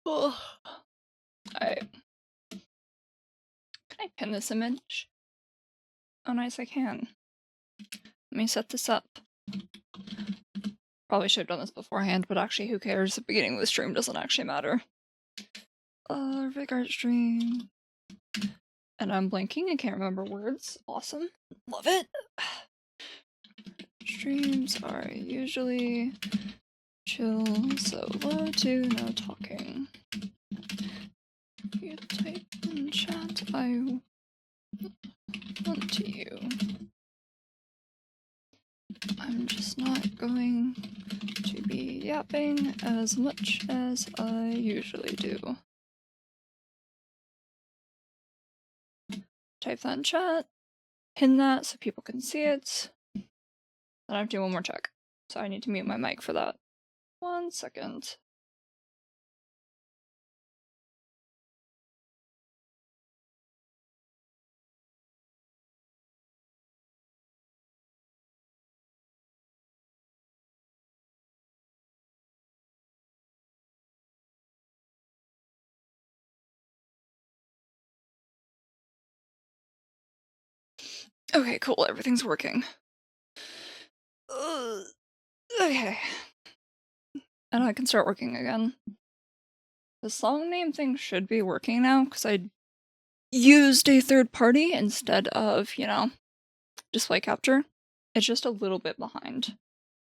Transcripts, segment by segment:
Ugh. Alright. Can I pin this image? Oh, nice, I can. Let me set this up. Probably should have done this beforehand, but actually, who cares? The beginning of the stream doesn't actually matter. Vigart stream. And I'm blanking, I can't remember words. Awesome. Love it. Streams are usually chill, so low to no talking. You type in chat, I want to you. I'm just not going to be yapping as much as I usually do. Type that in chat, pin that so people can see it. Then I have to do one more check. So I need to mute my mic for that. 1 second. Okay, cool, everything's working. Okay. And I can start working again. The song name thing should be working now, because I used a third party instead of, you know, display capture. It's just a little bit behind.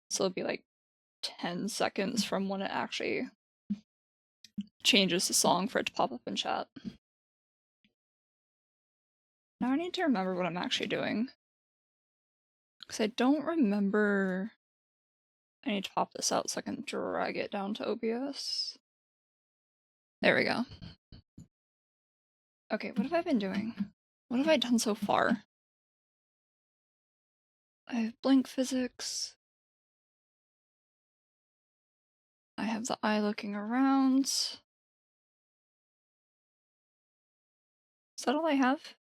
So it'll be like 10 seconds from when it actually changes the song for it to pop up in chat. Now I need to remember what I'm actually doing. Because I don't remember. I need to pop this out so I can drag it down to OBS. There we go. Okay, what have I been doing? What have I done so far? I have blank physics. I have the eye looking around. Is that all I have?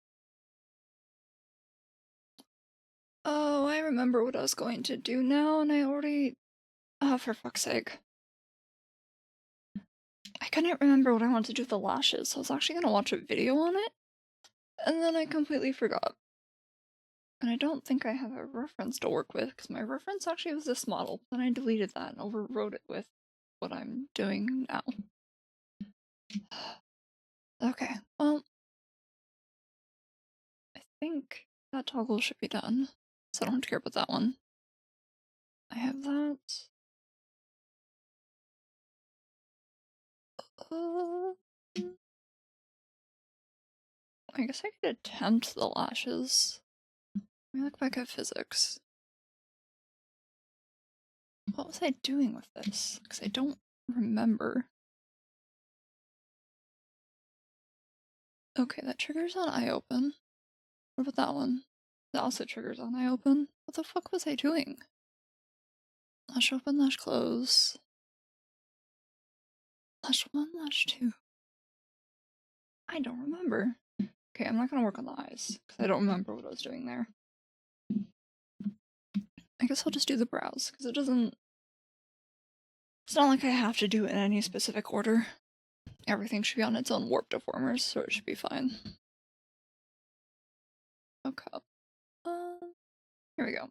Oh, I remember what I was going to do now, and I already... Oh, for fuck's sake. I couldn't remember what I wanted to do with the lashes, so I was actually gonna watch a video on it, and then I completely forgot. And I don't think I have a reference to work with, because my reference actually was this model, then I deleted that and overwrote it with what I'm doing now. Okay, well... I think that toggle should be done, so I don't have to care about that one. I have that. I guess I could attempt the lashes. Let me look back at physics. What was I doing with this? Because I don't remember. Okay, that triggers on eye open. What about that one? That also triggers on eye open. What the fuck was I doing? Lash open, lash close. Lash 1, lash 2. I don't remember. Okay, I'm not gonna work on the eyes, because I don't remember what I was doing there. I guess I'll just do the brows, because it doesn't... It's not like I have to do it in any specific order. Everything should be on its own warp deformers, so it should be fine. Okay. Here we go.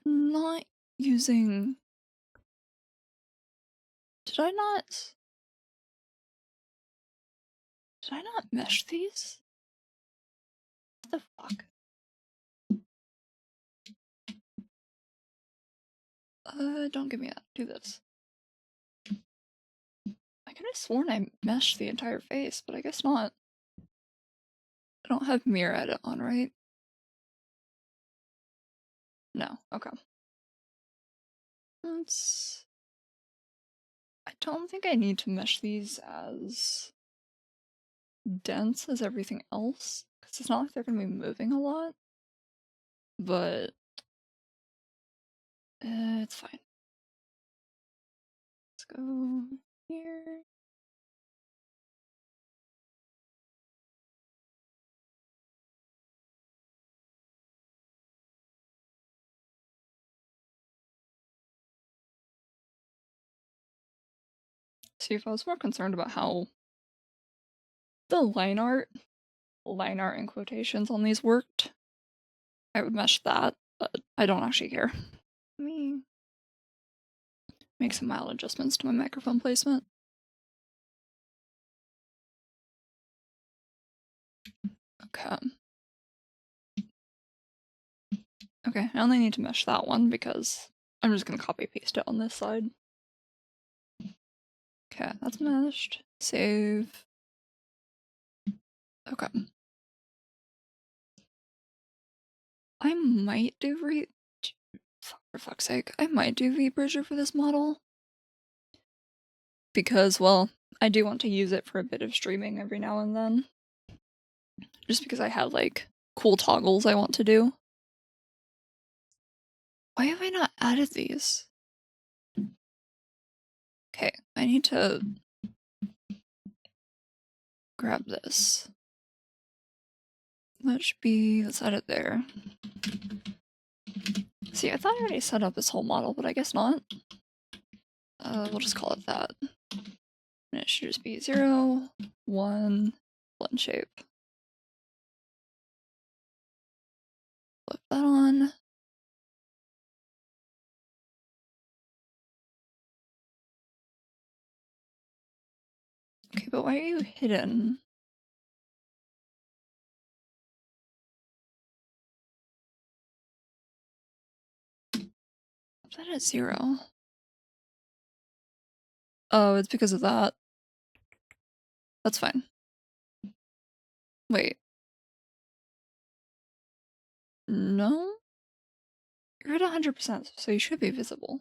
I'm not using... Did I not mesh these? What the fuck? Don't give me that. Do this. I could have sworn I meshed the entire face, but I guess not. I don't have mirror edit on, right? No. Okay. Let's... I don't think I need to mesh these as dense as everything else, because it's not like they're going to be moving a lot. But... it's fine. Let's go here. See, if I was more concerned about how the line art in quotations on these worked, I would mesh that, but I don't actually care. Let me make some mild adjustments to my microphone placement. Okay. Okay, I only need to mesh that one because I'm just gonna copy paste it on this side. Okay, that's meshed. Save. Okay. I might do for fuck's sake, I might do V-Bridger for this model. Because, well, I do want to use it for a bit of streaming every now and then. Just because I have, like, cool toggles I want to do. Why have I not added these? Okay, I need to grab this. That should be, let's add it there. See, I thought I already set up this whole model, but I guess not. We'll just call it that. And it should just be 0, 1, blend shape. Flip that on. Okay, but why are you hidden? Put that at 0. Oh, it's because of that. That's fine. Wait. No? You're at 100%, so you should be visible.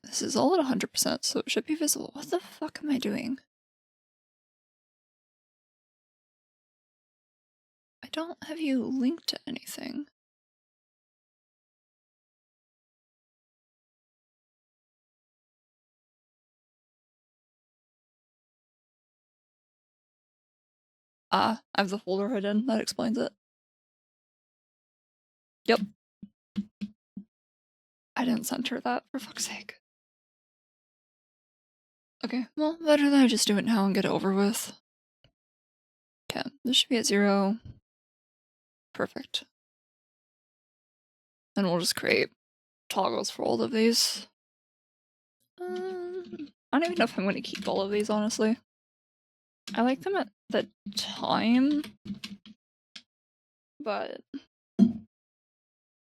This is all at 100%, so it should be visible. What the fuck am I doing? I don't have you linked to anything. Ah, I have the folder hidden. That explains it. Yep. I didn't center that, for fuck's sake. Okay, well, better than I just do it now and get it over with. Okay, this should be at 0. Perfect. And we'll just create toggles for all of these. I don't even know if I'm going to keep all of these, honestly. I like them at the time, but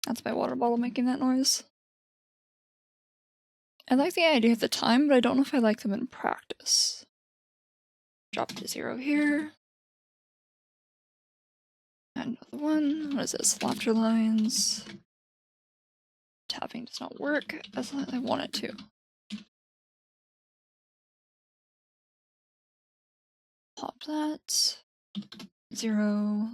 that's my water bottle making that noise. I like the idea at the time, but I don't know if I like them in practice. Drop it to 0 here. And another one. What is this? Laughter lines. Tapping does not work as I want it to. Pop that. 0.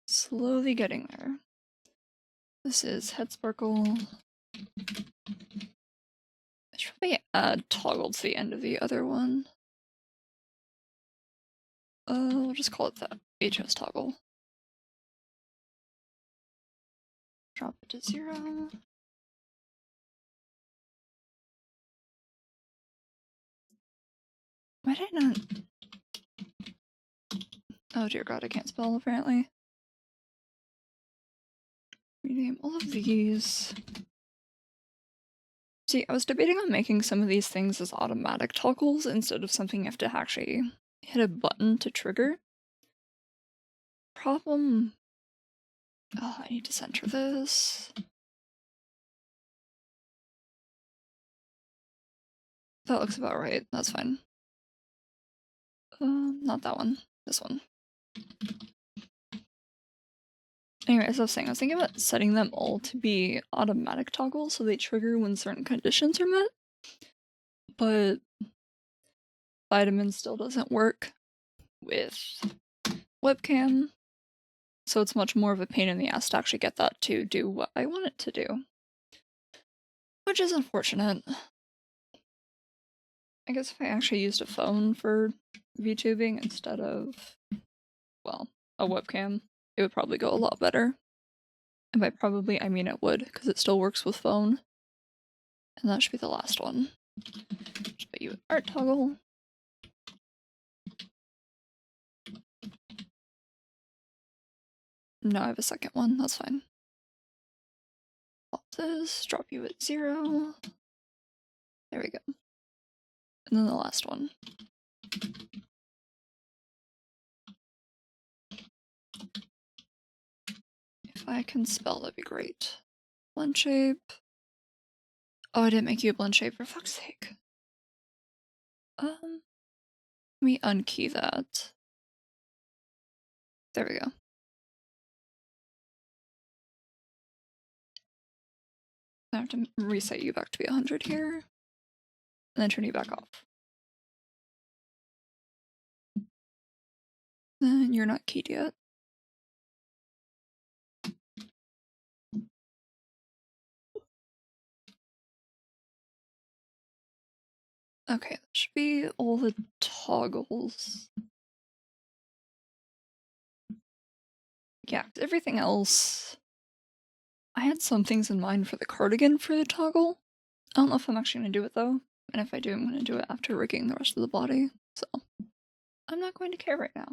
Slowly getting there. This is head sparkle. I should probably add toggle to the end of the other one. We'll just call it that. HS toggle. Drop it to 0. Why did I not? Oh dear god, I can't spell apparently. Rename all of these. See, I was debating on making some of these things as automatic toggles instead of something you have to actually hit a button to trigger. Problem. Oh, I need to center this. That looks about right. That's fine. Not that one. This one. Anyway, as I was saying, I was thinking about setting them all to be automatic toggles so they trigger when certain conditions are met. But vitamin still doesn't work with webcam, so it's much more of a pain in the ass to actually get that to do what I want it to do. Which is unfortunate. I guess if I actually used a phone for VTubing instead of, well, a webcam, it would probably go a lot better. And by probably, I mean it would, because it still works with phone. And that should be the last one. Just put you an art toggle. No, I have a second one, that's fine. Pop this, drop you at 0. There we go. And then the last one. If I can spell, that'd be great. Blend shape. Oh, I didn't make you a blend shape, for fuck's sake. Let me unkey that. There we go. I have to reset you back to be 100 here. And then turn you back off. Then you're not keyed yet. Okay, that should be all the toggles. Yeah, everything else... I had some things in mind for the cardigan for the toggle. I don't know if I'm actually going to do it though. And if I do, I'm going to do it after rigging the rest of the body. So, I'm not going to care right now.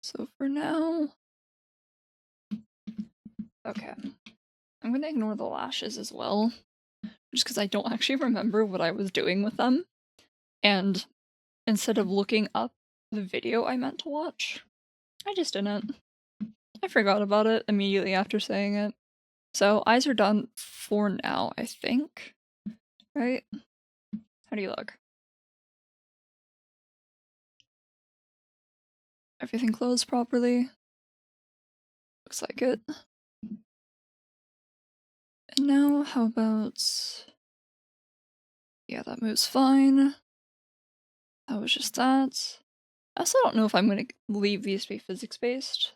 So for now... Okay. I'm going to ignore the lashes as well. Just because I don't actually remember what I was doing with them. And instead of looking up the video I meant to watch, I just didn't. I forgot about it immediately after saying it. So eyes are done for now, I think. Right? How do you look? Everything closed properly? Looks like it. And now, how about... Yeah, that moves fine. That was just that. I also don't know if I'm going to leave these to be physics-based.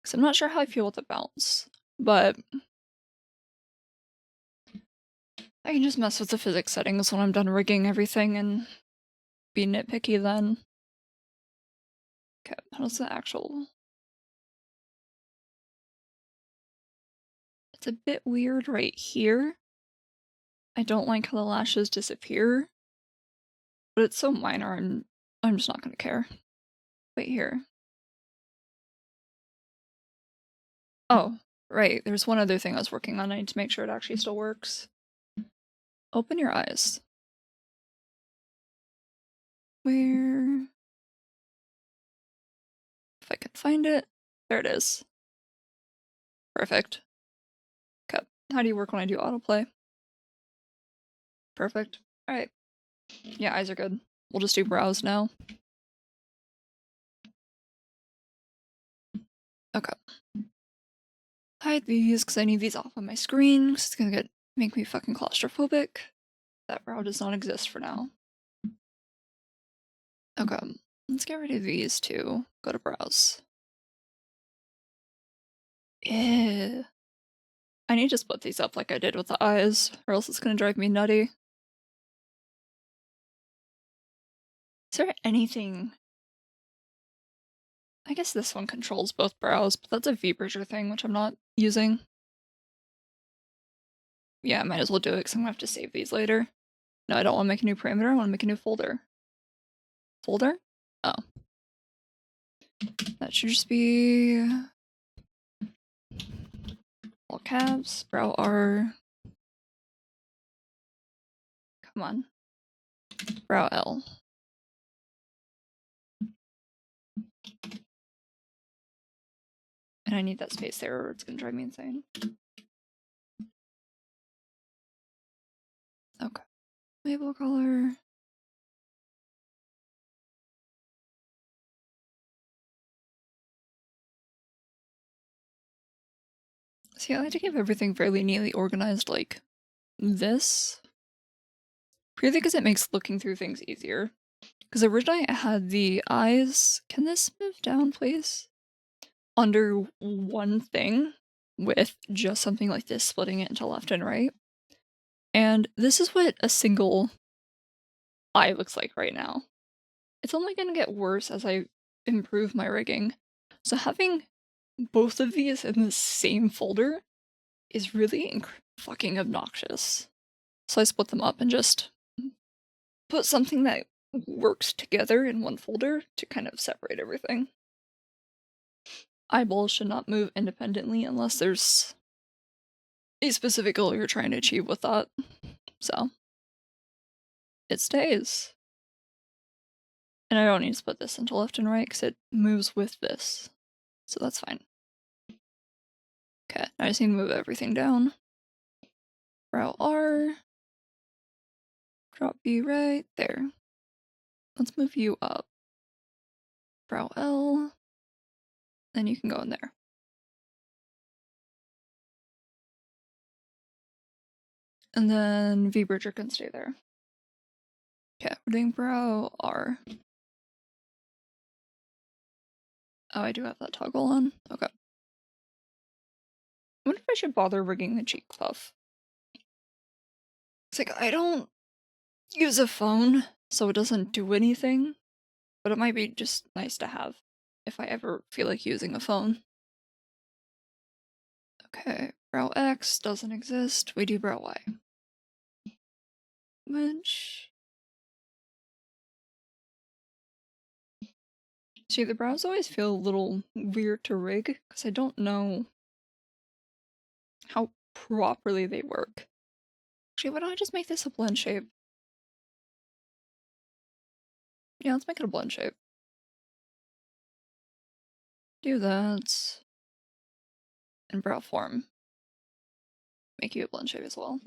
Because I'm not sure how I feel with the bounce. But... I can just mess with the physics settings when I'm done rigging everything and be nitpicky then. Okay, how's the actual... It's a bit weird right here. I don't like how the lashes disappear. But it's so minor, I'm just not gonna care. Wait here. Oh, right, there's one other thing I was working on. I need to make sure it actually still works. Open your eyes. Where... If I can find it. There it is. Perfect. Okay. How do you work when I do autoplay? Perfect. Alright. Yeah, eyes are good. We'll just do brows now. Okay. Hide these, because I need these off on my screen, because it's gonna make me fucking claustrophobic. That brow does not exist for now. Okay, let's get rid of these two. Go to brows. Ew. I need to split these up like I did with the eyes, or else it's gonna drive me nutty. Is there anything... I guess this one controls both brows, but that's a V-bridger thing, which I'm not using. Yeah, I might as well do it, because I'm gonna have to save these later. No, I don't want to make a new parameter, I want to make a new folder. Folder? Oh. That should just be... all caps, brow R. Come on. Brow L. And I need that space there or it's gonna drive me insane. Okay. Label color. See, I like to keep everything fairly neatly organized like this. Purely because it makes looking through things easier. Because originally I had the eyes... Can this move down, please? Under one thing with just something like this, splitting it into left and right. And this is what a single eye looks like right now. It's only going to get worse as I improve my rigging. So having both of these in the same folder is really fucking obnoxious. So I split them up and just put something that works together in one folder to kind of separate everything. Eyeballs should not move independently unless there's a specific goal you're trying to achieve with that. So it stays. And I don't need to split this into left and right because it moves with this. So that's fine. Okay, I just need to move everything down. Brow R. Drop B right there. Let's move you up. Brow L. Then you can go in there. And then V Bridger can stay there. Okay, we're doing brow R. Oh, I do have that toggle on. Okay. I wonder if I should bother rigging the cheek puff. It's like, I don't use a phone, so it doesn't do anything. But it might be just nice to have if I ever feel like using a phone. Okay, brow X doesn't exist. We do brow Y. Which... See, the brows always feel a little weird to rig, because I don't know how properly they work. Actually, why don't I just make this a blend shape? Yeah, let's make it a blend shape. Do that. And brow form. Make you a blend shape as well.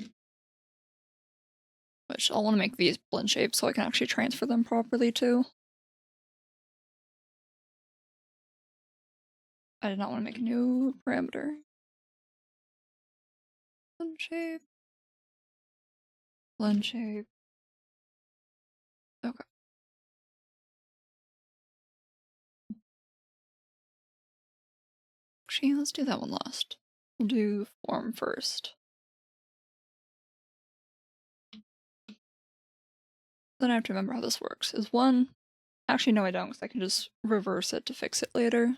Which I'll want to make these blend shapes so I can actually transfer them properly too. I did not want to make a new parameter. Blend shape. Blend shape. Okay. Actually, let's do that one last. We'll do form first. Then I have to remember how this works. Is one... Actually, no I don't, because I can just reverse it to fix it later.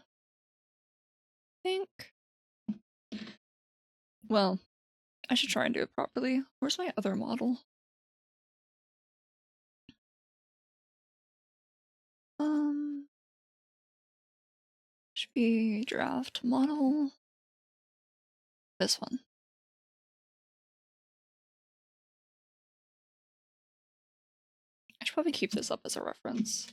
I think... Well, I should try and do it properly. Where's my other model? Should be draft model. This one. I should probably keep this up as a reference.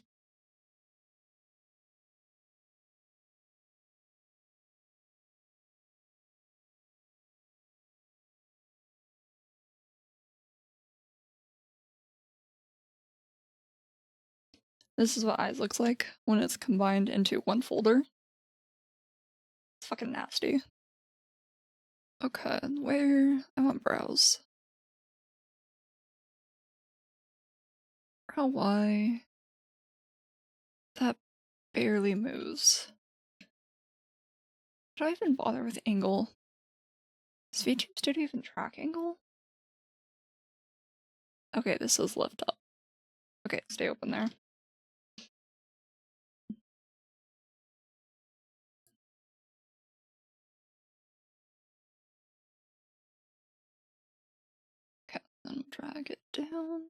This is what eyes looks like when it's combined into one folder. It's fucking nasty. Okay, where... I want brows. Brow Y. That barely moves. Do I even bother with angle? Does VTube Studio even track angle? Okay, this is lift up. Okay, stay open there. Okay, then drag it down.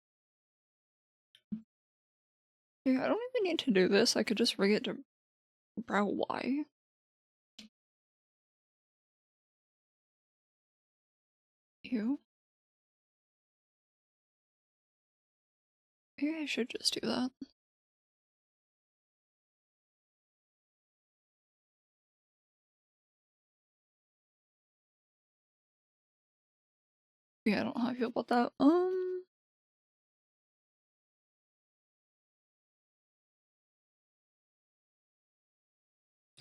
Yeah, I don't even need to do this. I could just rig it to brow Y. Ew. Maybe I should just do that. Yeah, I don't know how I feel about that.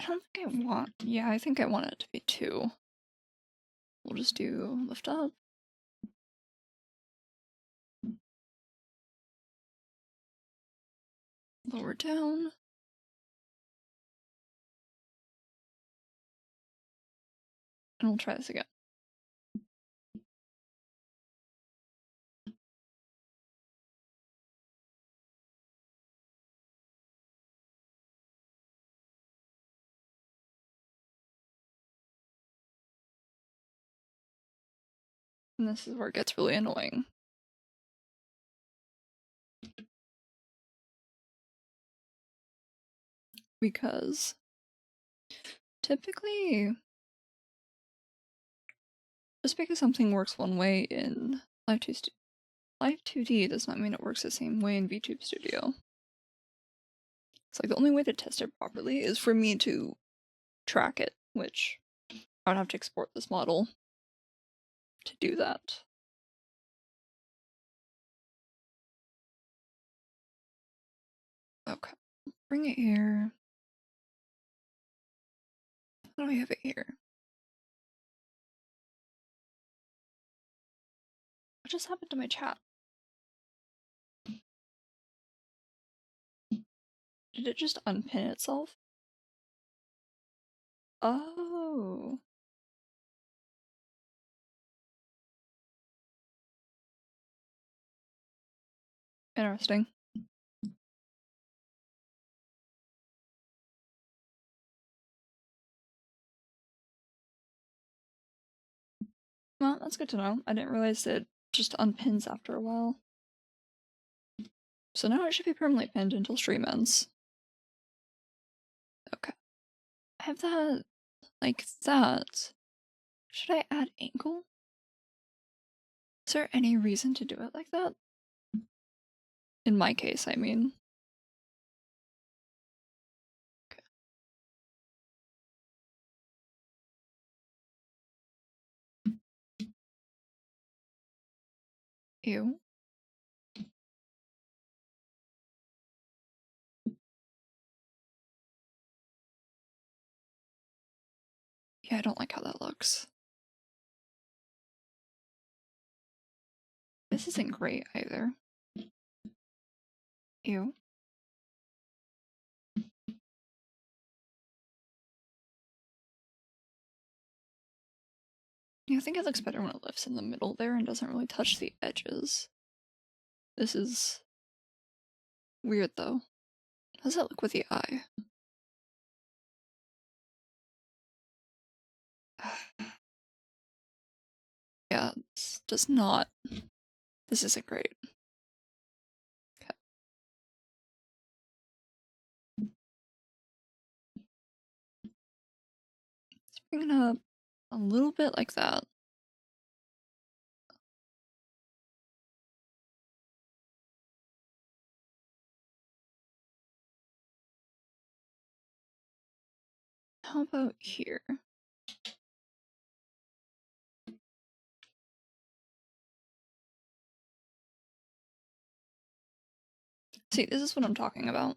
I don't think I want... Yeah, I think I want it to be 2. We'll just do lift up. Lower down. And we'll try this again. And this is where it gets really annoying. Because typically, just because something works one way in Live 2D does not mean it works the same way in VTube Studio. It's like the only way to test it properly is for me to track it, which I would have to export this model to do that. Okay, bring it here. How do I have it here? What just happened to my chat? Did it just unpin itself? Oh. Interesting. Well, that's good to know. I didn't realize it just unpins after a while. So now it should be permanently pinned until stream ends. Okay. I have that like that. Should I add angle? Is there any reason to do it like that? In my case, I mean. Okay. Ew. Yeah, I don't like how that looks. This isn't great either. Ew. Yeah, I think it looks better when it lifts in the middle there and doesn't really touch the edges. This is weird though. How does that look with the eye? Yeah, this does not. This isn't great. Okay. Let's bring it up a little bit like that. How about here? See, this is what I'm talking about.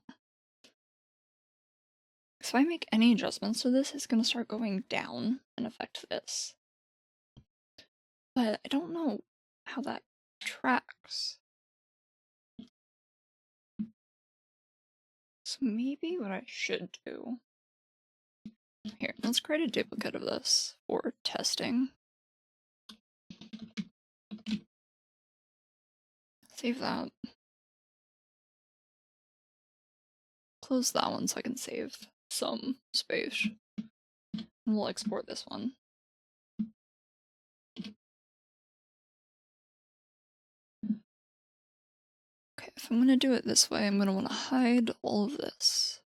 If I make any adjustments to this, it's gonna start going down and affect this. But I don't know how that tracks. So maybe what I should do... Here, let's create a duplicate of this for testing. Save that. Close that one so I can save some space. And we'll export this one. Okay, if I'm gonna do it this way, I'm gonna want to hide all of this.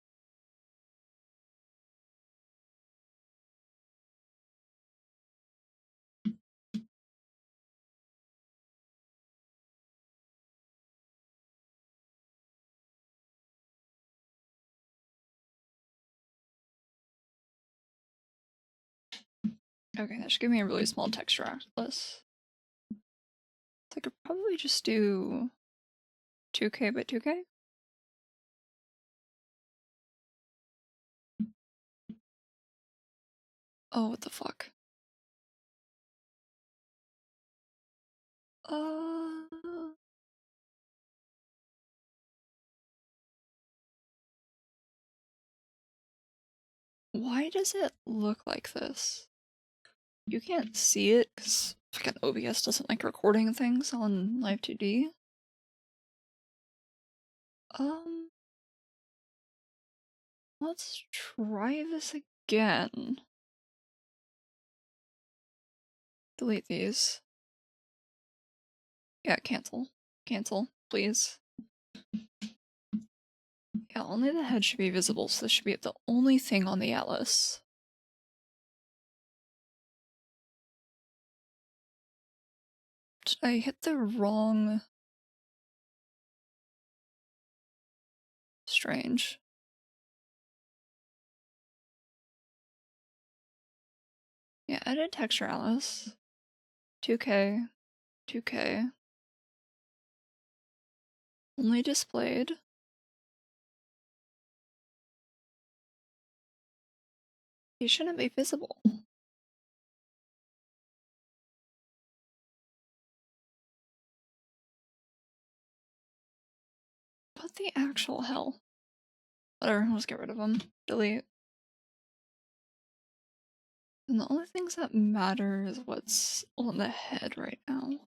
Okay, that should give me a really small texture atlas. So I could probably just do 2K by 2K? Oh, what the fuck? Uh... Why does it look like this? You can't see it because fucking OBS doesn't like recording things on Live 2D. Let's try this again. Delete these. Yeah, cancel. Cancel, please. Yeah, only the head should be visible, so this should be the only thing on the atlas. Did I hit the wrong... Strange. Yeah, edit texture atlas. 2K. 2K. Only displayed. They shouldn't be visible. What the actual hell? Whatever, let's get rid of them. Delete. And the only things that matter is what's on the head right now.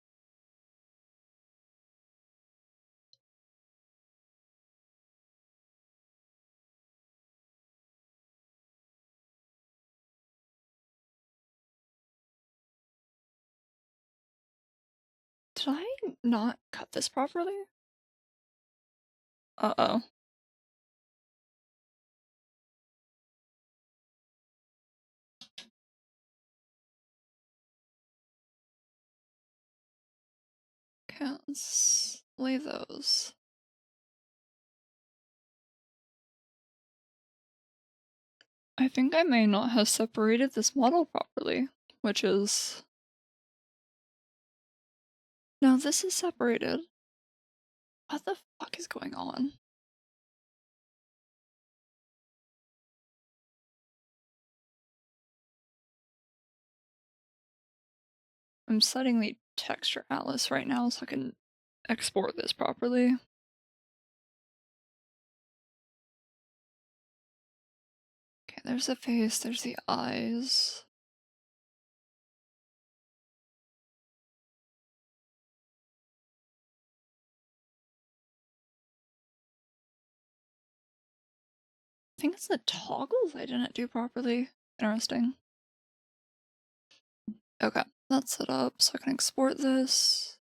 Did I not cut this properly? Uh-oh. Okay, let's lay those. I think I may not have separated this model properly, which is... No, this is separated. What the fuck is going on? I'm setting the texture atlas right now so I can export this properly. Okay, there's the face, there's the eyes. I think it's the toggles I didn't do properly. Interesting. Okay, that's set up so I can export this.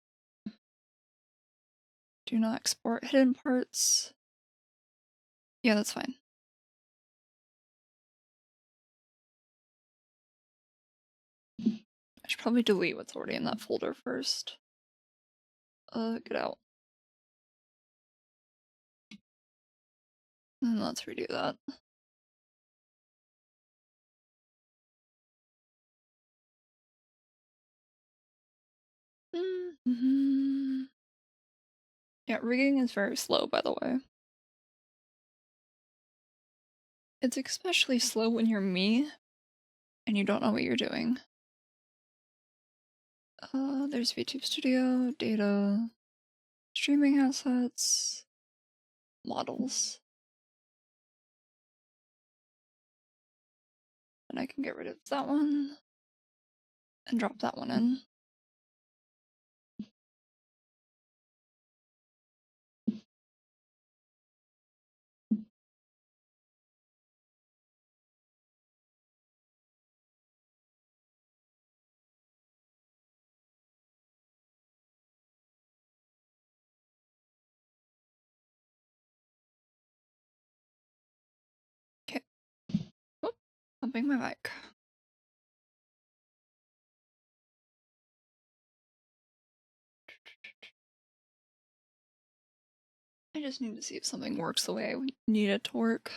Do not export hidden parts. Yeah, that's fine. I should probably delete what's already in that folder first. Get out. And let's redo that. Yeah, rigging is very slow, by the way. It's especially slow when you're me and you don't know what you're doing. There's VTube Studio, data, streaming assets, models. And I can get rid of that one and drop that one in. Okay. Oop, bumping my mic. I just need to see if something works the way I need it to work.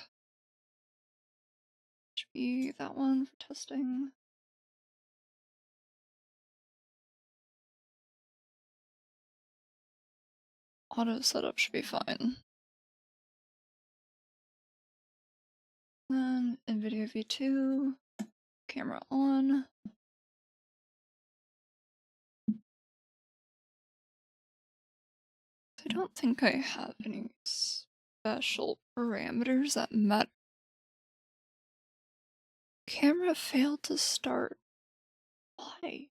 Should be that one for testing. Auto setup should be fine. Then NVIDIA V2, camera on. I don't think I have any special parameters that matter. Camera failed to start. Why?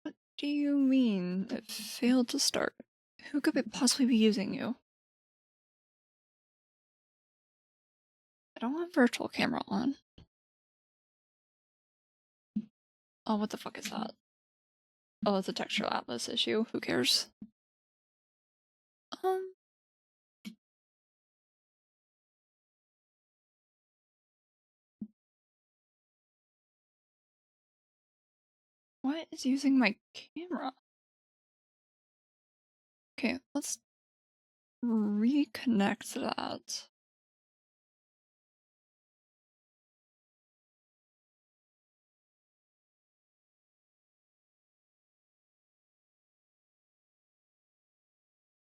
What do you mean it failed to start? Who could it possibly be using you? I don't have virtual camera on. Oh, what the fuck is that? Oh, it's a texture atlas issue. Who cares? Um, what is using my camera? Okay, let's reconnect that.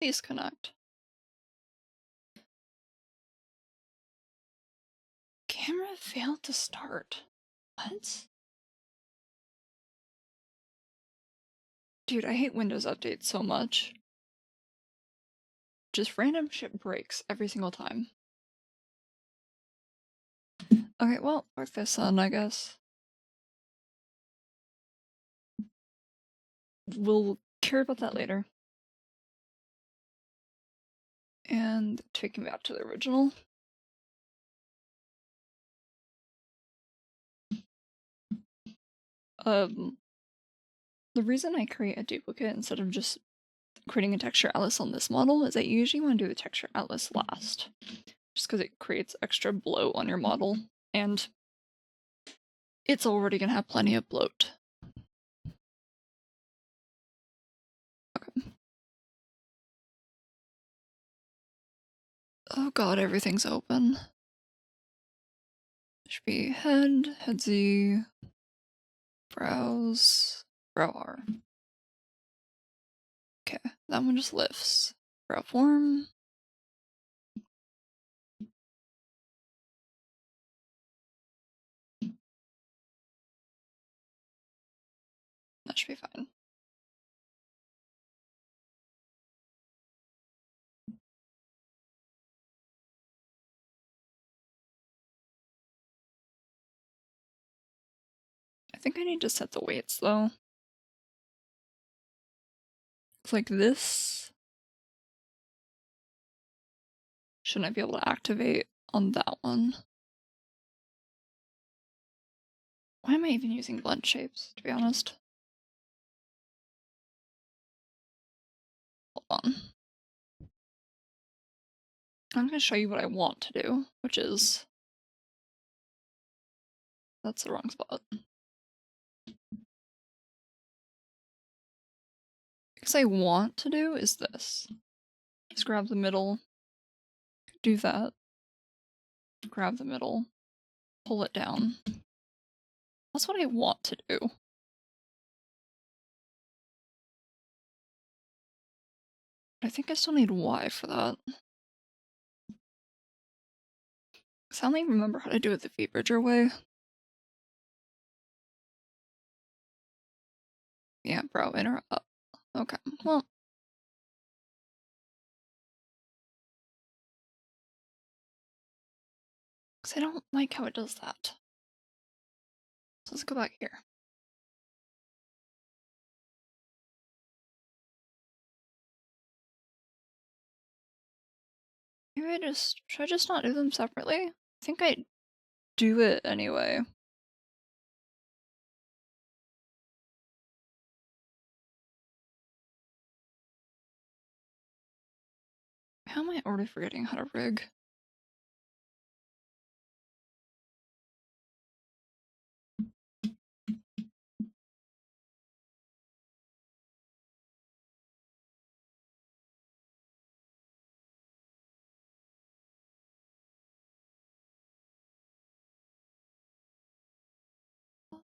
Please connect. Camera failed to start. What? Dude, I hate Windows updates so much. Just random shit breaks every single time. Okay, well, work this on, I guess. We'll care about that later. And taking back to the original. The reason I create a duplicate instead of just creating a texture atlas on this model is I usually want to do the texture atlas last. Just because it creates extra bloat on your model, and it's already gonna have plenty of bloat. Okay. Oh god, everything's open. Should be head, head Z, brows, brow R. Okay, that one just lifts. Brow form. That should be fine. I think I need to set the weights though. It's like this. Shouldn't I be able to activate on that one? Why am I even using blend shapes, to be honest? Hold on. I'm going to show you what I want to do, which is... That's the wrong spot. Because I want to do is this. Just grab the middle, do that, grab the middle, pull it down. That's what I want to do. I think I still need Y for that. Because I only remember how to do it the V-Bridger way. Yeah, brow inner up. Okay, well. Because I don't like how it does that. So let's go back here. Maybe should I just not do them separately? I think I do it anyway. How am I already forgetting how to rig?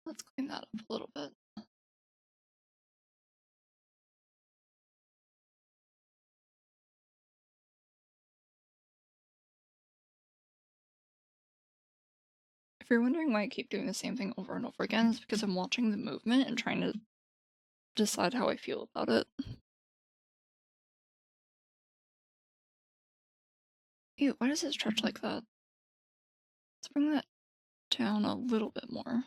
Let's clean that up a little bit. If you're wondering why I keep doing the same thing over and over again, it's because I'm watching the movement and trying to decide how I feel about it. Ew, why does it stretch like that? Let's bring that down a little bit more.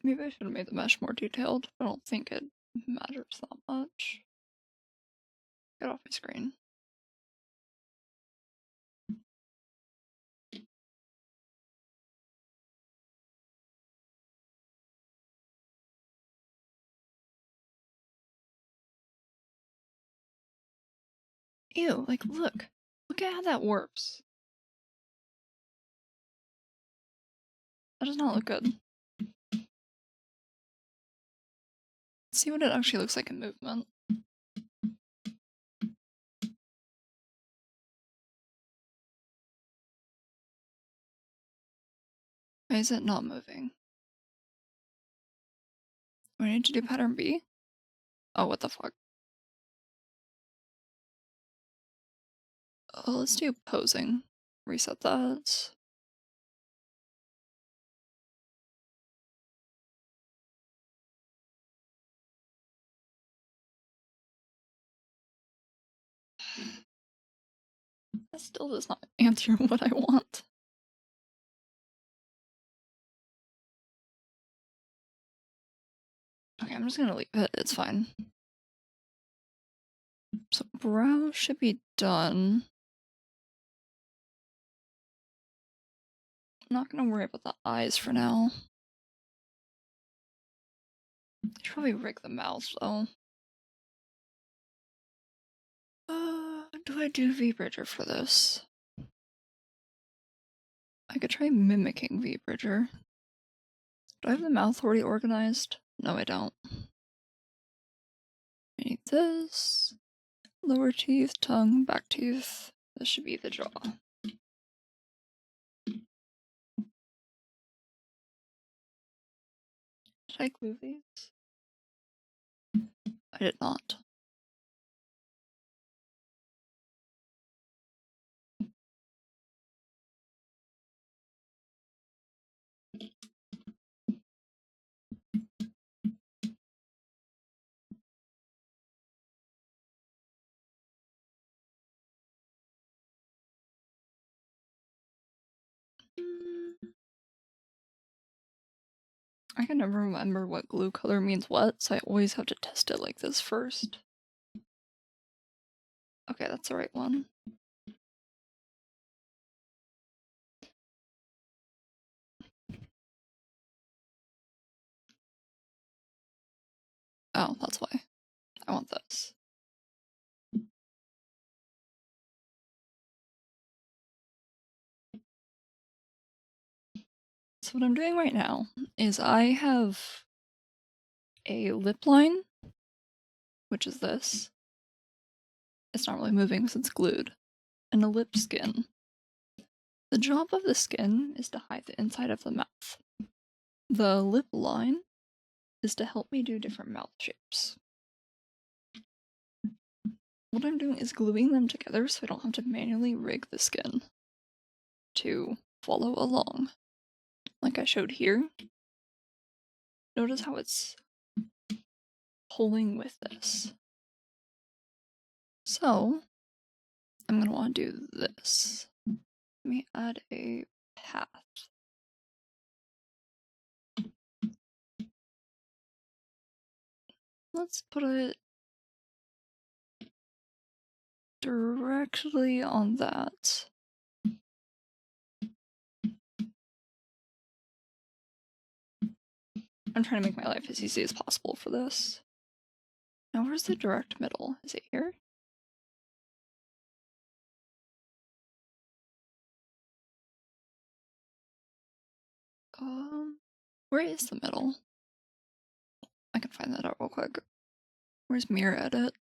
Maybe I should have made the mesh more detailed, but I don't think it matters that much. Get off my screen. Ew, like, look. Look at how that warps. That does not look good. Let's see what it actually looks like in movement. Why is it not moving? Do I need to do pattern B? Oh, what the fuck? Oh, let's do posing. Reset that. That still does not answer what I want. Okay, I'm just gonna leave it. It's fine. So brow should be done. I'm not gonna worry about the eyes for now. I should probably rig the mouth though. Do I do V-Bridger for this? I could try mimicking V-Bridger. Do I have the mouth already organized? No, I don't. I need this. Lower teeth, tongue, back tooth. This should be the jaw. Did I glue these? I did not. I can never remember what glue color means what, so I always have to test it like this first. Okay, that's the right one. Oh, that's why. I want this. So what I'm doing right now is I have a lip line, which is this. It's not really moving because it's glued. And a lip skin. The job of the skin is to hide the inside of the mouth. The lip line is to help me do different mouth shapes. What I'm doing is gluing them together so I don't have to manually rig the skin to follow along. Like I showed here. Notice how it's pulling with this. So, I'm gonna want to do this. Let me add a path. Let's put it directly on that. I'm trying to make my life as easy as possible for this. Now where's the direct middle? Is it here? Where is the middle? I can find that out real quick. Where's mirror edit?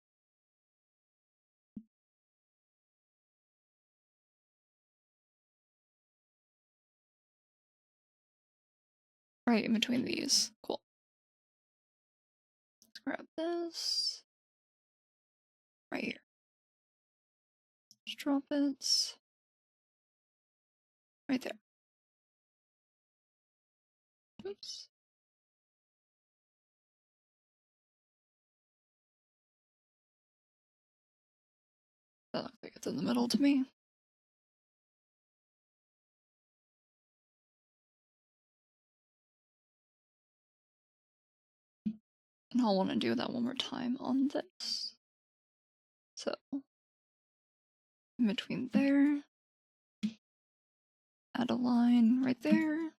Right in between these. Cool. Let's grab this. Right here. Just drop it. Right there. Oops. That looks like it's in the middle to me. And I'll want to do that one more time on this. So, in between there, add a line right there,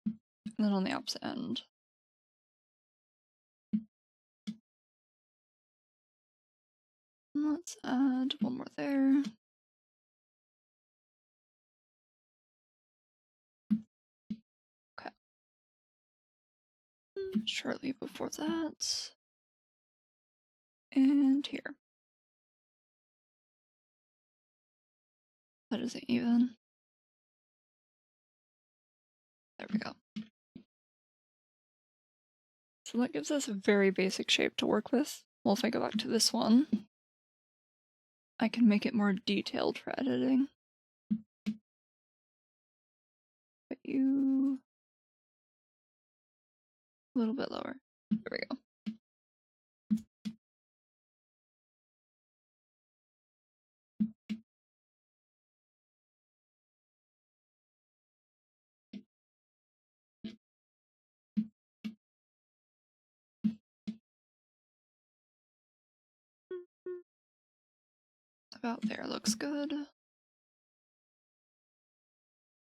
and then on the opposite end. Let's add one more there. Okay. Shortly before that. And here. That isn't even. There we go. So that gives us a very basic shape to work with. Well, if I go back to this one, I can make it more detailed for editing. Put you a little bit lower. There we go. About there looks good.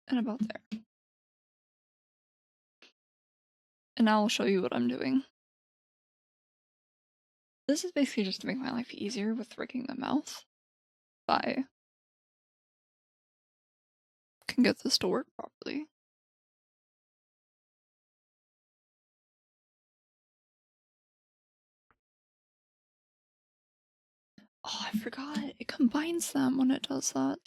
And about there. And now I'll show you what I'm doing. This is basically just to make my life easier with rigging the mouth. I can get this to work properly. Oh, I forgot. It combines them when it does that.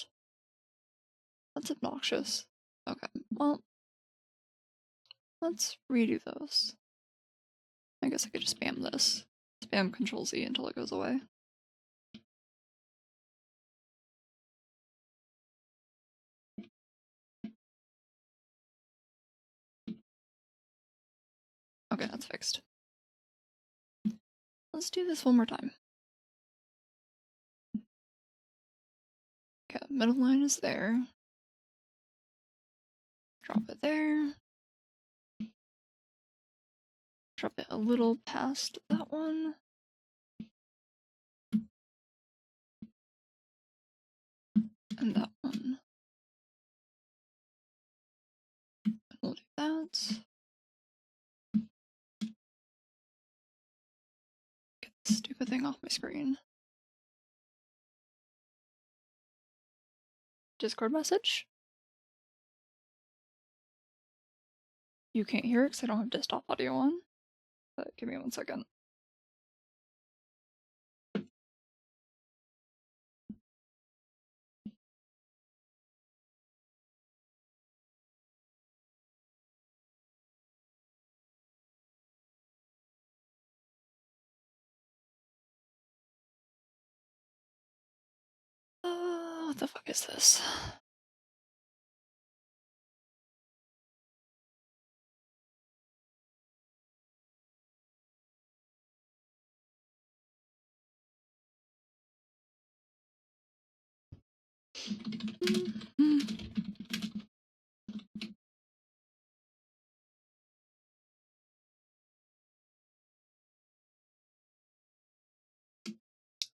That's obnoxious. Okay, well, let's redo those. I guess I could just spam this. Spam Control Z until it goes away. Okay, that's fixed. Let's do this one more time. Okay, middle line is there. Drop it there. Drop it a little past that one. And that one. We'll do that. Get this stupid thing off my screen. Discord message? You can't hear it because I don't have desktop audio on. But give me 1 second. What the fuck is this?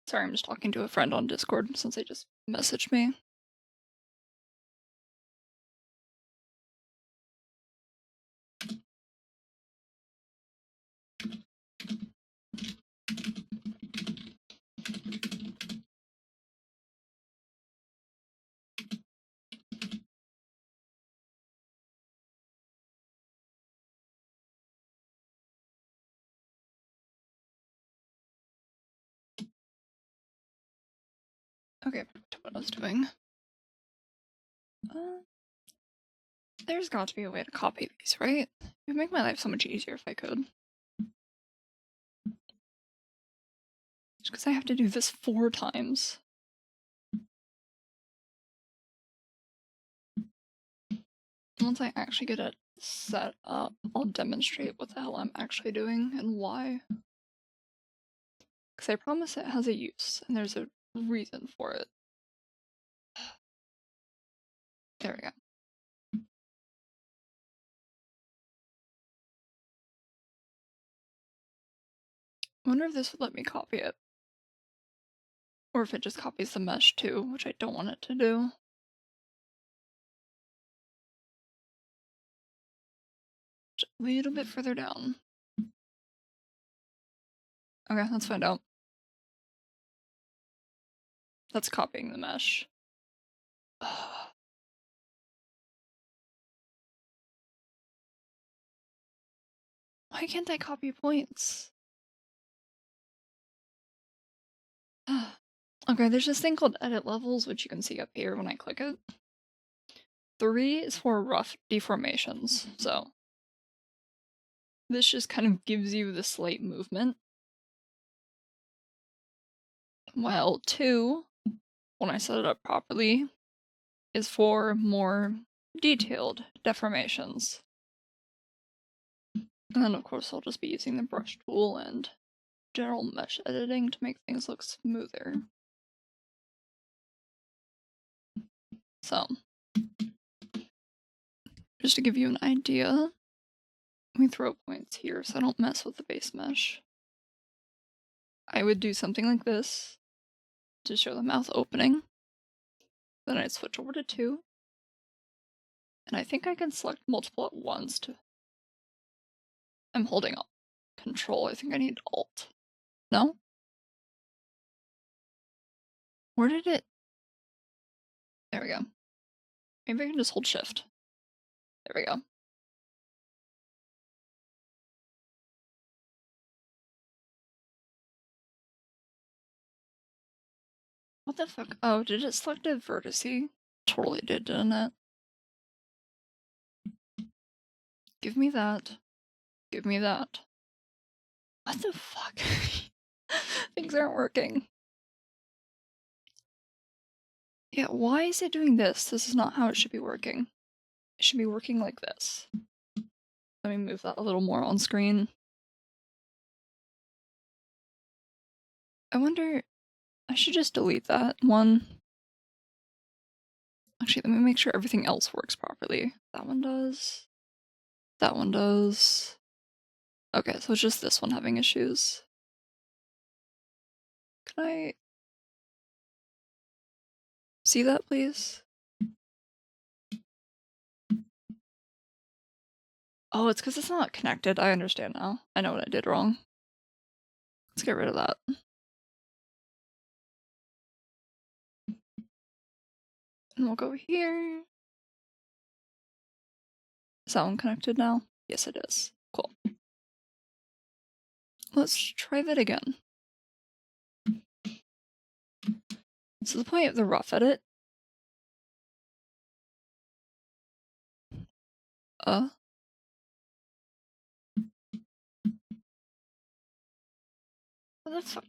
Sorry, I'm just talking to a friend on Discord since they just messaged me. Okay, back to what I was doing. There's got to be a way to copy these, right? It would make my life so much easier if I could. Just because I have to do this 4 times. Once I actually get it set up, I'll demonstrate what the hell I'm actually doing and why. Because I promise it has a use, and there's a reason for it. There we go. I wonder if this would let me copy it. Or if it just copies the mesh too, which I don't want it to do. Just a little bit further down. Okay, let's find out. That's copying the mesh. Why can't I copy points? Okay, there's this thing called edit levels, which you can see up here when I click it. 3 is for rough deformations, so this just kind of gives you the slight movement. While 2, when I set it up properly, is for more detailed deformations. And then of course I'll just be using the brush tool and general mesh editing to make things look smoother. So, just to give you an idea, let me throw points here so I don't mess with the base mesh. I would do something like this to show the mouth opening. Then I'd switch over to 2. And I think I can select multiple at once to... I'm holding up Control. I think I need Alt. No? Where did it... There we go. Maybe I can just hold Shift. There we go. What the fuck? Oh, did it select a vertice? Totally did, didn't it? Give me that. Give me that. What the fuck? Things aren't working. Yeah, why is it doing this? This is not how it should be working. It should be working like this. Let me move that a little more on screen. I wonder... I should just delete that one. Actually, let me make sure everything else works properly. That one does. That one does. Okay, so it's just this one having issues. Can I see that, please? Oh, it's because it's not connected. I understand now. I know what I did wrong. Let's get rid of that. And we'll go here. Is that one connected now? Yes, it is. Cool. Let's try that again. So the point of the rough edit... What the fuck?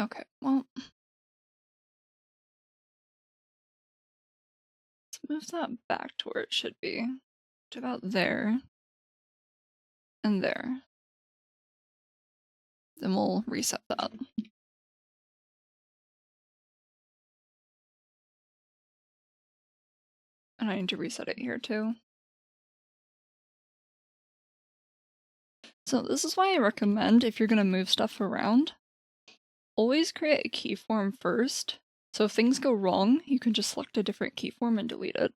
Okay, well... Let's move that back to where it should be. To about there. And there. Then we'll reset that. And I need to reset it here too. So this is why I recommend, if you're going to move stuff around, always create a keyform first. So if things go wrong, you can just select a different keyform and delete it.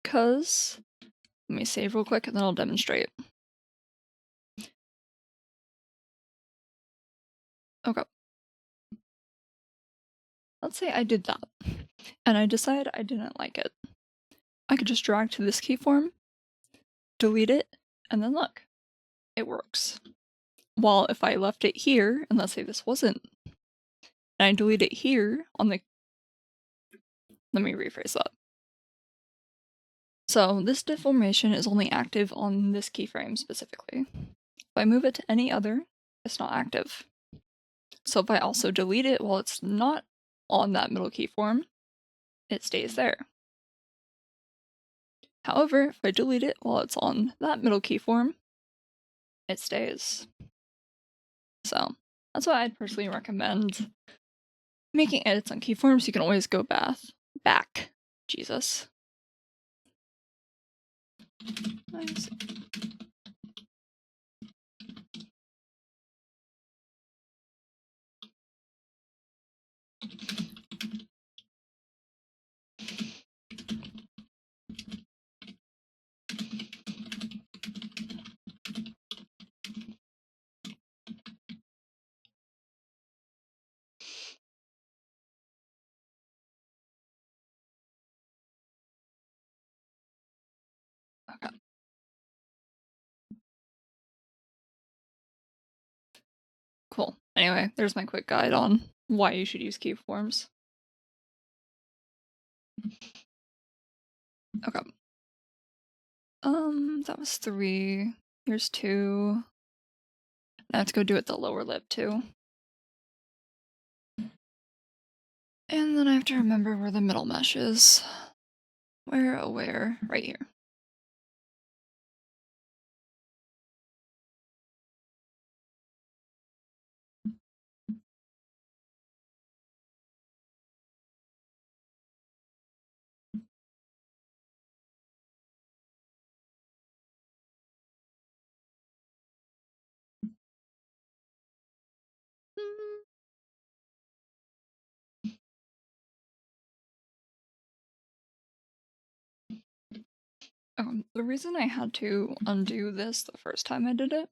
Because, let me save real quick and then I'll demonstrate. Okay. Let's say I did that, and I decide I didn't like it. I could just drag to this keyform, delete it, and then look, it works. While if I left it here, and let's say this wasn't, and I delete it here on the... Let me rephrase that. So this deformation is only active on this keyframe specifically. If I move it to any other, it's not active. So if I also delete it while it's not on that middle keyform, it stays there. However, if I delete it while it's on that middle keyform, it stays. So that's why I'd personally recommend making edits on keyforms. You can always go back. Jesus. Nice. Okay. Cool. Anyway, there's my quick guide on why you should use keyforms. Okay. That was 3. Here's 2. Now I have to go do it the lower lip too. And then I have to remember where the middle mesh is. Where, oh where? Right here. The reason I had to undo this the first time I did it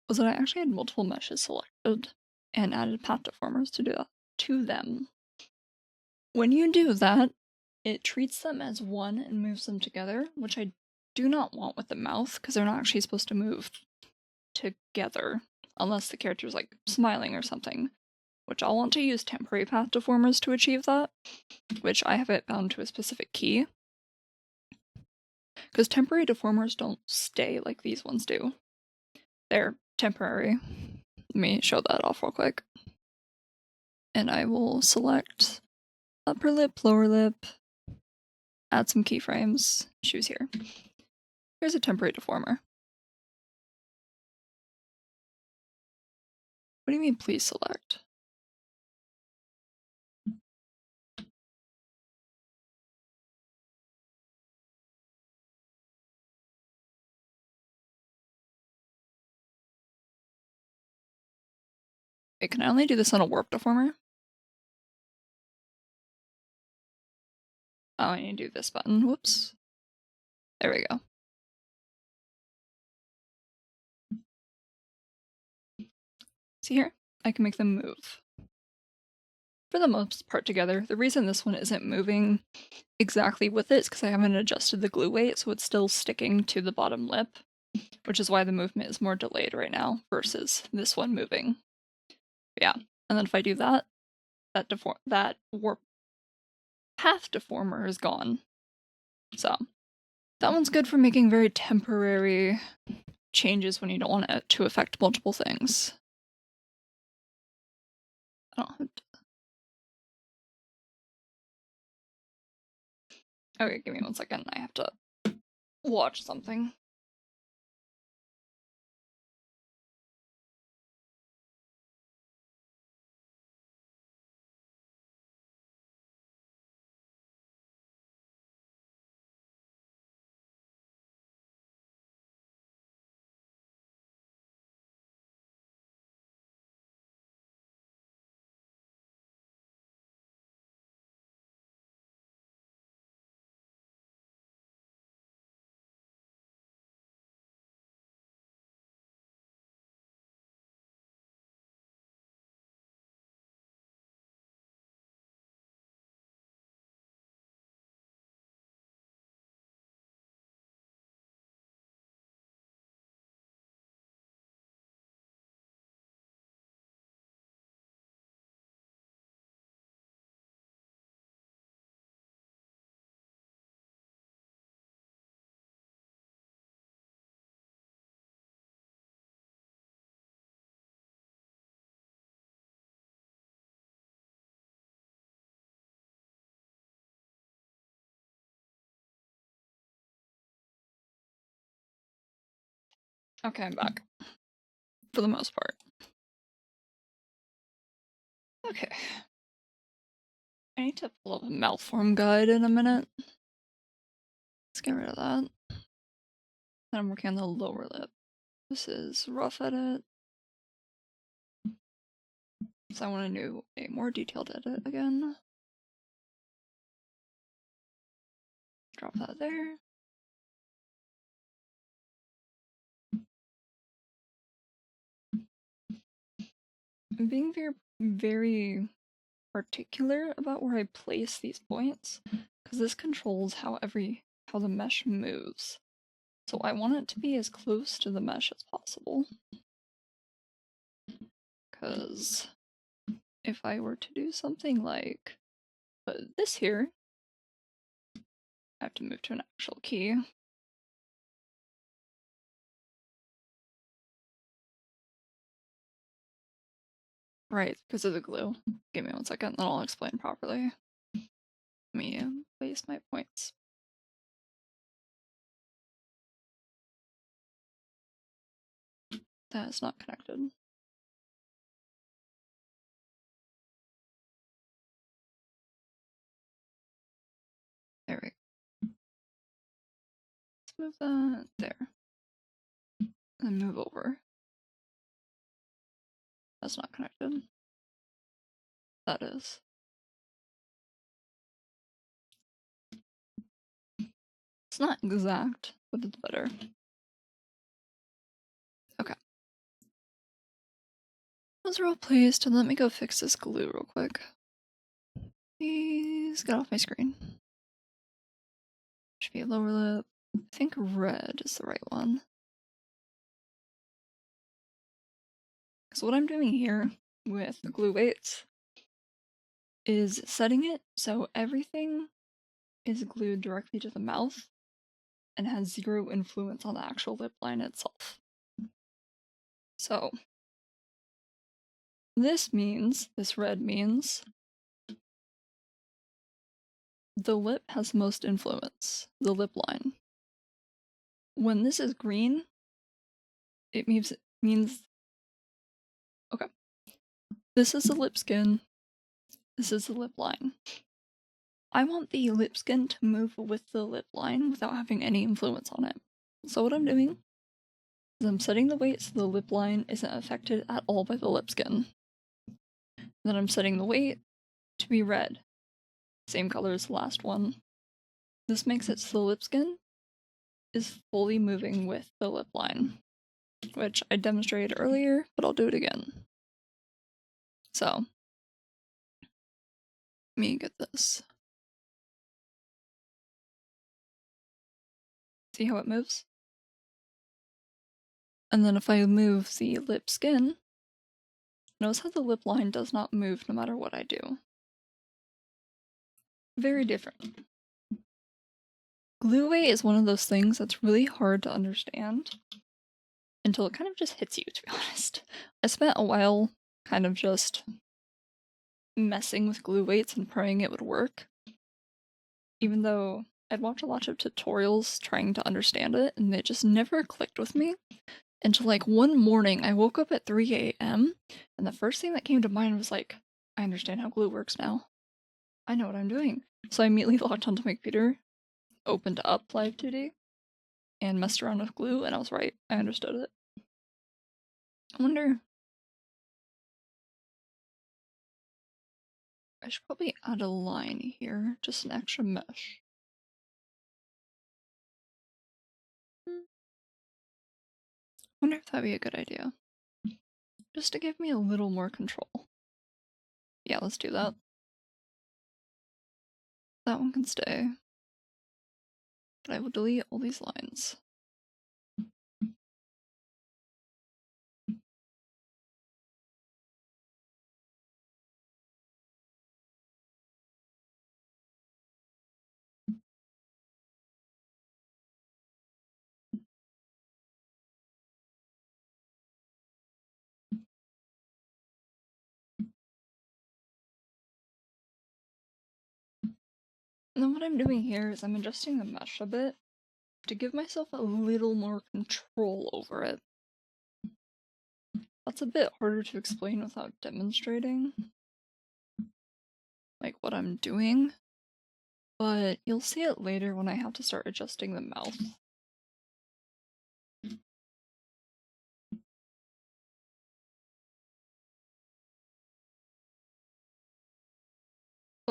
was that I actually had multiple meshes selected and added path deformers to do that to them. When you do that, it treats them as one and moves them together, which I do not want with the mouth because they're not actually supposed to move together unless the character's like smiling or something, which I'll want to use temporary path deformers to achieve that, which I have it bound to a specific key. Because temporary deformers don't stay like these ones do. They're temporary. Let me show that off real quick. And I will select upper lip, lower lip, add some keyframes, choose here. Here's a temporary deformer. What do you mean, please select? Wait, can I only do this on a warp deformer? Oh, I need to do this button. Whoops. There we go. See here? I can make them move. For the most part together. The reason this one isn't moving exactly with it is because I haven't adjusted the glue weight, so it's still sticking to the bottom lip, which is why the movement is more delayed right now versus this one moving. Yeah, and then if I do that, that warp path deformer is gone. So that one's good for making very temporary changes when you don't want it to affect multiple things. I don't have to... Okay, give me 1 second. I have to watch something. Okay, I'm back. For the most part. Okay. I need to pull up a malform guide in a minute. Let's get rid of that. Then I'm working on the lower lip. This is rough edit. So I want to do a more detailed edit again. Drop that there. I'm being very particular about where I place these points, because this controls how the mesh moves. So I want it to be as close to the mesh as possible. Because if I were to do something like put this here, I have to move to an actual key. Right, because of the glue. Give me 1 second, then I'll explain properly. Let me place my points. That is not connected. There we go. Let's move that there. And move over. That's not connected. That is. It's not exact, but it's better. Okay. Those are all placed, and let me go fix this glue real quick. Please get off my screen. Should be a lower lip. I think red is the right one. Because what I'm doing here with the glue weights is setting it so everything is glued directly to the mouth and has 0 influence on the actual lip line itself. So this red means the lip has the most influence, the lip line. When this is green, it means okay. This is the lip skin. This is the lip line. I want the lip skin to move with the lip line without having any influence on it. So what I'm doing is I'm setting the weight so the lip line isn't affected at all by the lip skin. Then I'm setting the weight to be red, same color as the last one. This makes it so the lip skin is fully moving with the lip line, which I demonstrated earlier, but I'll do it again. So, let me get this. See how it moves? And then if I move the lip skin, notice how the lip line does not move no matter what I do. Very different. Glue weight is one of those things that's really hard to understand until it kind of just hits you, to be honest. I spent a while kind of just messing with glue weights and praying it would work, even though I'd watched a lot of tutorials trying to understand it, and it just never clicked with me until like one morning I woke up at 3 a.m. and the first thing that came to mind was like, I understand how glue works now. I know what I'm doing. So I immediately logged onto my computer, opened up Live 2D, and messed around with glue, and I was right. I understood it. I wonder... I should probably add a line here, just an extra mesh. Wonder if that'd be a good idea. Just to give me a little more control. Yeah, let's do that. That one can stay. But I will delete all these lines. And then what I'm doing here is I'm adjusting the mesh a bit to give myself a little more control over it. That's a bit harder to explain without demonstrating, like what I'm doing, but you'll see it later when I have to start adjusting the mouth.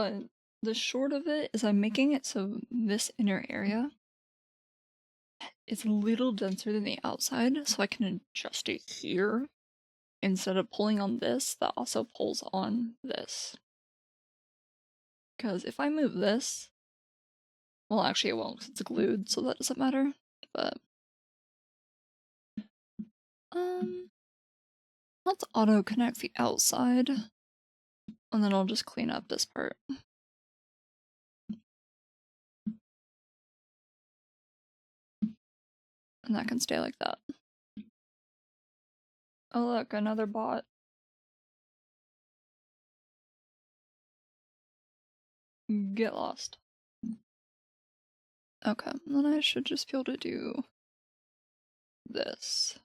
But the short of it is I'm making it so this inner area is a little denser than the outside, so I can adjust it here instead of pulling on this that also pulls on this. Because if I move this, well, actually it won't because it's glued, so that doesn't matter. But let's auto connect the outside, and then I'll just clean up this part. And that can stay like that. Oh look, another bot. Get lost. Okay, then I should just be able to do this.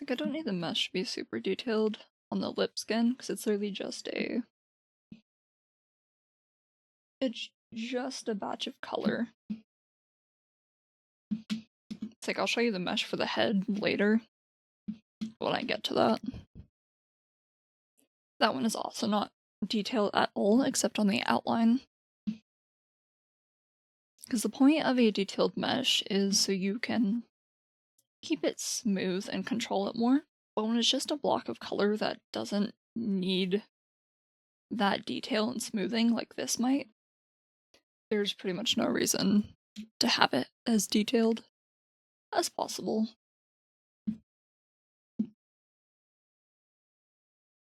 Like, I don't need the mesh to be super detailed on the lip skin, because it's literally just a... It's just a batch of color. It's like, I'll show you the mesh for the head later, when I get to that. That one is also not detailed at all, except on the outline. Because the point of a detailed mesh is so you can keep it smooth and control it more. But when it's just a block of color that doesn't need that detail and smoothing like this might, there's pretty much no reason to have it as detailed as possible. Do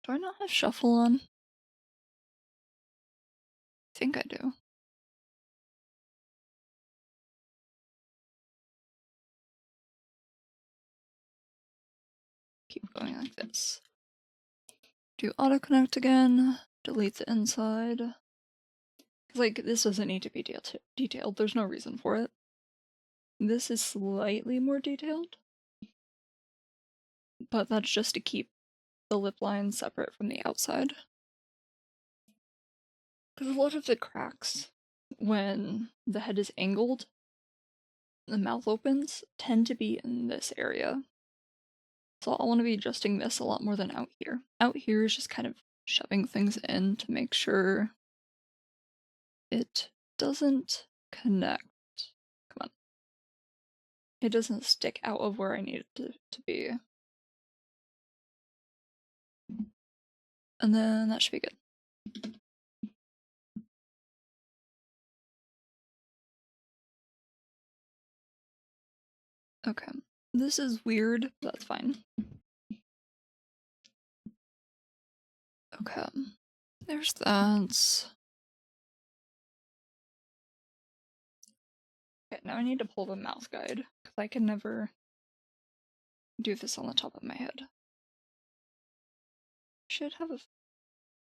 I not have shuffle on? I think I do. Keep going like this. Do auto connect again, delete the inside. Like, this doesn't need to be detailed, there's no reason for it. This is slightly more detailed, but that's just to keep the lip line separate from the outside. Because a lot of the cracks, when the head is angled, the mouth opens, tend to be in this area. So I'll want to be adjusting this a lot more than out here. Out here is just kind of shoving things in to make sure it doesn't connect. Come on. It doesn't stick out of where I need it to be. And then that should be good. Okay. This is weird, but that's fine. Okay. There's that. Okay, now I need to pull the mouth guide, because I can never do this on the top of my head. Should have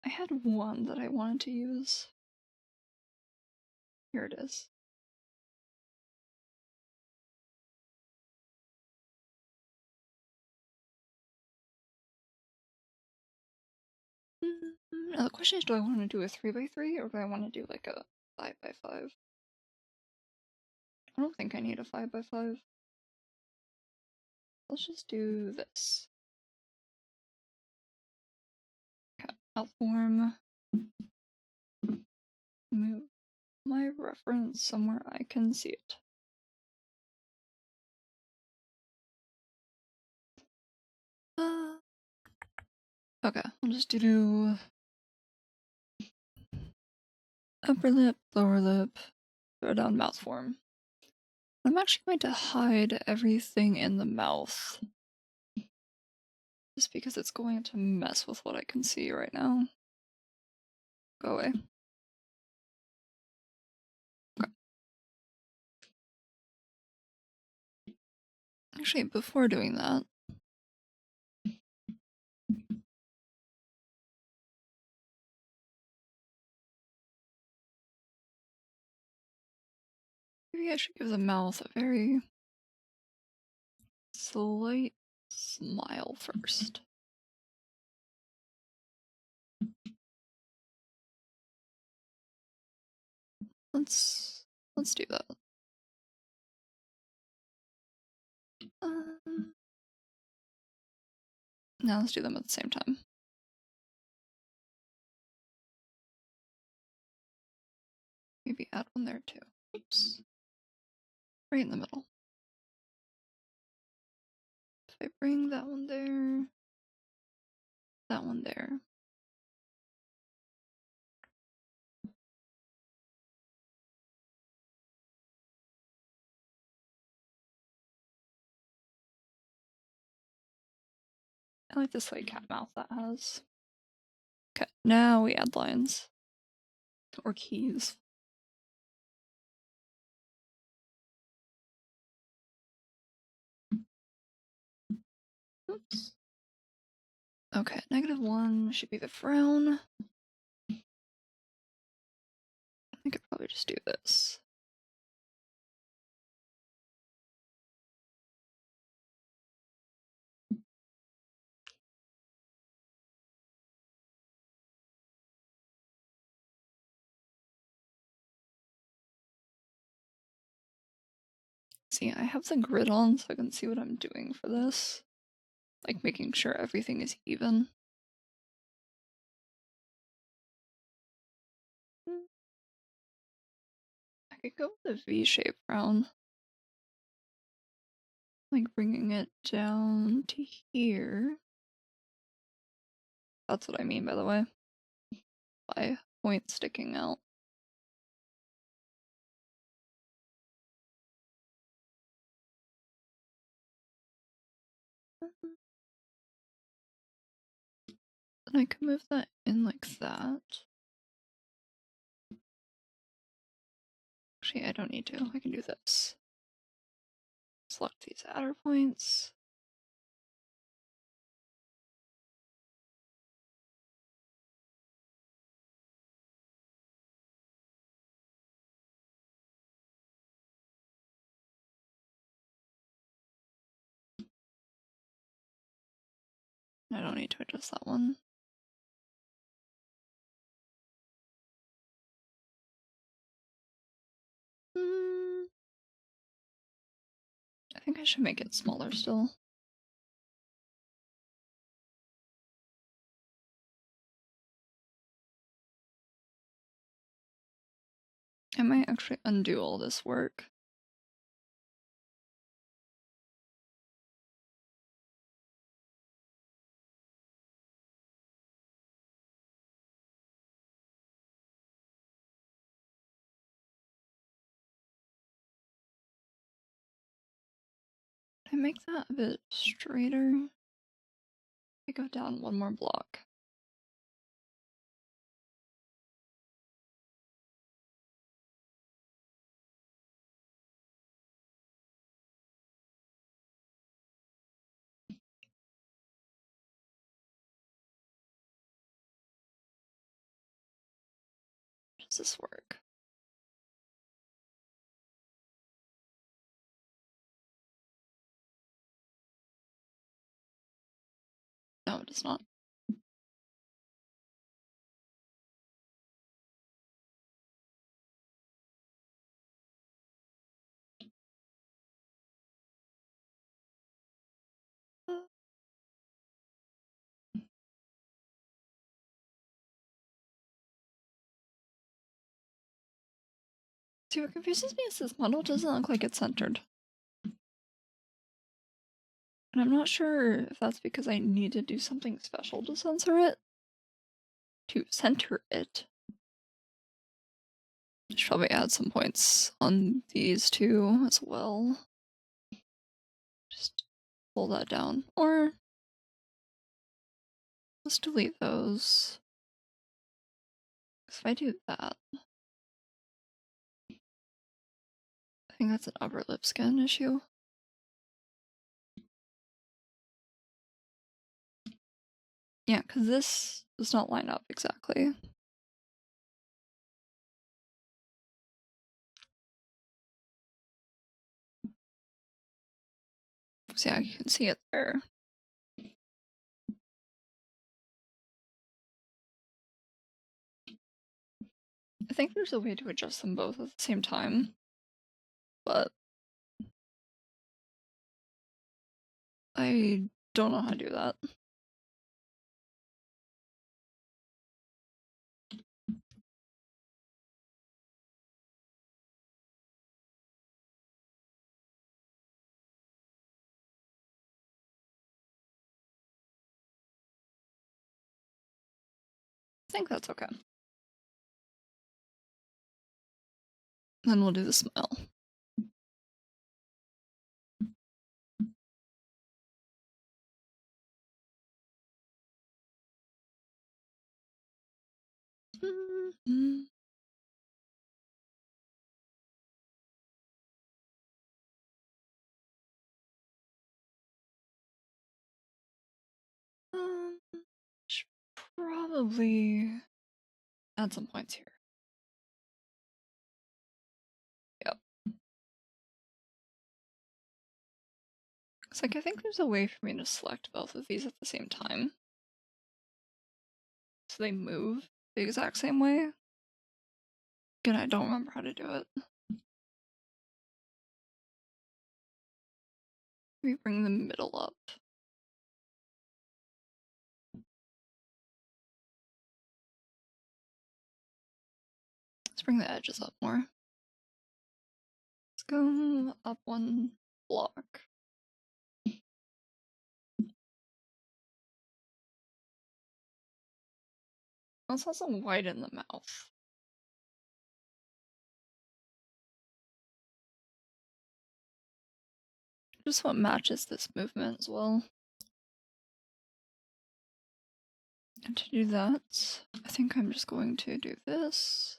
I had one that I wanted to use. Here it is. Now the question is, do I want to do a 3x3 or do I want to do like a 5x5? I don't think I need a 5x5. Let's just do this. Okay, outform. Move my reference somewhere I can see it. Okay, I'll just do upper lip, lower lip, throw down mouth form. I'm actually going to hide everything in the mouth. Just because it's going to mess with what I can see right now. Go away. Okay. Actually, before doing that, maybe I should give the mouth a very slight smile first. Let's do that. Now let's do them at the same time. Maybe add one there too. Oops. Right in the middle. If I bring that one there, that one there. I like this like cat mouth that has. Okay, now we add lines. Or keys. Oops. Okay, -1 should be the frown. I could probably just do this. See, I have the grid on so I can see what I'm doing for this. Like making sure everything is even. I could go with the V-shape frown. Like bringing it down to here. That's what I mean, by the way. By point sticking out. And I can move that in like that. Actually, I don't need to. I can do this. Select these adder points. I don't need to adjust that one. I think I should make it smaller still. I might actually undo all this work. I make that a bit straighter. I go down one more block. Does this work? No, it does not. See, what confuses me is this model doesn't look like it's centered. And I'm not sure if that's because I need to do something special to censor it. To center it. I should probably add some points on these two as well. Just pull that down. Or let's delete those. If I do that, I think that's an upper lip skin issue. Yeah, because this does not line up exactly. So yeah, you can see it there. I think there's a way to adjust them both at the same time, but I don't know how to do that. I think that's okay. Then we'll do the smile. Should probably add some points here. Yep. It's like, I think there's a way for me to select both of these at the same time. So they move the exact same way. Again, I don't remember how to do it. Maybe bring the middle up. Let's bring the edges up more. Let's go up one block. Let's also widen the mouth. Just what matches this movement as well. And to do that, I think I'm just going to do this.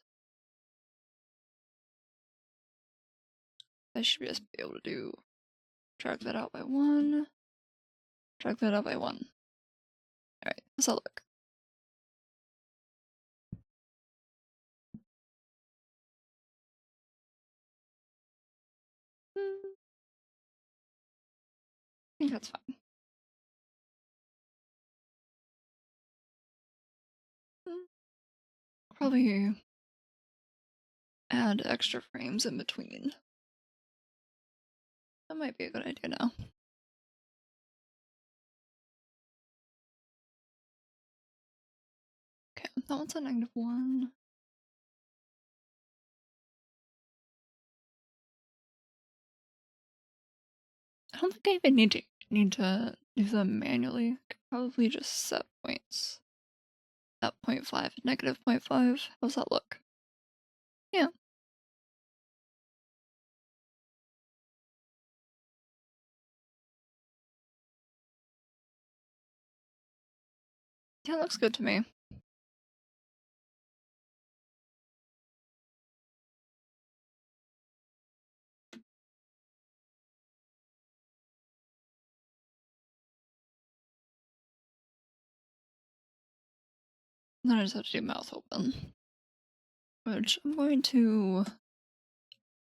I should just be able to do drag that out by one, drag that out by one. Alright, how's that look? I think that's fine. Probably add extra frames in between. That might be a good idea now. Okay, that one's a -1. I don't think I even need to do them manually. I could probably just set points at 0.5 and -0.5. How's that look? Yeah. Yeah, looks good to me. Then I just have to do mouth open, which I'm going to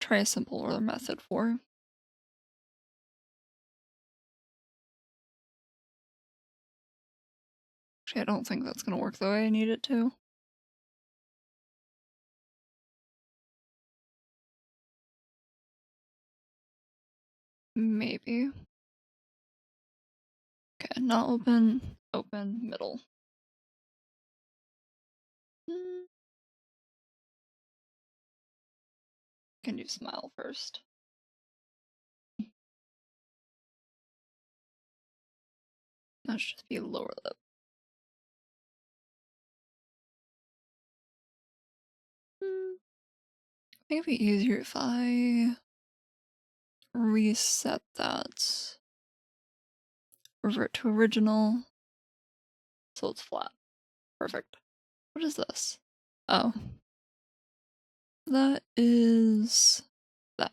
try a simpler method for. Actually, I don't think that's going to work the way I need it to. Maybe. Okay, not open, open, middle. Can do smile first. That should just be lower lip. I think it'd be easier if I reset that. Revert to original. So it's flat. Perfect. What is this? Oh. That is that.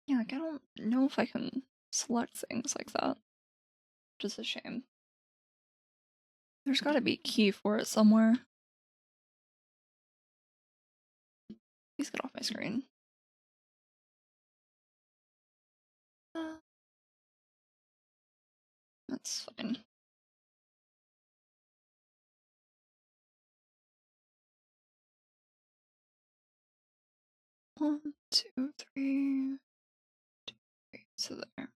Yeah, like I don't know if I can select things like that. Which is a shame. There's gotta be a key for it somewhere. Please get off my screen. That's fine. One, two, three. So there.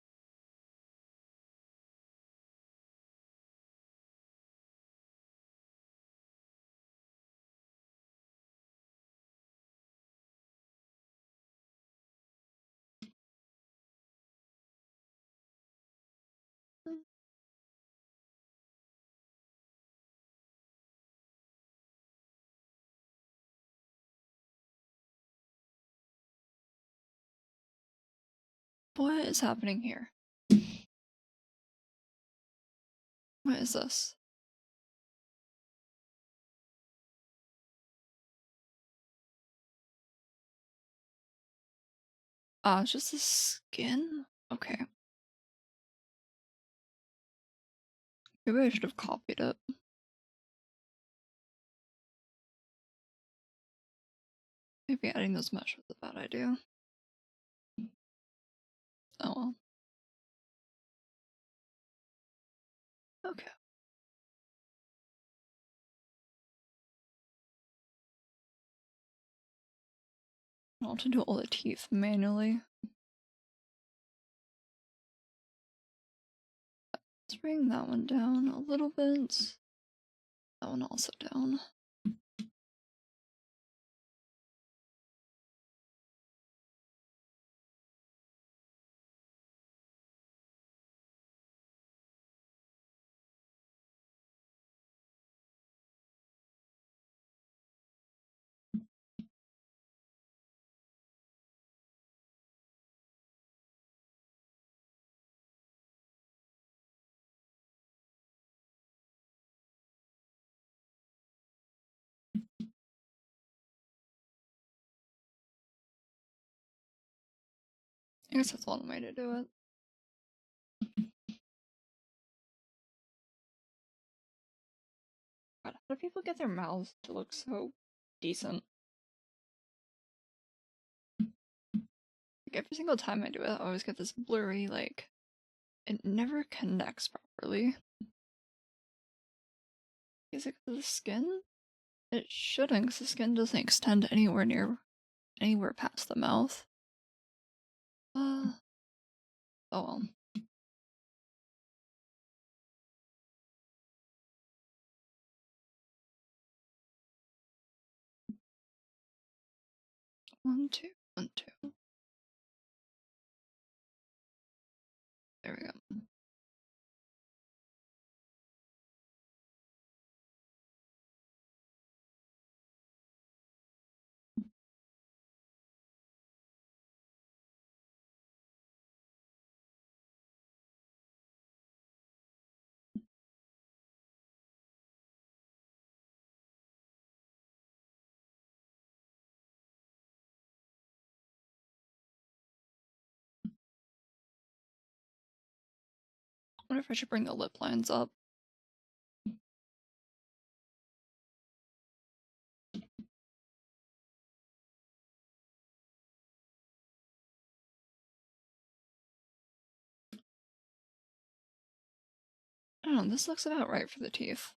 What is happening here? What is this? Ah, it's just the skin? Okay. Maybe I should have copied it. Maybe adding those mesh was a bad idea. Oh well. Okay. I'll have to do all the teeth manually. Let's bring that one down a little bit. That one also down. I guess that's one way to do it. God, how do people get their mouths to look so decent? Like every single time I do it, I always get this blurry, like, it never connects properly. Is it 'cause of the skin? It shouldn't, because the skin doesn't extend anywhere past the mouth. Oh well. One, two, 1, 2. There we go. I wonder if I should bring the lip lines up. I don't know, this looks about right for the teeth.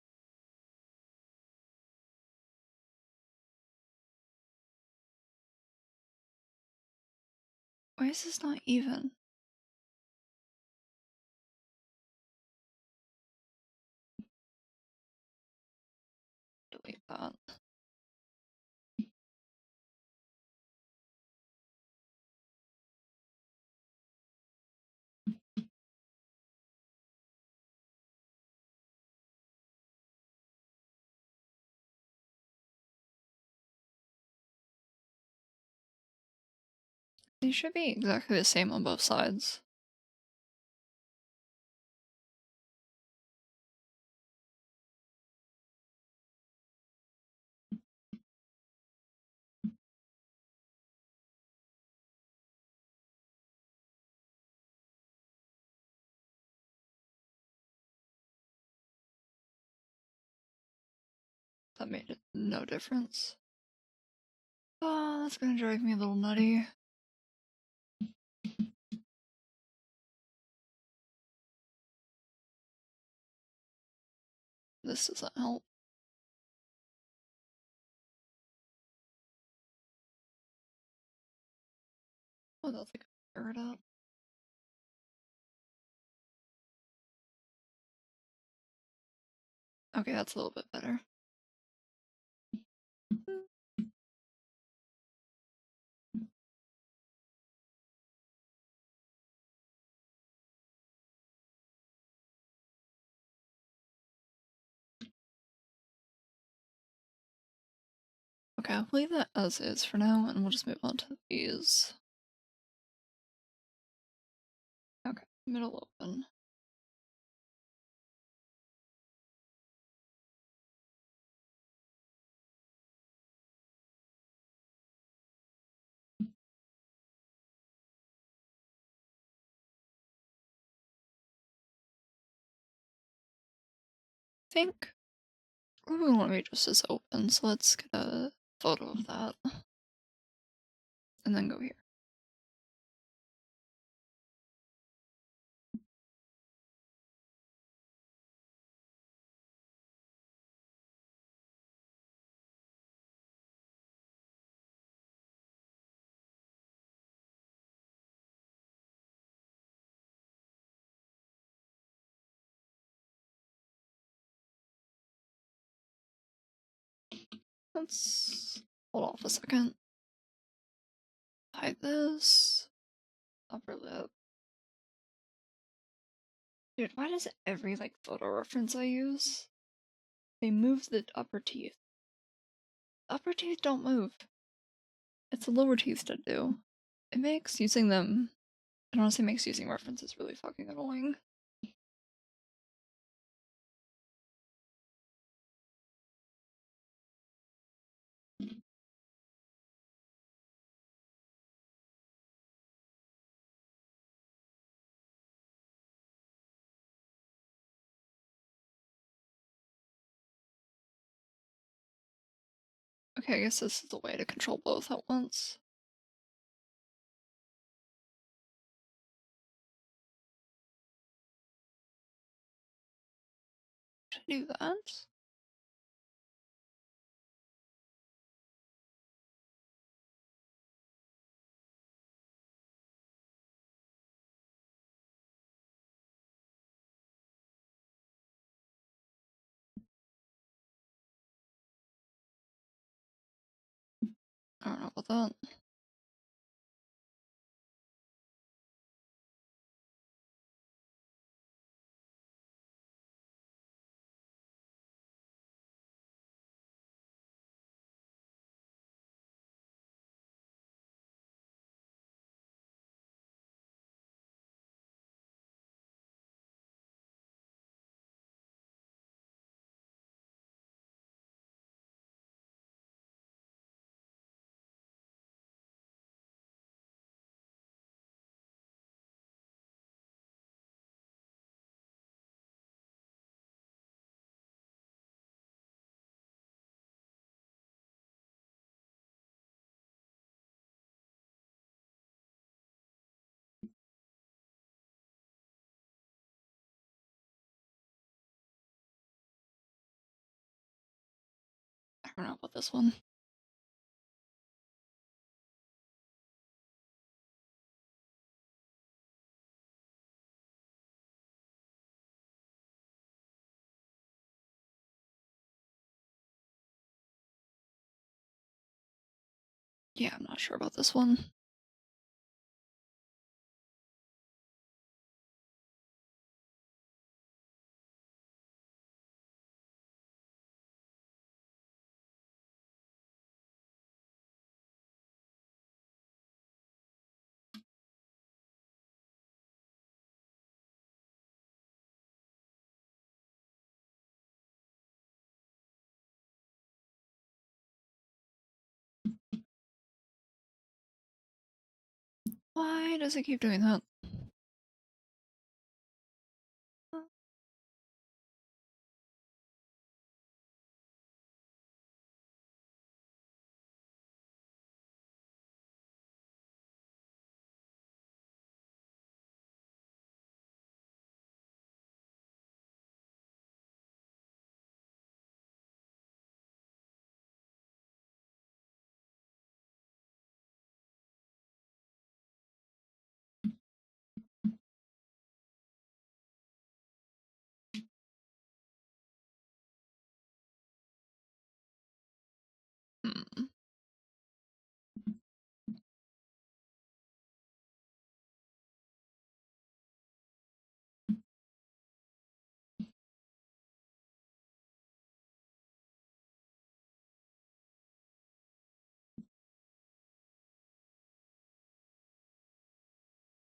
Why is this not even? Delete that. These should be exactly the same on both sides. That made it no difference. Oh, that's gonna drive me a little nutty. This doesn't help. Oh, that's like tear it up. Okay, that's a little bit better. Okay, I'll leave that as is for now, and we'll just move on to these. Middle open. Think Google Images is open, so let's get a photo of that. And then go here. Let's hold off a second. Hide this. Upper lip. Dude, why does every photo reference I use, they move the upper teeth? Upper teeth don't move. It's the lower teeth that do. It makes using them, it honestly makes using references really fucking annoying. Okay, I guess this is the way to control both at once. To do that. I don't know about that. I don't know about this one. Yeah, I'm not sure about this one. Why does it keep doing that?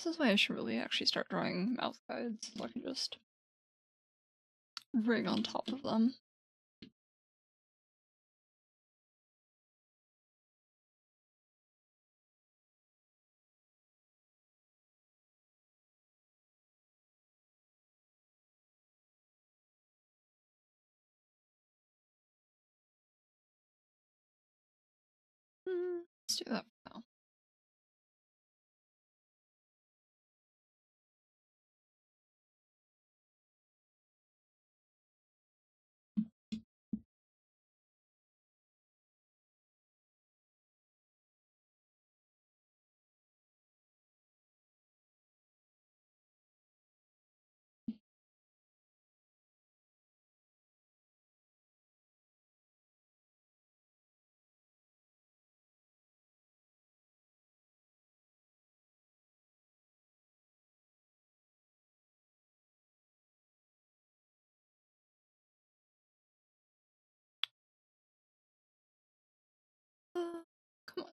This is why I should really actually start drawing mouth guides so I can just rig on top of them. Let's do that for now. Come on.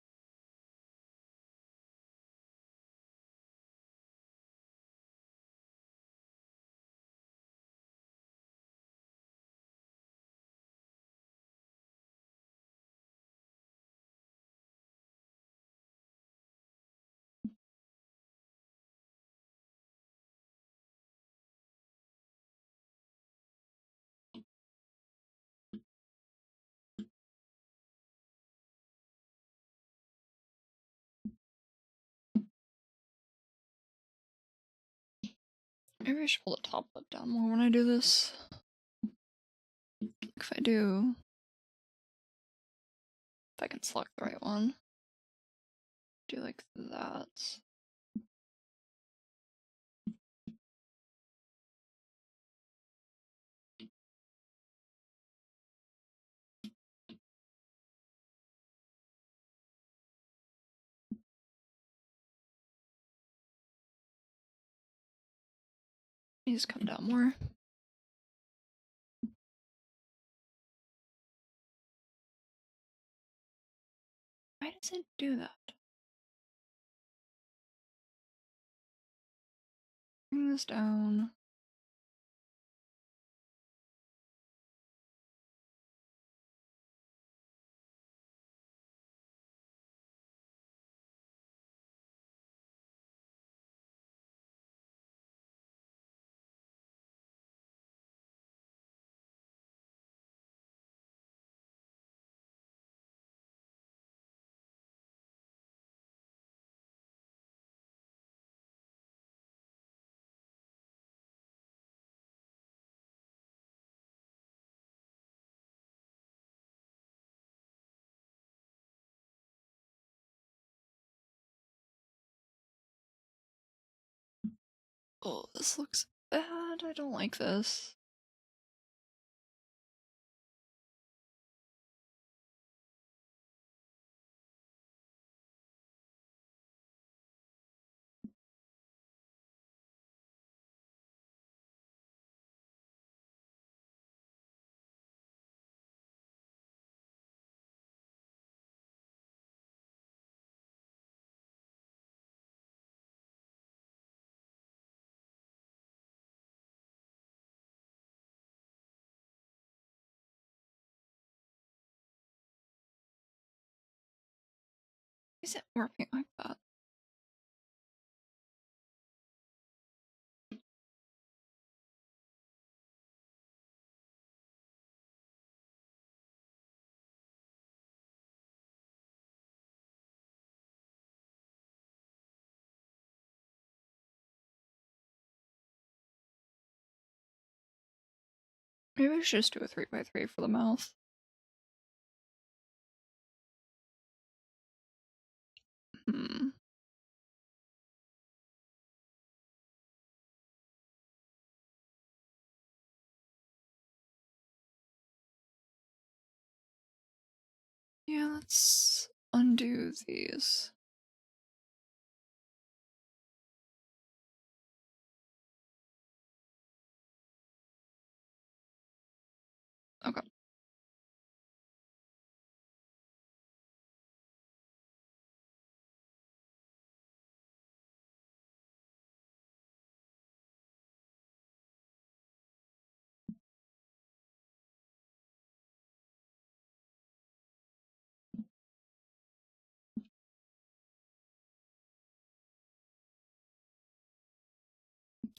Maybe I should pull the top lip down more when I do this. If I do, if I can select the right one, do like that. Needs to come down more. Why does it do that? Bring this down. Oh, this looks bad. I don't like this. Is it working like that? Maybe I should just do a 3x3 for the mouth. Hmm. Yeah, let's undo these. Okay.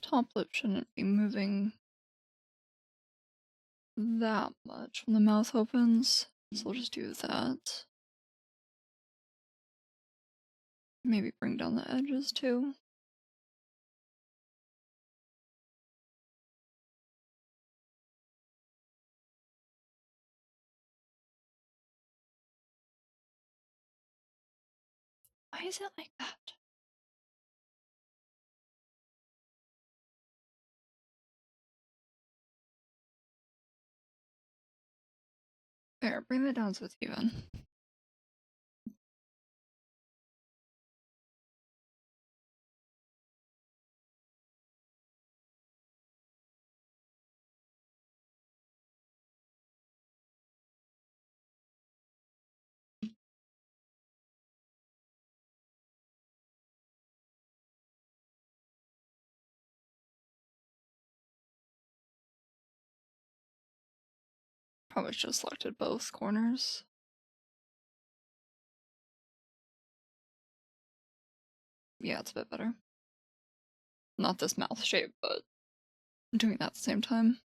top lip shouldn't be moving that much when the mouth opens, so we'll just do that. Maybe bring down the edges too. Why is it like that? There, bring that down so it's even. Probably should have selected both corners. Yeah, it's a bit better. Not this mouth shape, but doing that at the same time.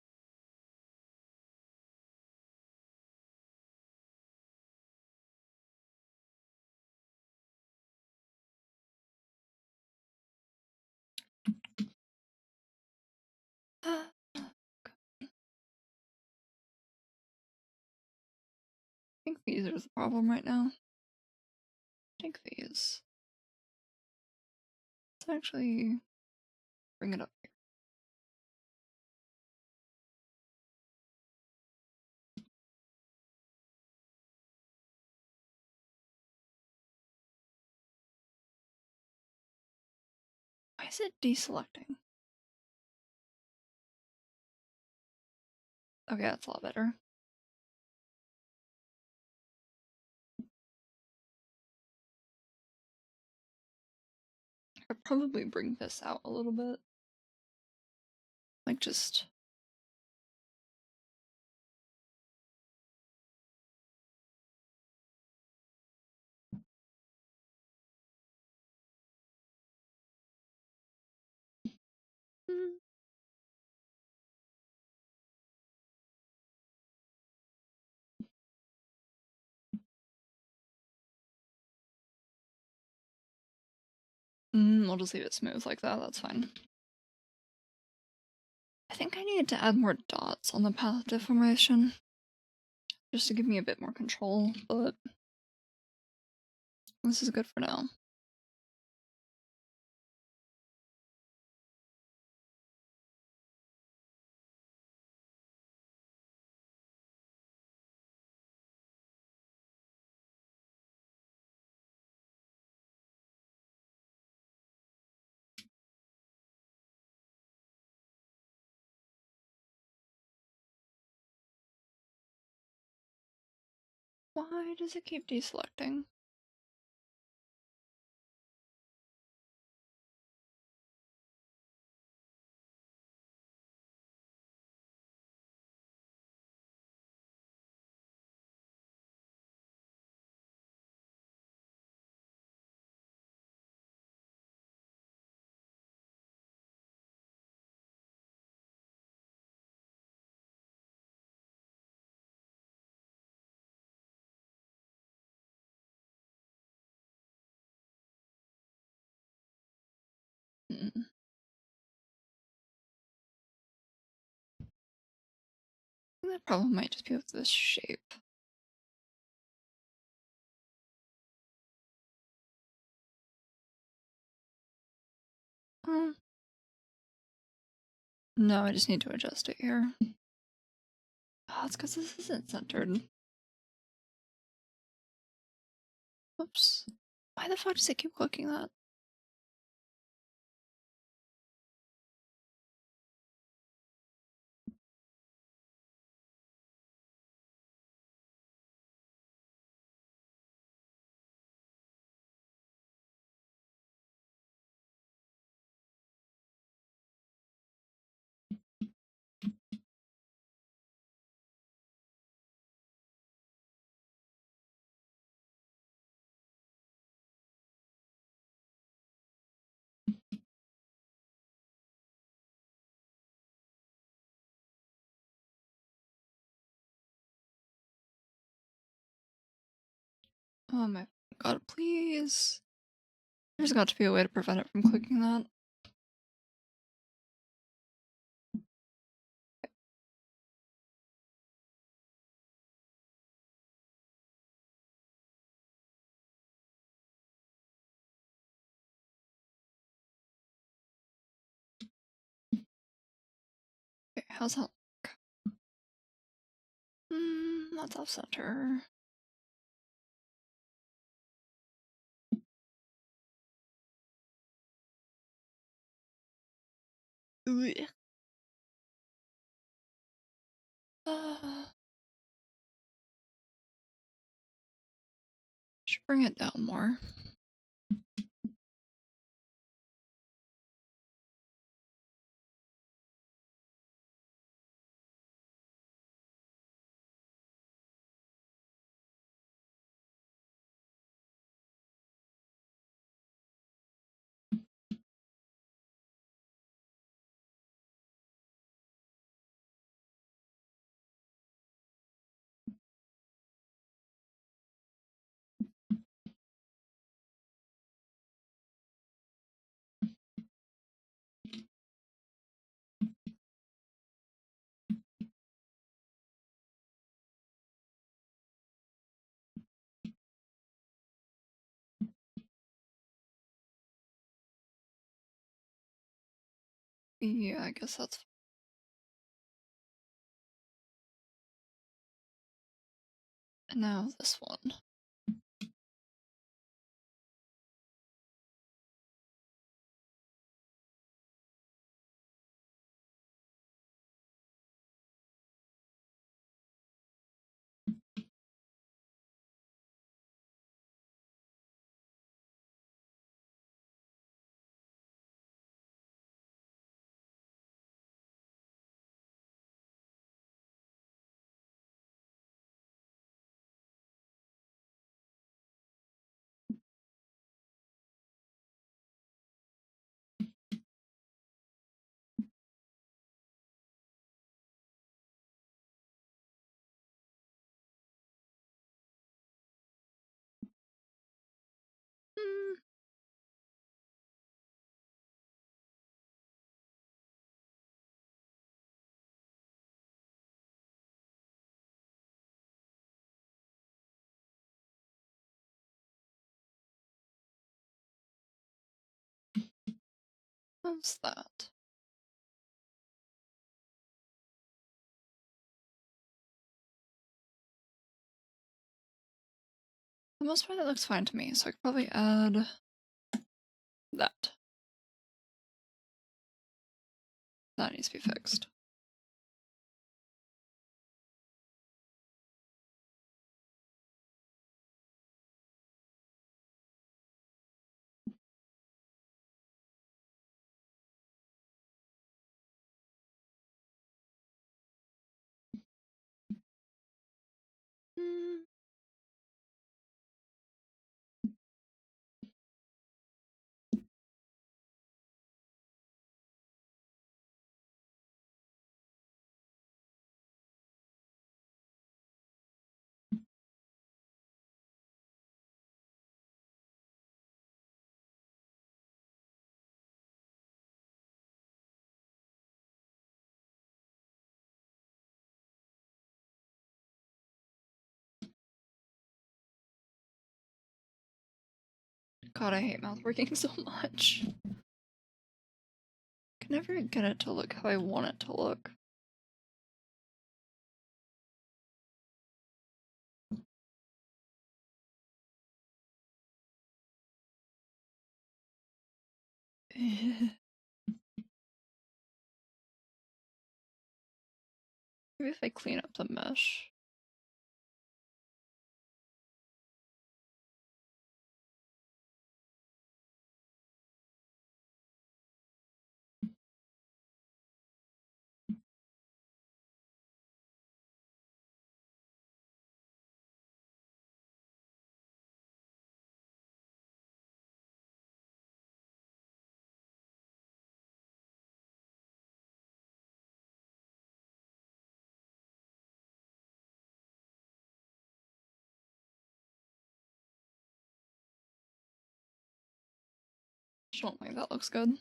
I think these are the problem right now. I think these. Let's actually bring it up here. Why is it deselecting? Okay, that's a lot better. I'd probably bring this out a little bit. Like just... we'll just leave it smooth like that, that's fine. I think I needed to add more dots on the path deformation, just to give me a bit more control, but this is good for now. Why does it keep deselecting? The problem might just be with this shape. No, I just need to adjust it here. Oh, it's because this isn't centered. Whoops. Why the fuck does it keep clicking that? Oh my god, please. There's got to be a way to prevent it from clicking that. Okay, how's that look? That's off center. Ugh. Should bring it down more. Yeah, I guess that's. And now this one. Hmm, how's that? The most part that looks fine to me, so I could probably add that. That needs to be fixed. Hmm, God, I hate mouth working so much. Can never get it to look how I want it to look. Maybe if I clean up the mesh. Just don't think that looks good.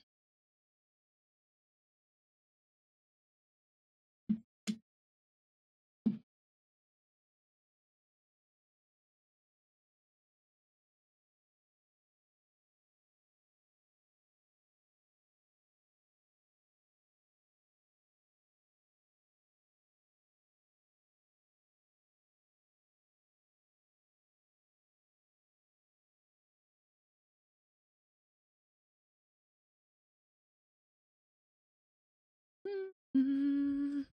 Mm,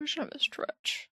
we should have a stretch.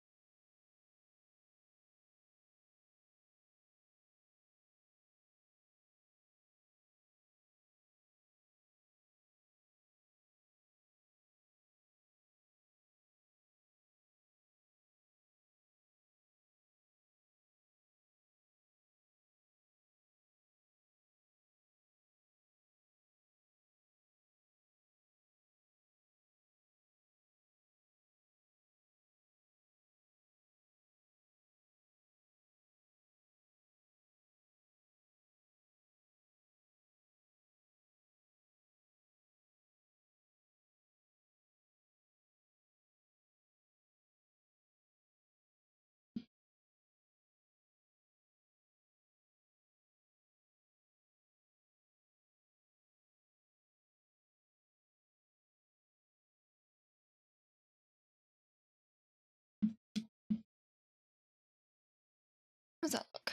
How does that look?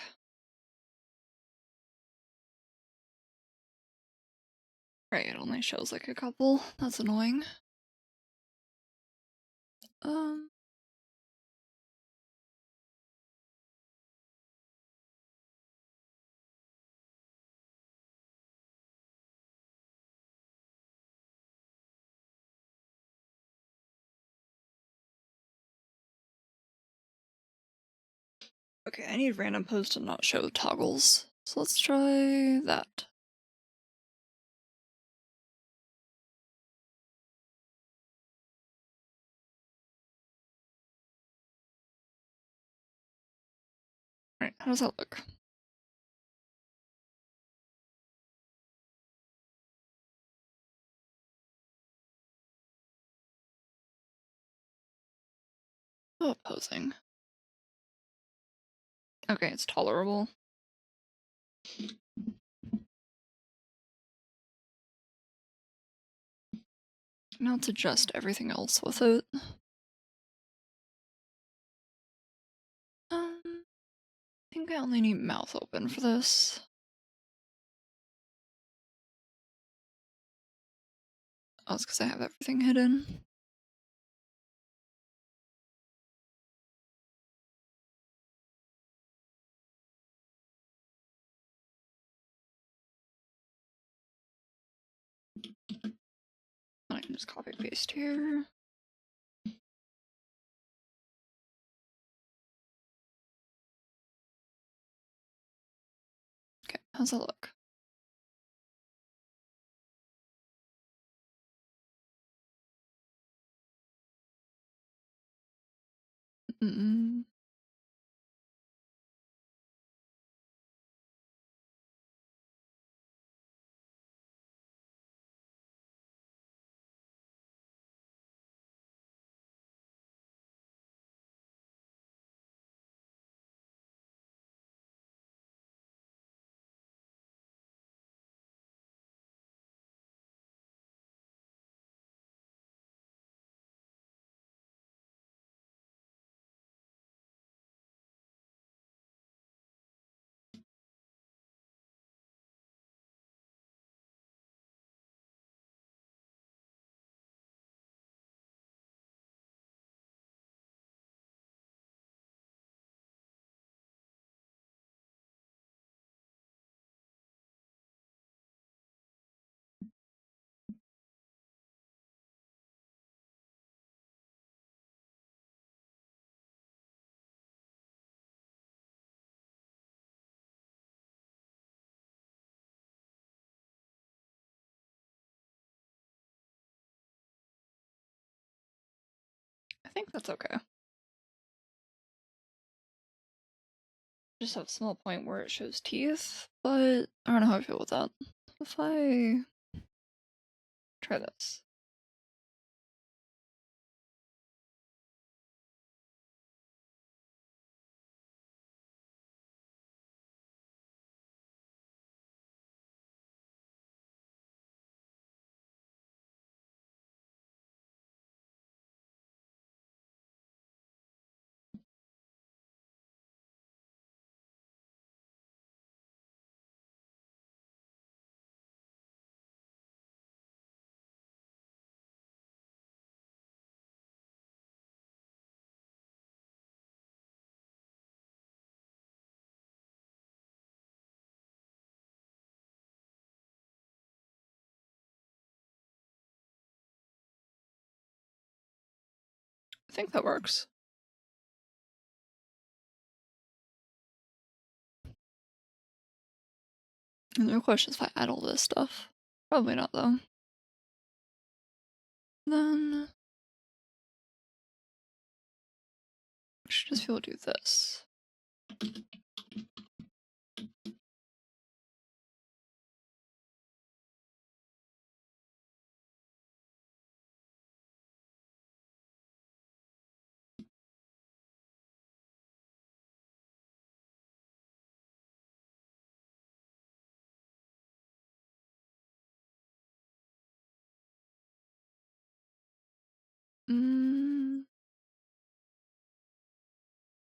Right, it only shows like a couple. That's annoying. Um, okay, I need random pose to not show toggles. So let's try that. Right, how does that look? Oh, posing. Okay, it's tolerable. Now let's adjust everything else with it. I think I only need mouth open for this. Oh, it's because I have everything hidden. I can just copy paste here. Okay, how's that look? Mm-mm. I think that's okay. just have a small point where it shows teeth, but I don't know how I feel with that. If I try this. I think that works. And the real question is if I add all this stuff. Probably not, though. Then I should just be able to do this.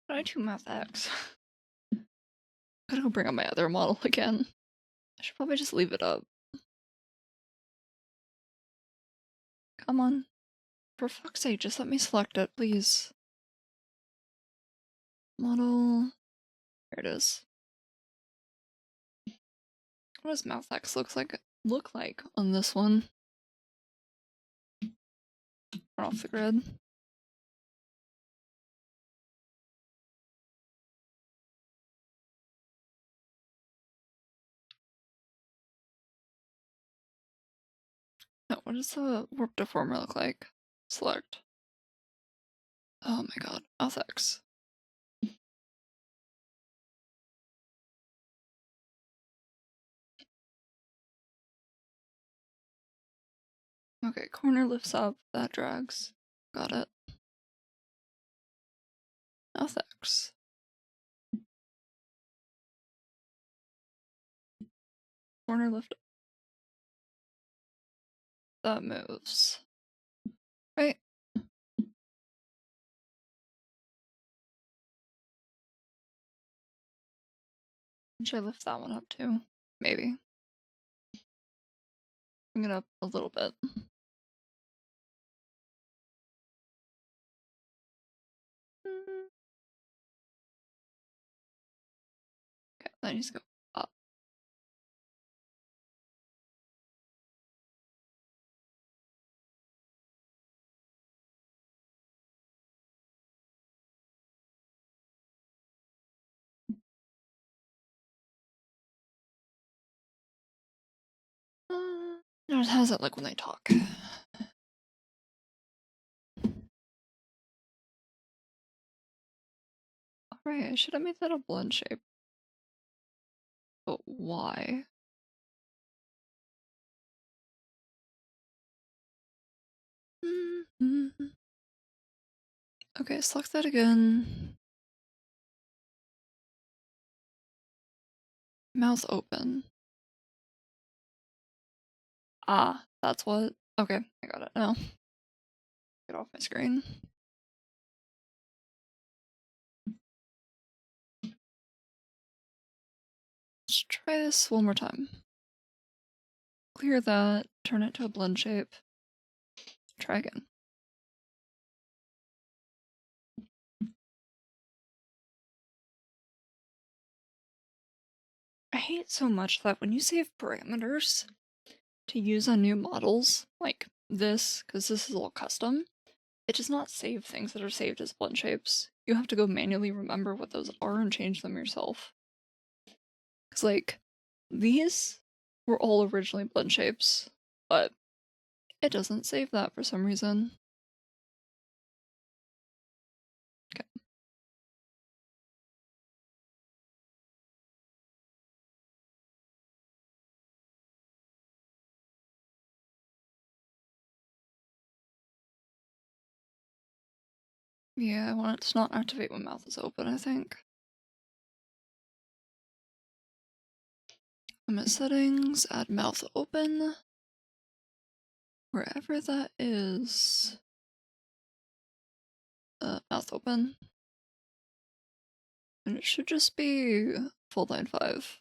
Did I do math X? Gotta go bring up my other model again. I should probably just leave it up. Come on. For fuck's sake, just let me select it, please. Model. There it is. What does mouth X look like on this one? Run off the grid. No, what does the warp deformer look like? Select. Oh my god, mouth X. Okay, corner lifts up, that drags. Got it. Mouth X. Corner lift up. That moves. Right? Should I lift that one up too? Maybe. Bring it up a little bit. Okay, that needs to go up. How's it like when they talk? Alright, I should have made that a blend shape. But why? Okay, select that again. Mouth open. Ah, that's what? Okay, I got it now. Get off my screen. Let's try this one more time. Clear that, turn it to a blend shape. Try again. I hate so much that when you save parameters to use on new models, like this, because this is all custom, it does not save things that are saved as blend shapes. You have to go manually remember what those are and change them yourself. Because, like, these were all originally blend shapes, but it doesn't save that for some reason. Okay. Yeah, I want it to not activate when mouth is open, I think. Limit settings, add mouth open. Wherever that is. Mouth open. And it should just be full line 5.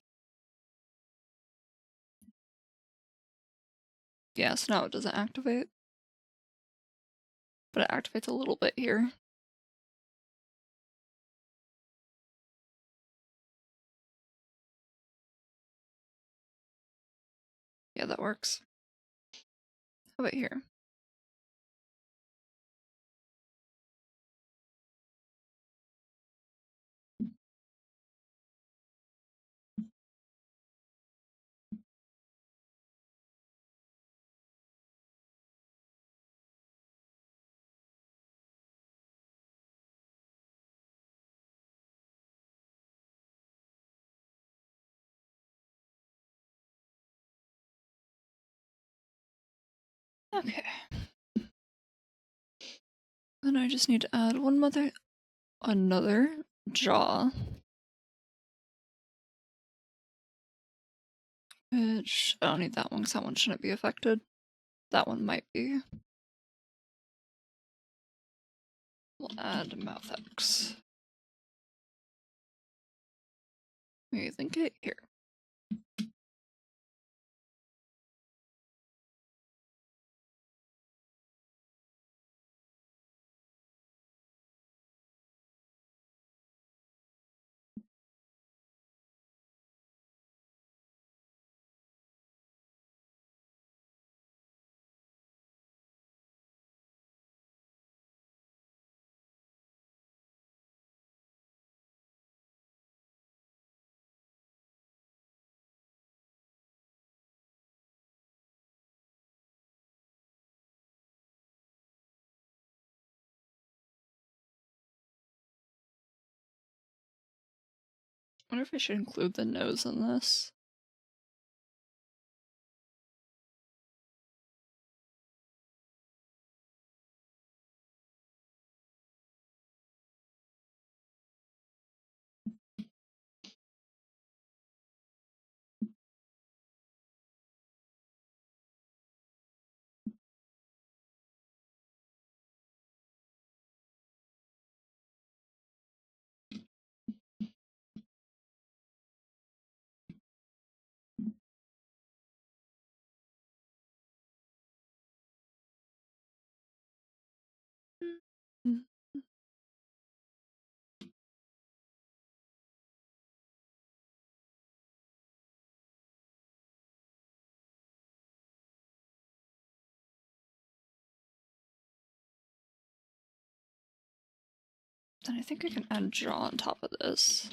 Yeah, so now it doesn't activate. But it activates a little bit here. Yeah, that works. How about here? Okay. Then I just need to add another jaw. Which, I don't need that one because that one shouldn't be affected. That one might be. We'll add mouth X. Maybe think it here. I wonder if I should include the nose in this. Mm. Then I think I can add jaw on top of this.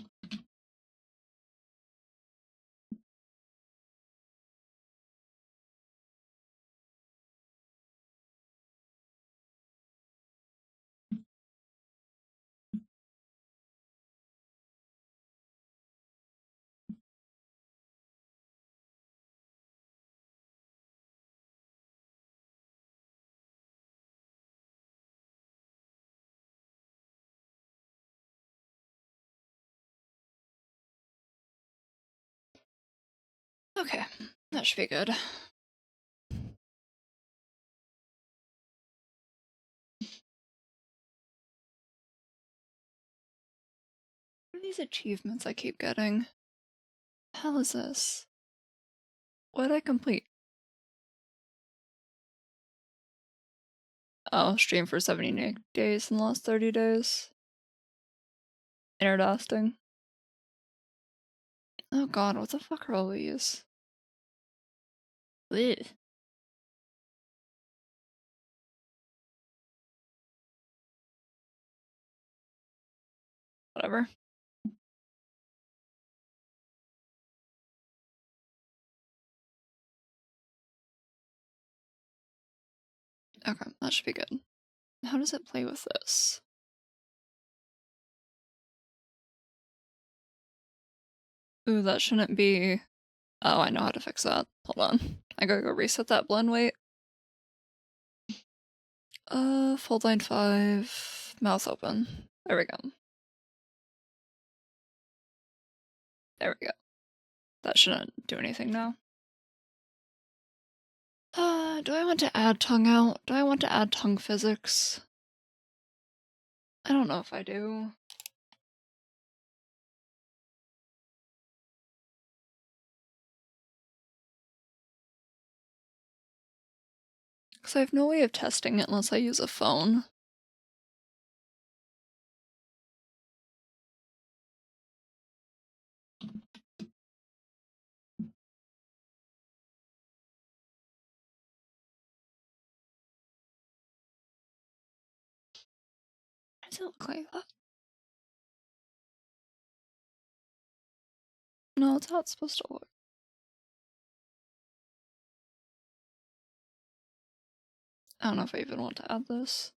Okay, that should be good. What are these achievements I keep getting? The hell is this? What did I complete? Oh, stream for 70 days in the last 30 days. Interdosting. Oh god, what the fuck are all these? Ugh. Whatever. Okay, that should be good. How does it play with this? Ooh, that shouldn't be... Oh, I know how to fix that. Hold on. I gotta go reset that blend weight. Full line 5. mouth open. There we go. There we go. That shouldn't do anything now. Do I want to add tongue out? Do I want to add tongue physics? I don't know if I do. Because I have no way of testing it unless I use a phone. Why does it look like that? No, it's how it's supposed to look. I don't know if I even want to add this.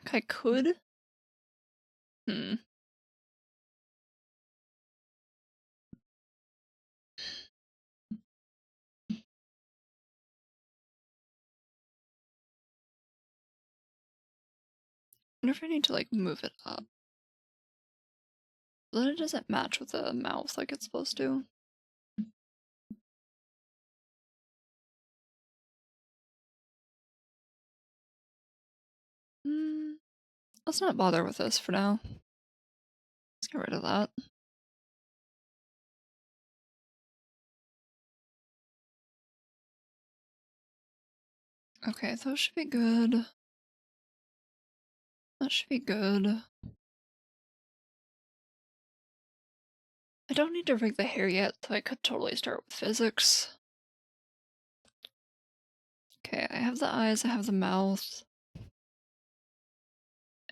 Like I could. Hmm. I wonder if I need to like move it up. But then it doesn't match with the mouth like it's supposed to. Hmm. Let's not bother with this for now. Let's get rid of that. Okay, those should be good. That should be good. I don't need to rig the hair yet, so I could totally start with physics. Okay, I have the eyes, I have the mouth.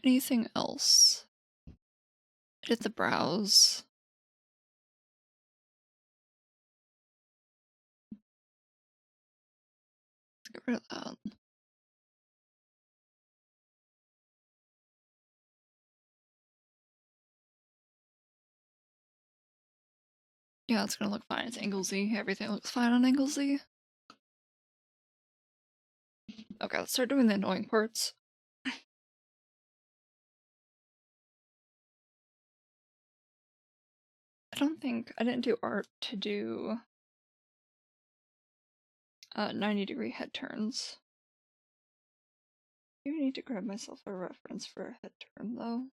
Anything else? I did the brows. Let's get rid of that. Yeah, it's gonna look fine. It's angle Z. Everything looks fine on angle Z. Okay, let's start doing the annoying parts. I didn't do art to do 90-degree head turns. I need to grab myself a reference for a head turn though.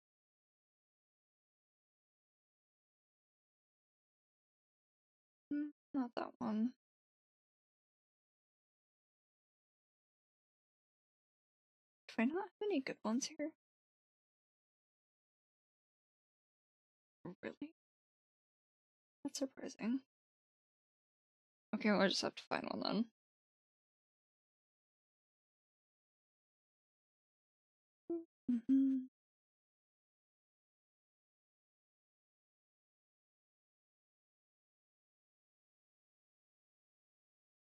Not that one. Do I not have any good ones here? Really? That's surprising. Okay, well, I just have to find one then.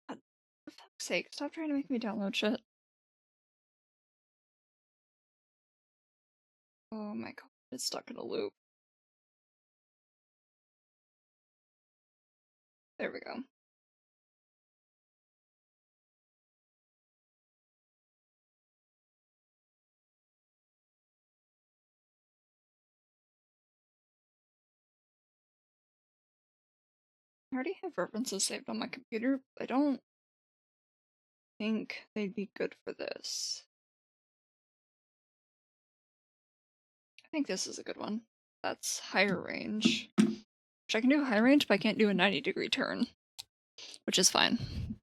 God, for fuck's sake, stop trying to make me download shit. Oh my god, it's stuck in a loop. There we go. I already have references saved on my computer, but I don't think they'd be good for this. I think this is a good one. That's higher range. Which I can do high range, but I can't do a 90-degree turn. Which is fine.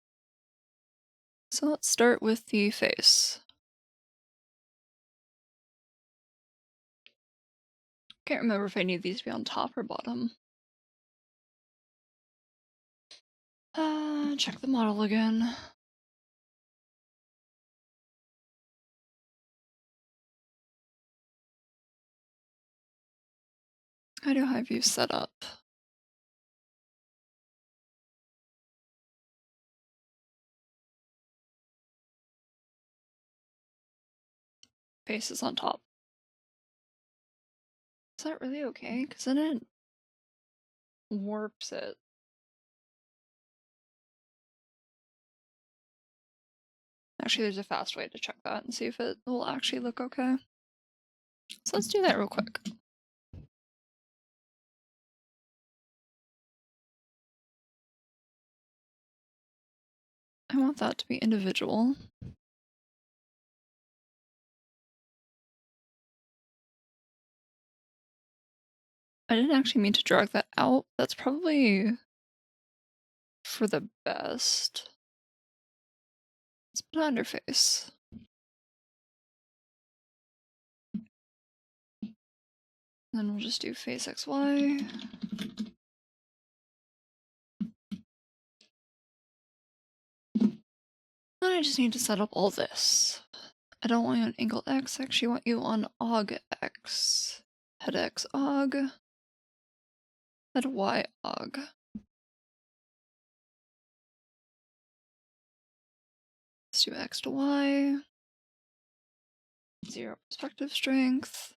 So let's start with the face. Can't remember if I need these to be on top or bottom. Check the model again. How do high view set up? face is on top. Is that really okay? Because then it warps it. Actually, there's a fast way to check that and see if it will actually look okay. So let's do that real quick. I want that to be individual. I didn't actually mean to drag that out. That's probably for the best. Let's put it on her face. Then we'll just do face XY. Then I just need to set up all this. I don't want you on angle X, I actually want you on AUG X. Head X AUG. Head Y AUG. Let's do X to Y. 0 perspective strength.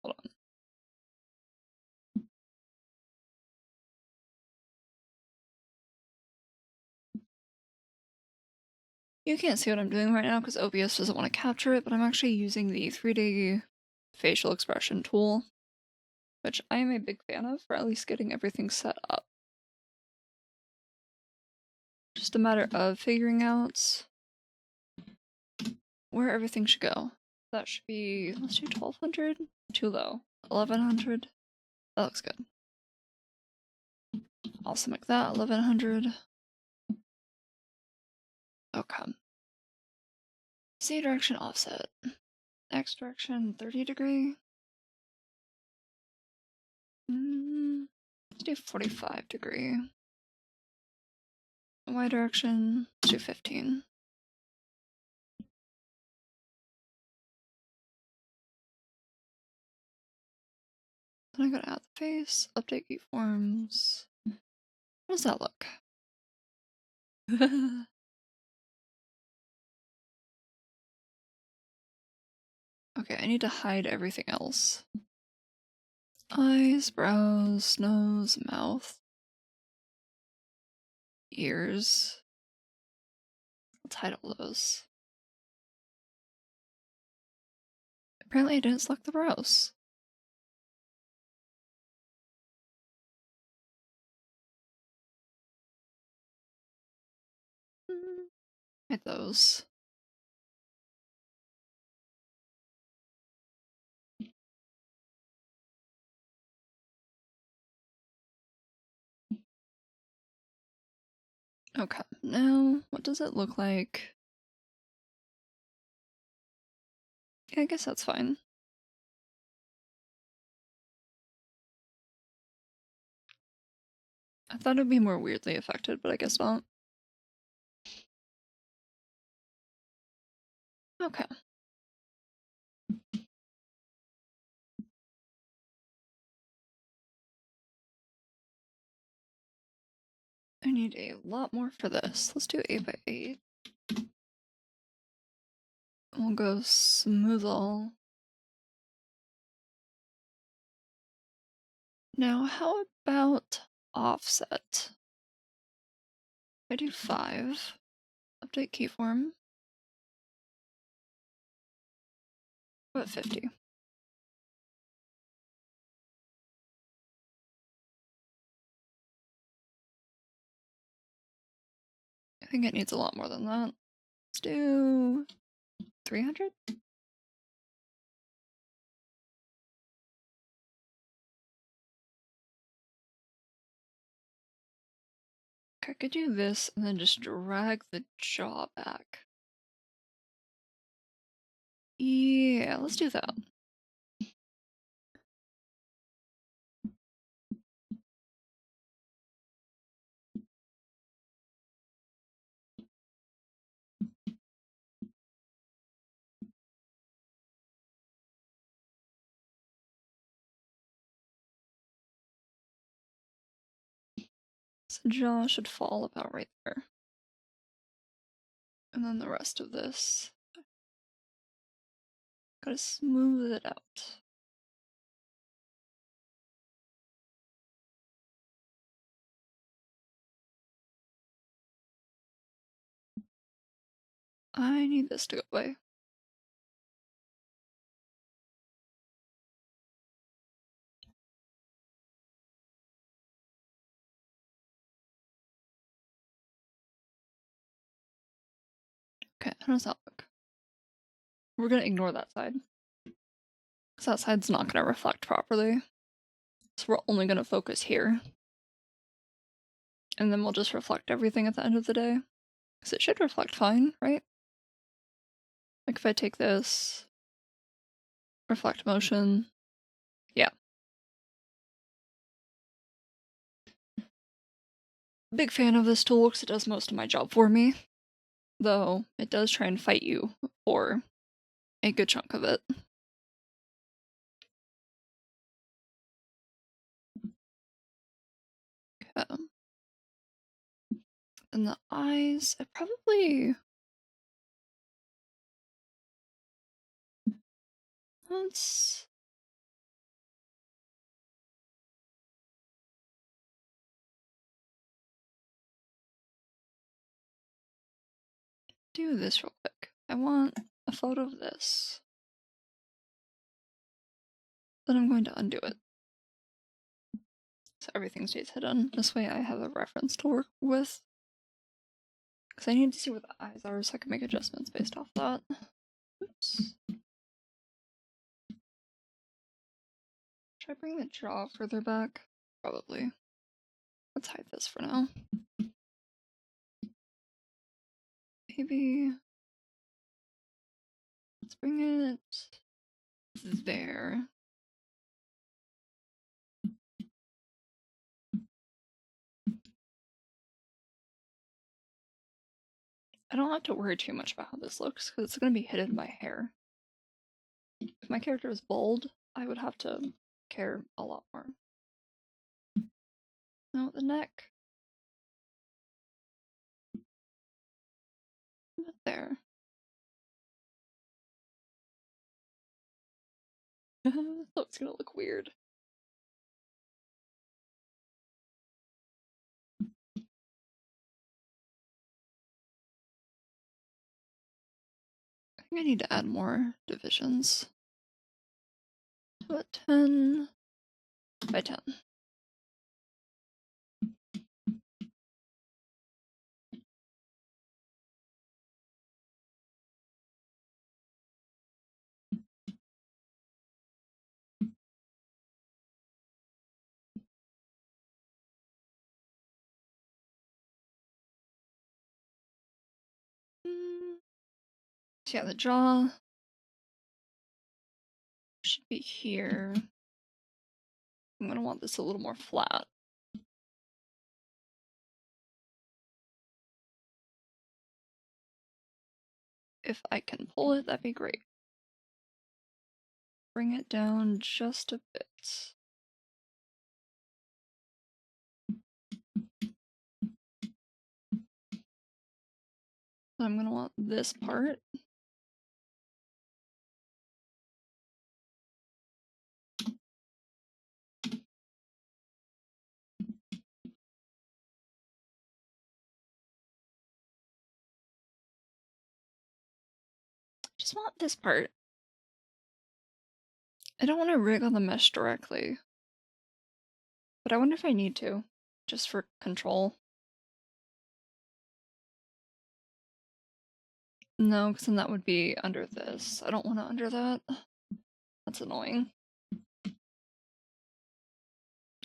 Hold on. You can't see what I'm doing right now because OBS doesn't want to capture it, but I'm actually using the 3D facial expression tool, which I am a big fan of for at least getting everything set up. Just a matter of figuring out where everything should go. That should be, let's do 1200, too low. 1100, that looks good. Also make that 1100. Okay. Z direction offset. X direction 30 degree. Let's do 45 degree. Y direction, let's do 15. Then I gotta add the face, update keyforms. How does that look? Okay, I need to hide everything else. Eyes, brows, nose, mouth, ears. Let's hide all those. Apparently I didn't select the brows. Hide those. Okay, now what does it look like? Yeah, I guess that's fine. I thought it'd be more weirdly affected, but I guess not. Okay. I need a lot more for this. Let's do 8 by 8. We'll go smooth all. Now, how about offset? I do 5. Update keyform. What about 50? I think it needs a lot more than that. Let's do 300? Okay, I could do this and then just drag the jaw back. Yeah, let's do that. So the jaw should fall about right there. And then the rest of this, gotta smooth it out. I need this to go away. Okay, how does that look? We're gonna ignore that side. Because that side's not gonna reflect properly. So we're only gonna focus here. And then we'll just reflect everything at the end of the day. Because it should reflect fine, right? Like if I take this, reflect motion, yeah. Big fan of this tool because it does most of my job for me. Though it does try and fight you for a good chunk of it. Okay. And the eyes, I probably... Let's... do this real quick. I want a photo of this. Then I'm going to undo it. So everything stays hidden. This way I have a reference to work with. Because I need to see where the eyes are so I can make adjustments based off that. Oops. Should I bring the jaw further back? Probably. Let's hide this for now. Maybe... let's bring it there. I don't have to worry too much about how this looks because it's going to be hidden by hair. If my character is bold, I would have to care a lot more. No, the neck. There. So it's gonna look weird. I think I need to add more divisions. About 10 by 10. So yeah, the jaw should be here. I'm gonna want this a little more flat. If I can pull it, that'd be great. Bring it down just a bit. I'm gonna want this part. Just want this part. I don't want to rig on the mesh directly. But I wonder if I need to. Just for control. No, because then that would be under this. I don't want to under that. That's annoying.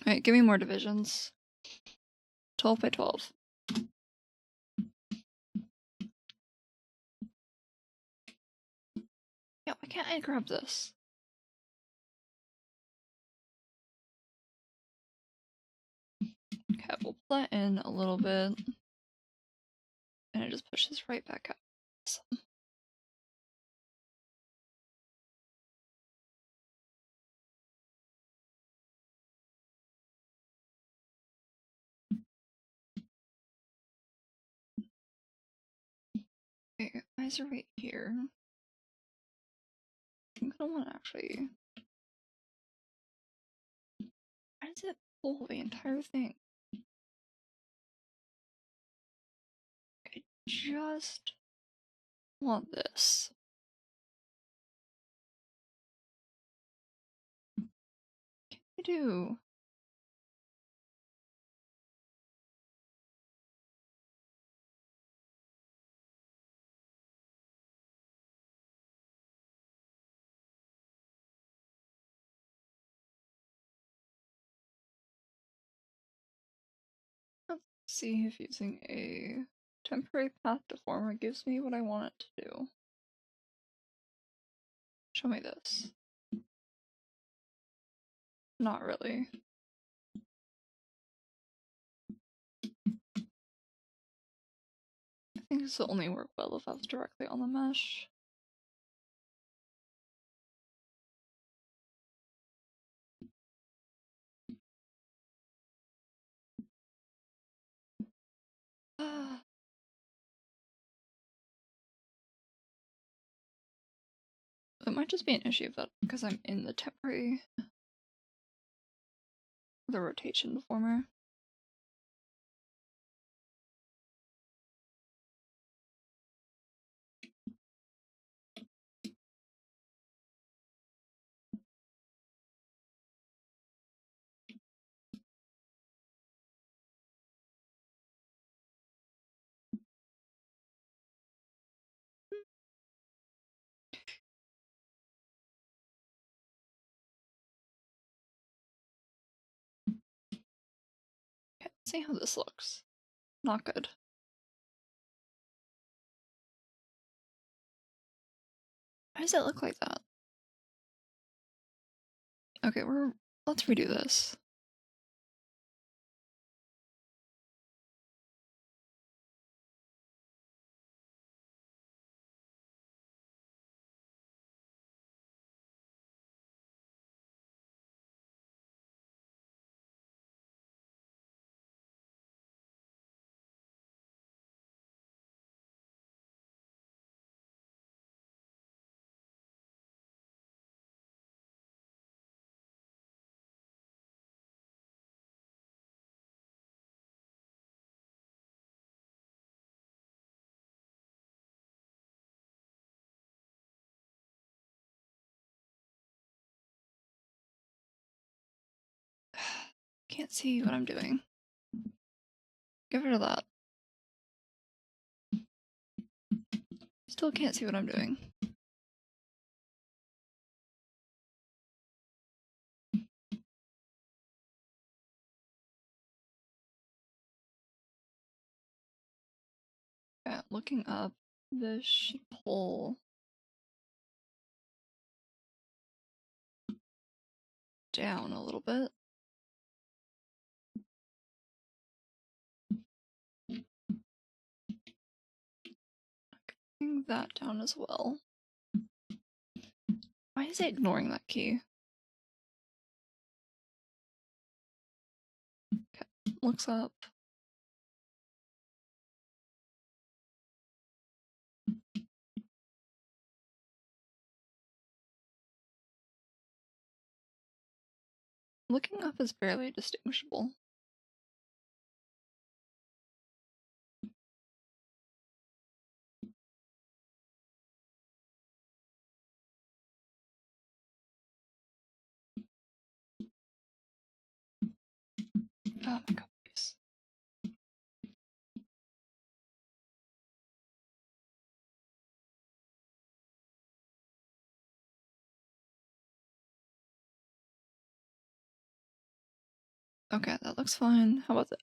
Alright, give me more divisions. 12 by 12. Yeah, why can't I grab this? Okay, we'll pull that in a little bit. And it just pushes right back up. Awesome. Eyes are right here. I'm gonna want to actually. Why does it pull the entire thing? I just want this. I do. Let's see if using a temporary path deformer gives me what I want it to do. Show me this. Not really. I think this will only work well if I was directly on the mesh. It might just be an issue of that because I'm in the temporary, the rotation deformer. Okay, let's see how this looks. Not good. Why does it look like that? Okay, let's redo this. Can't see what I'm doing. Get rid of that. Still can't see what I'm doing. Okay, looking up, this should pull down a little bit. Bring that down as well. Why is it ignoring that key? Okay, looks up. Looking up is barely distinguishable. Oh my god, please. Okay, that looks fine. How about that?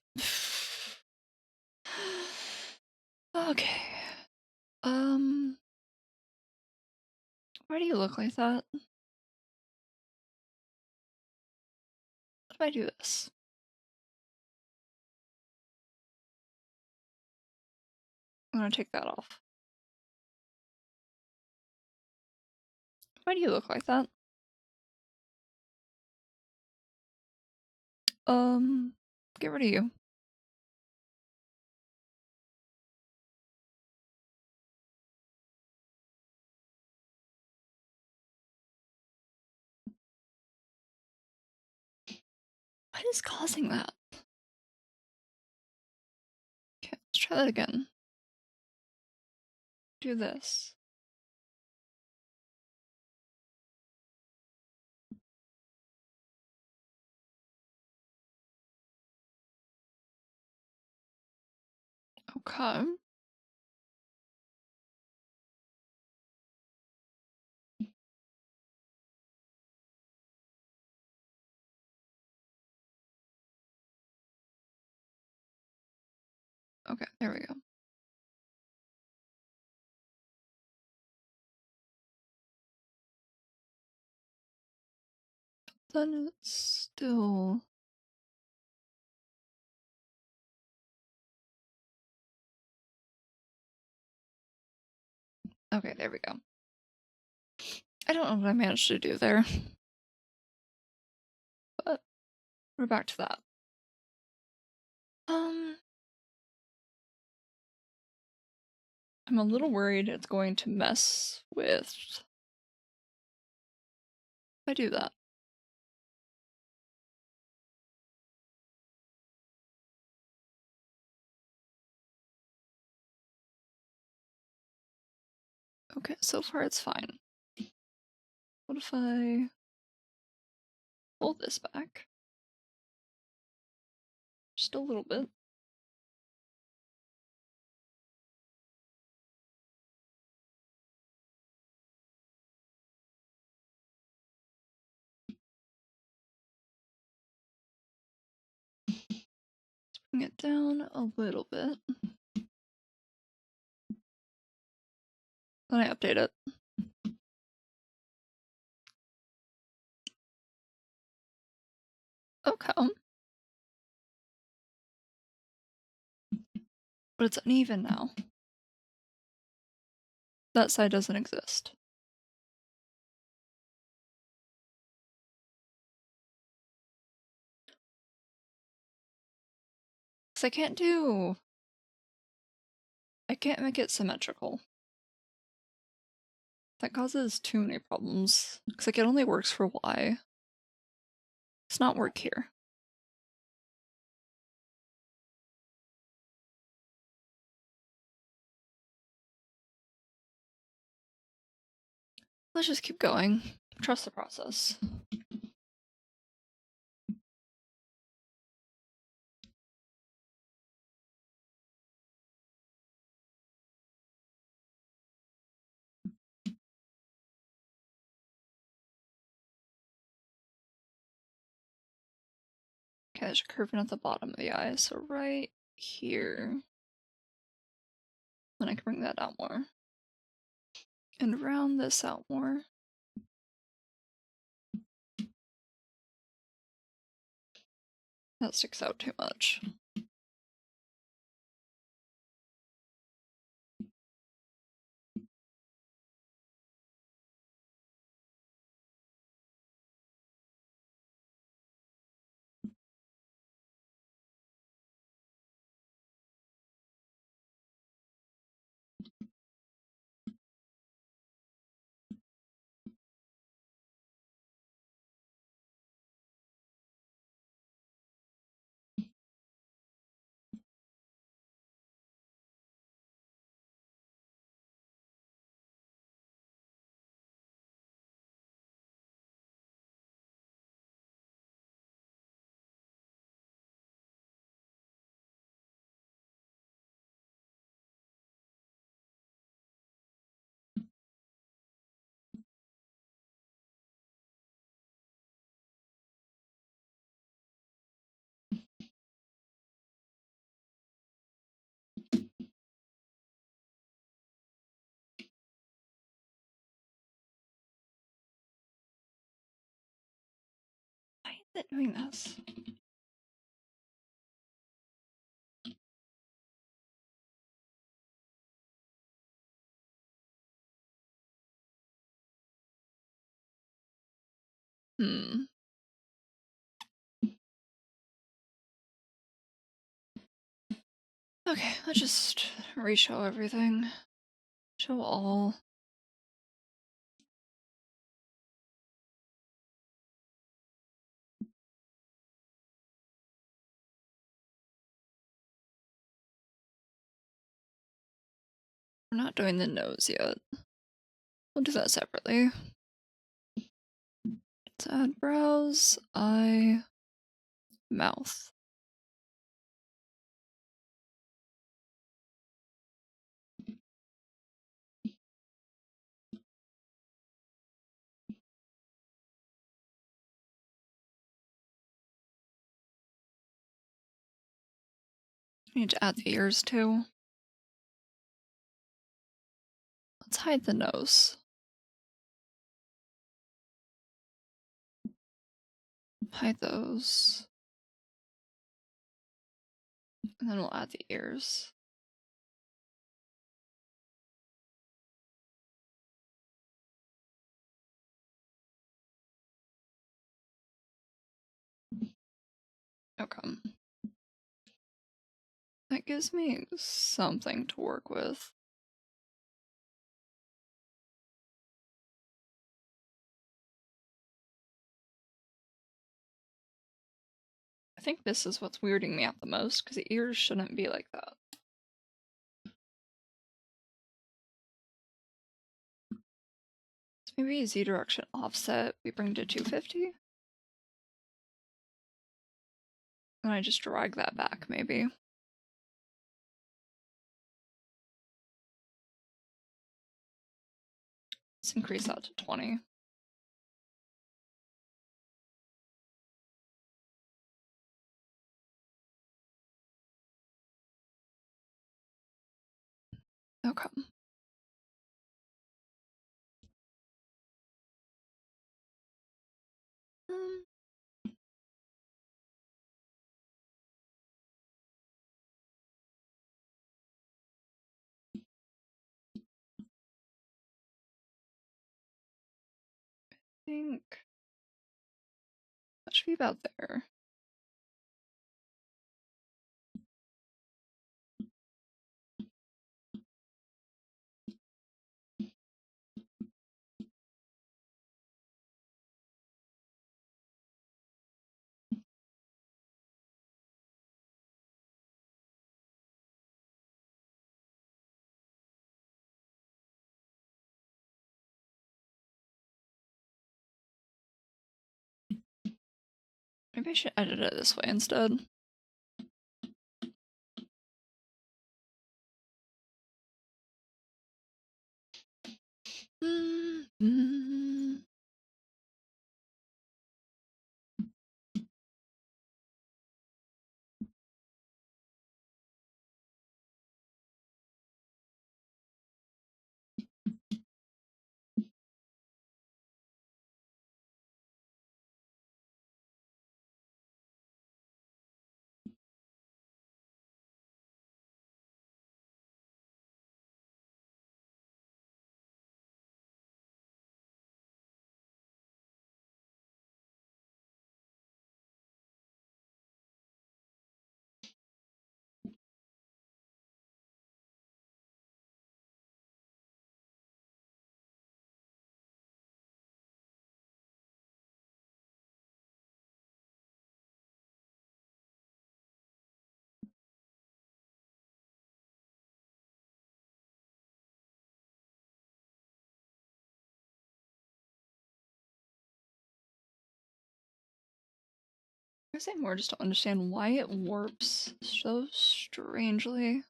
Okay. Why do you look like that? What if I do this? I'm gonna take that off. Why do you look like that? Get rid of you. What is causing that? Okay, let's try that again. Do this. Okay. Okay, there we go. Then it's still... Okay, there we go. I don't know what I managed to do there. But we're back to that. I'm a little worried it's going to mess with... If I do that. Okay, so far it's fine. What if I pull this back? Just a little bit. Bring it down a little bit. Then I update it. Okay. But it's uneven now. That side doesn't exist. Because I can't make it symmetrical. That causes too many problems. Because like it only works for Y. It's not work here. Let's just keep going. Trust the process. Okay, there's a curve in at the bottom of the eye, so right here. Then I can bring that out more. And round this out more. That sticks out too much. Why is it doing this? Okay, let's just re-show everything. Show all. We're not doing the nose yet. We'll do that separately. Let's add brows, eye, mouth. I need to add the ears too. Let's hide the nose. Hide those. And then we'll add the ears. Okay. That gives me something to work with. I think this is what's weirding me out the most, because the ears shouldn't be like that. So maybe Z direction offset, we bring to 250. And I just drag that back, maybe. Let's increase that to 20. Okay. Um, I think that should be about there. Maybe I should edit it this way instead. I say more just to understand why it warps so strangely.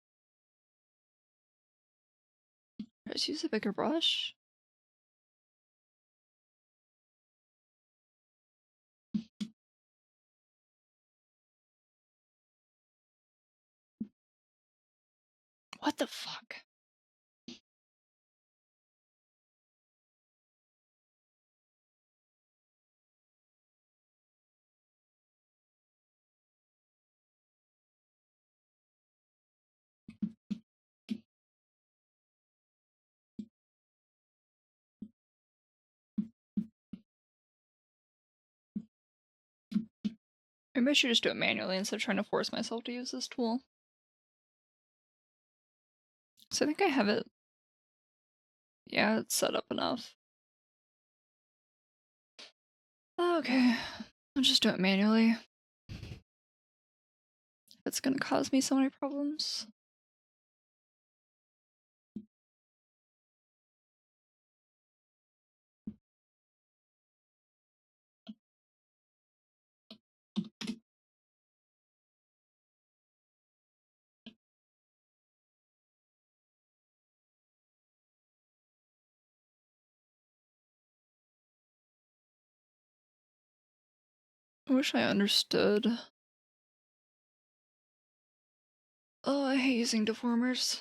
Just use a bigger brush. What the fuck? Maybe I should just do it manually instead of trying to force myself to use this tool. So I think I have it. Yeah, it's set up enough. Okay, I'll just do it manually. It's gonna cause me so many problems. I wish I understood. Oh, I hate using deformers.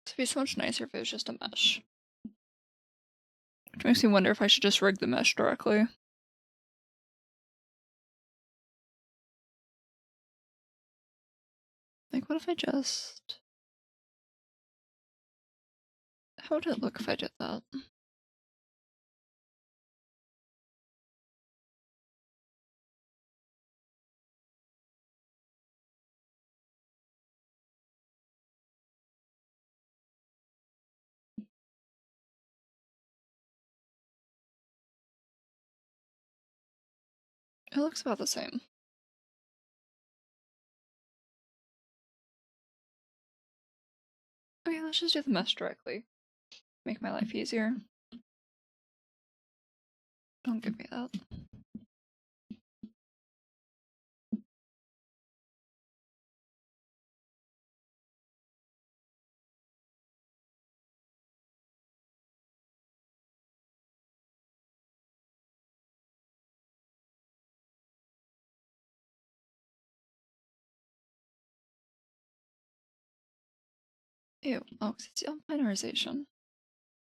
It'd be so much nicer if it was just a mesh. Which makes me wonder if I should just rig the mesh directly. Like, what if I just... How would it look if I did that? It looks about the same. Okay, let's just do the mesh directly. Make my life easier. Don't give me that. Ew. Oh, 'cause it's binarization.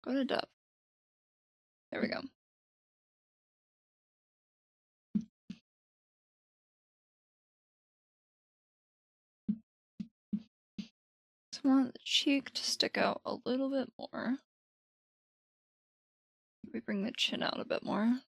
Go to depth. There we go. So I want the cheek to stick out a little bit more. We bring the chin out a bit more.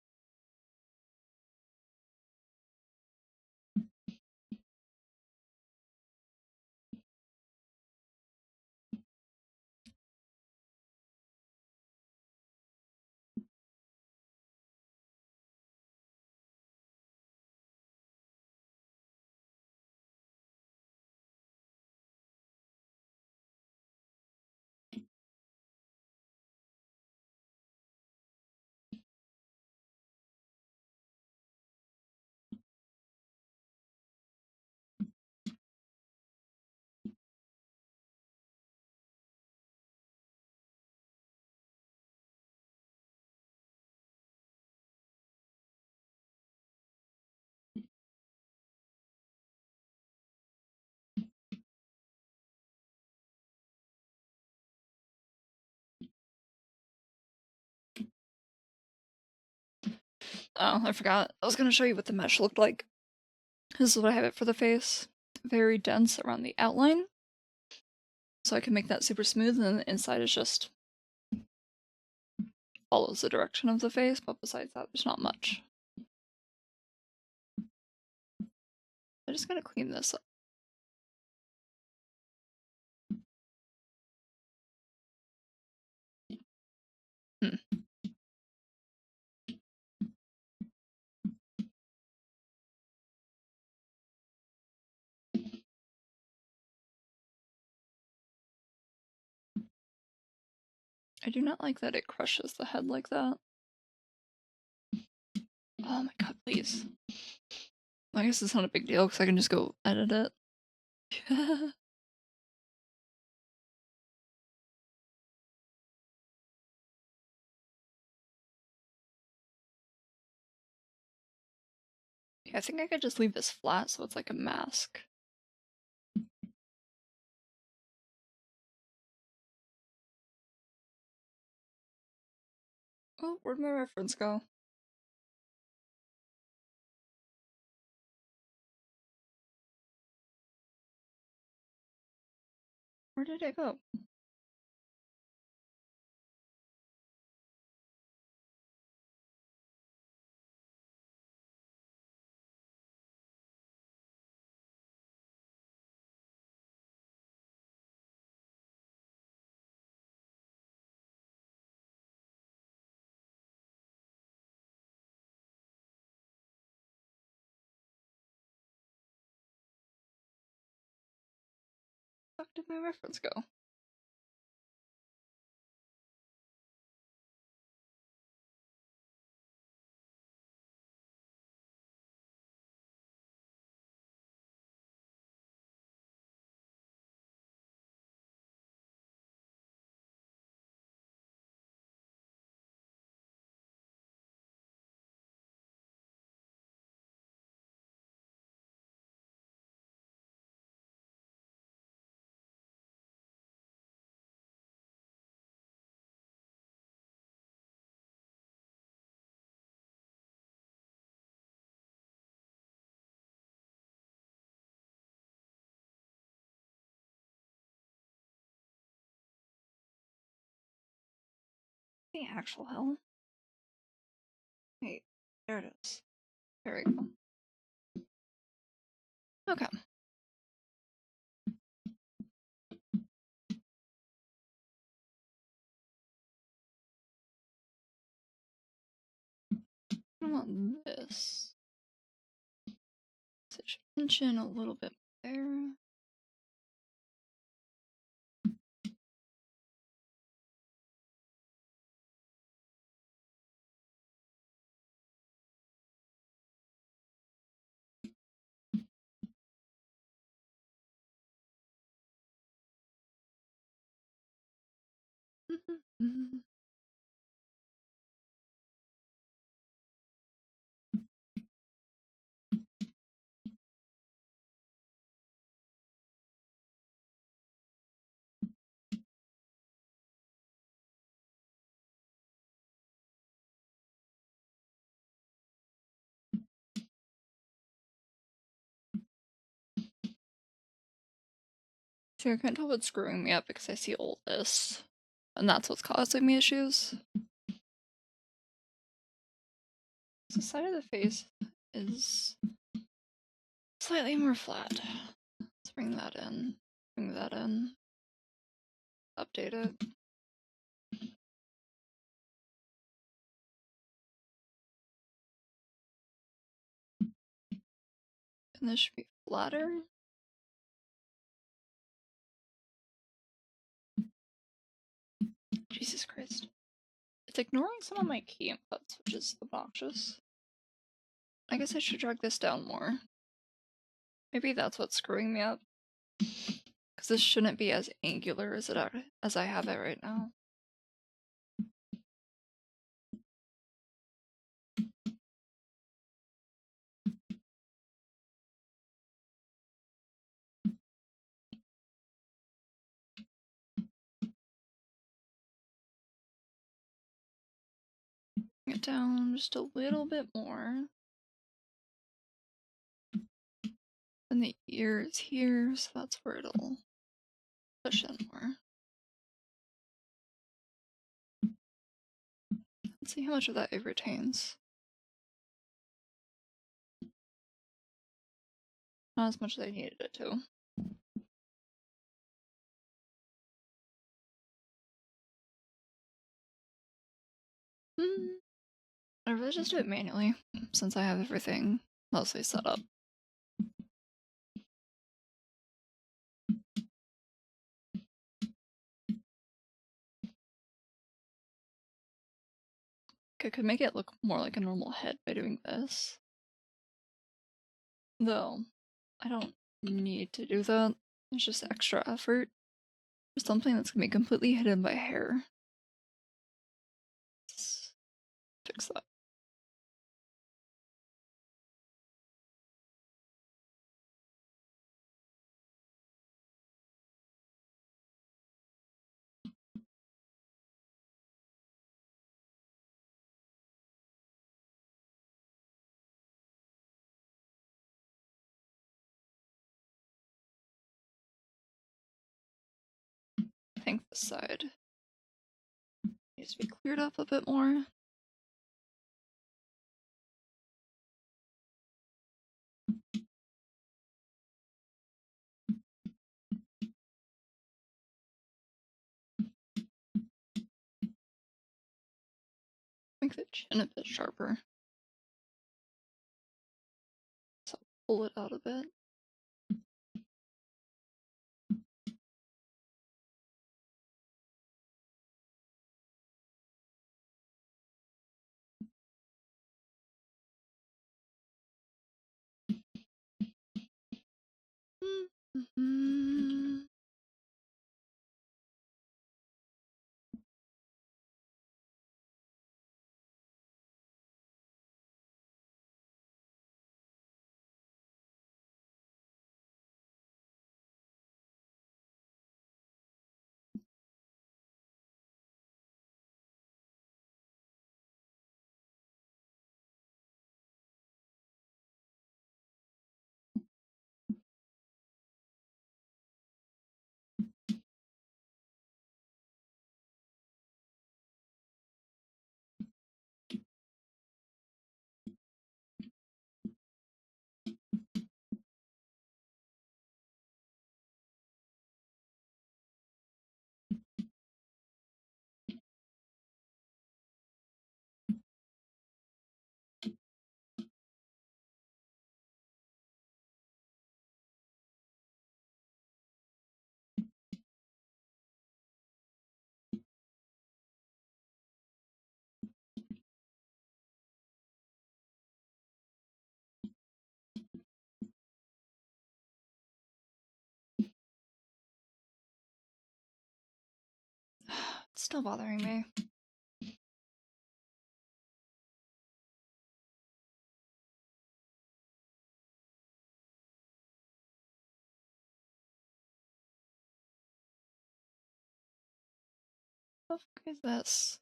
Oh, I forgot. I was gonna show you what the mesh looked like. This is what I have it for the face. Very dense around the outline. So I can make that super smooth, and the inside is just follows the direction of the face, but besides that, there's not much. I just gotta clean this up. Hmm. I do not like that it crushes the head like that. Oh my god, please. I guess it's not a big deal because I can just go edit it. Yeah, I think I could just leave this flat so it's like a mask. Oh, where'd my reference go? Where did it go? Where the fuck did my reference go? The actual hell? Wait, there it is. There we go. Okay. I want this. So it should pinch in a little bit there. So I can't tell what's screwing me up because I see all this. And that's what's causing me issues. The side of the face is slightly more flat. Let's bring that in. Bring that in. Update it. And this should be flatter. Jesus Christ. It's ignoring some of my key inputs, which is obnoxious. I guess I should drag this down more. Maybe that's what's screwing me up. Because this shouldn't be as angular as I have it right now. Bring it down just a little bit more. And the ear is here, so that's where it'll push in more. Let's see how much of that it retains. Not as much as I needed it to. I really just do it manually, since I have everything mostly set up. I could make it look more like a normal head by doing this. Though, I don't need to do that. It's just extra effort for something that's gonna be completely hidden by hair. Let's fix that. I think this side needs to be cleared up a bit more. Make the chin a bit sharper. So pull it out a bit. It's still bothering me. What the fuck is this?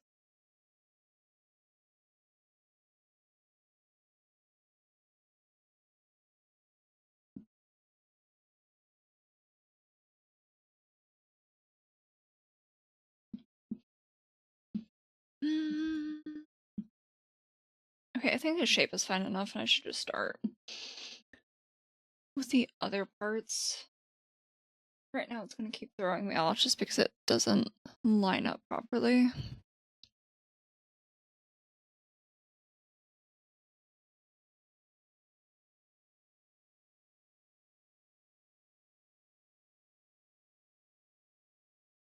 Okay, I think the shape is fine enough and I should just start with the other parts. Right now it's gonna keep throwing me off just because it doesn't line up properly.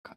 Okay.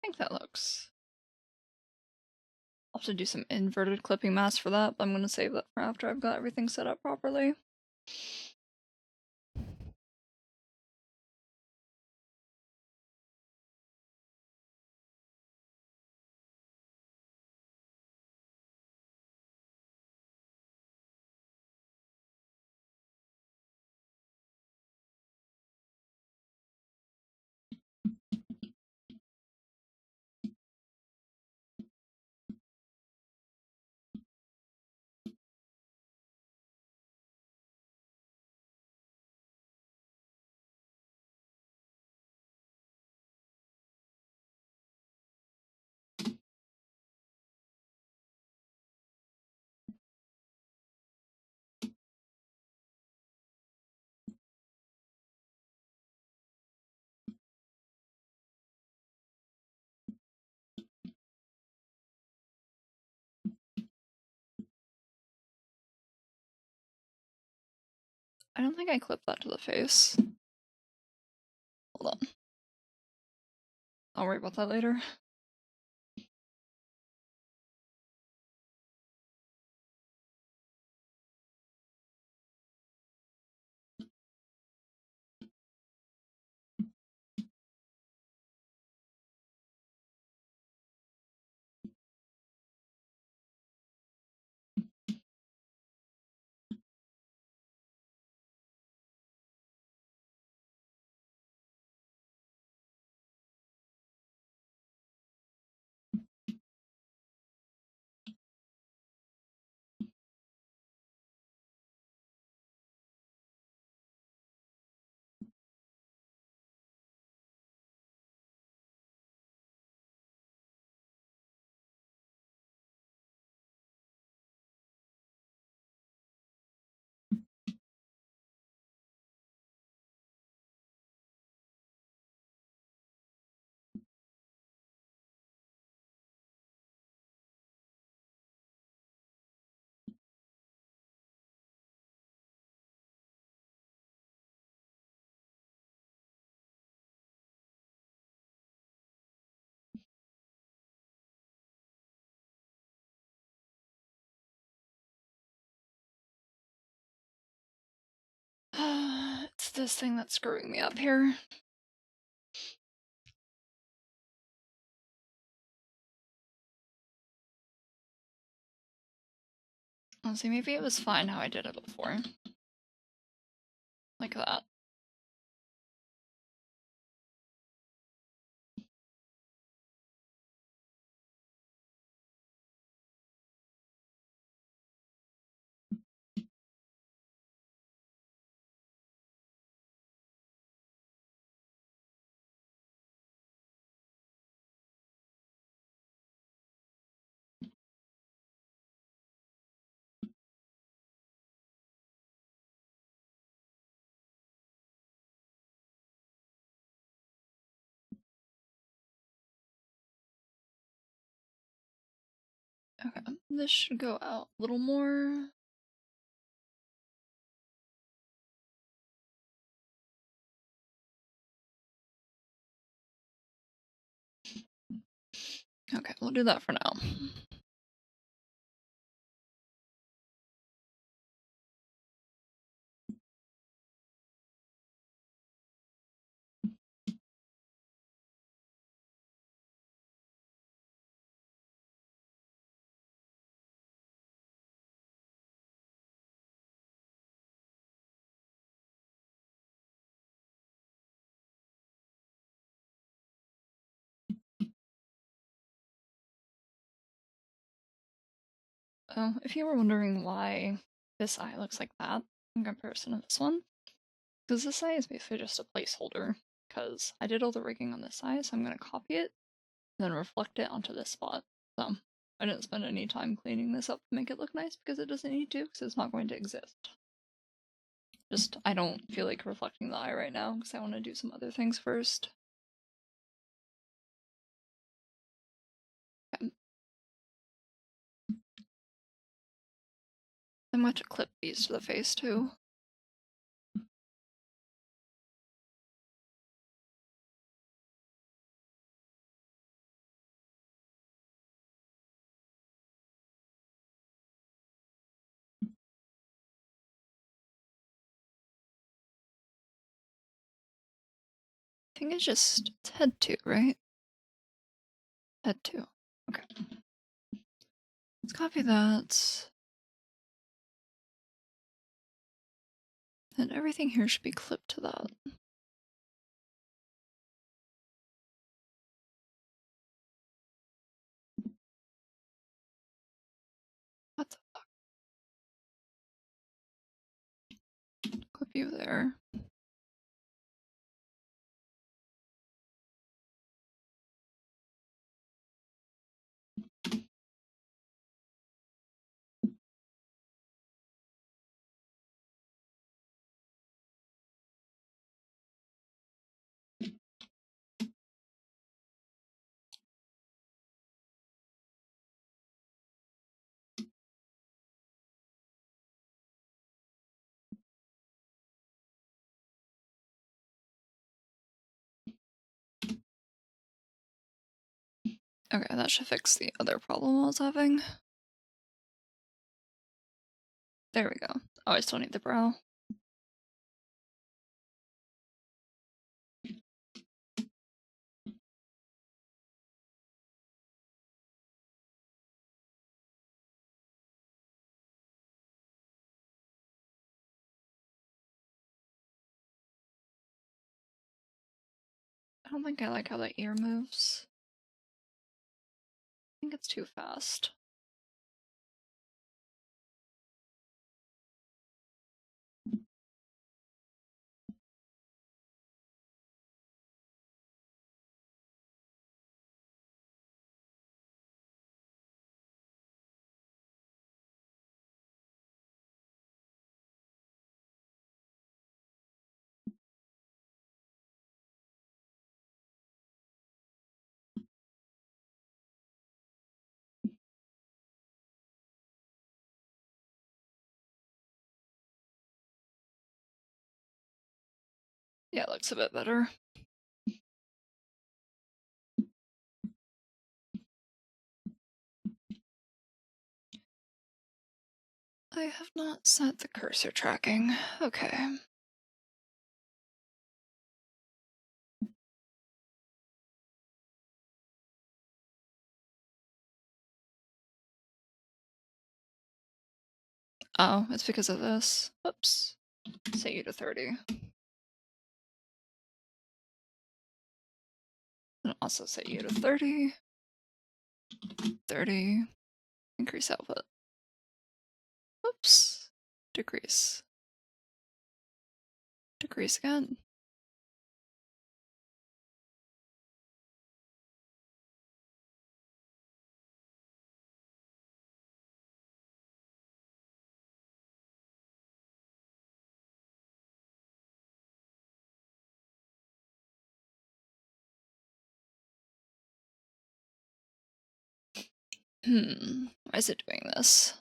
I think that looks... I'll have to do some inverted clipping mask for that, but I'm gonna save that for after I've got everything set up properly. I don't think I clipped that to the face. Hold on. I'll worry about that later. It's this thing that's screwing me up here. Let's see, maybe it was fine how I did it before. Like that. Okay, this should go out a little more. Okay, we'll do that for now. Oh, if you were wondering why this eye looks like that in comparison to this one, because this eye is basically just a placeholder, because I did all the rigging on this eye, so I'm going to copy it, then reflect it onto this spot. So I didn't spend any time cleaning this up to make it look nice, because it doesn't need to, because it's not going to exist. Just, I don't feel like reflecting the eye right now, because I want to do some other things first. Okay. I'm going to clip these to the face, too. I think it's just, it's head 2, right? Head 2. Okay. Let's copy that. And everything here should be clipped to that. What the fuck? Clip you there. Okay, that should fix the other problem I was having. There we go. Oh, I still need the brow. I don't think I like how that ear moves. I think it's too fast. Yeah, it looks a bit better. I have not set the cursor tracking. Okay. Oh, it's because of this. Oops. Set you to 30. And also set you to 30. 30. Increase output. Oops. Decrease. Decrease again. Why is it doing this?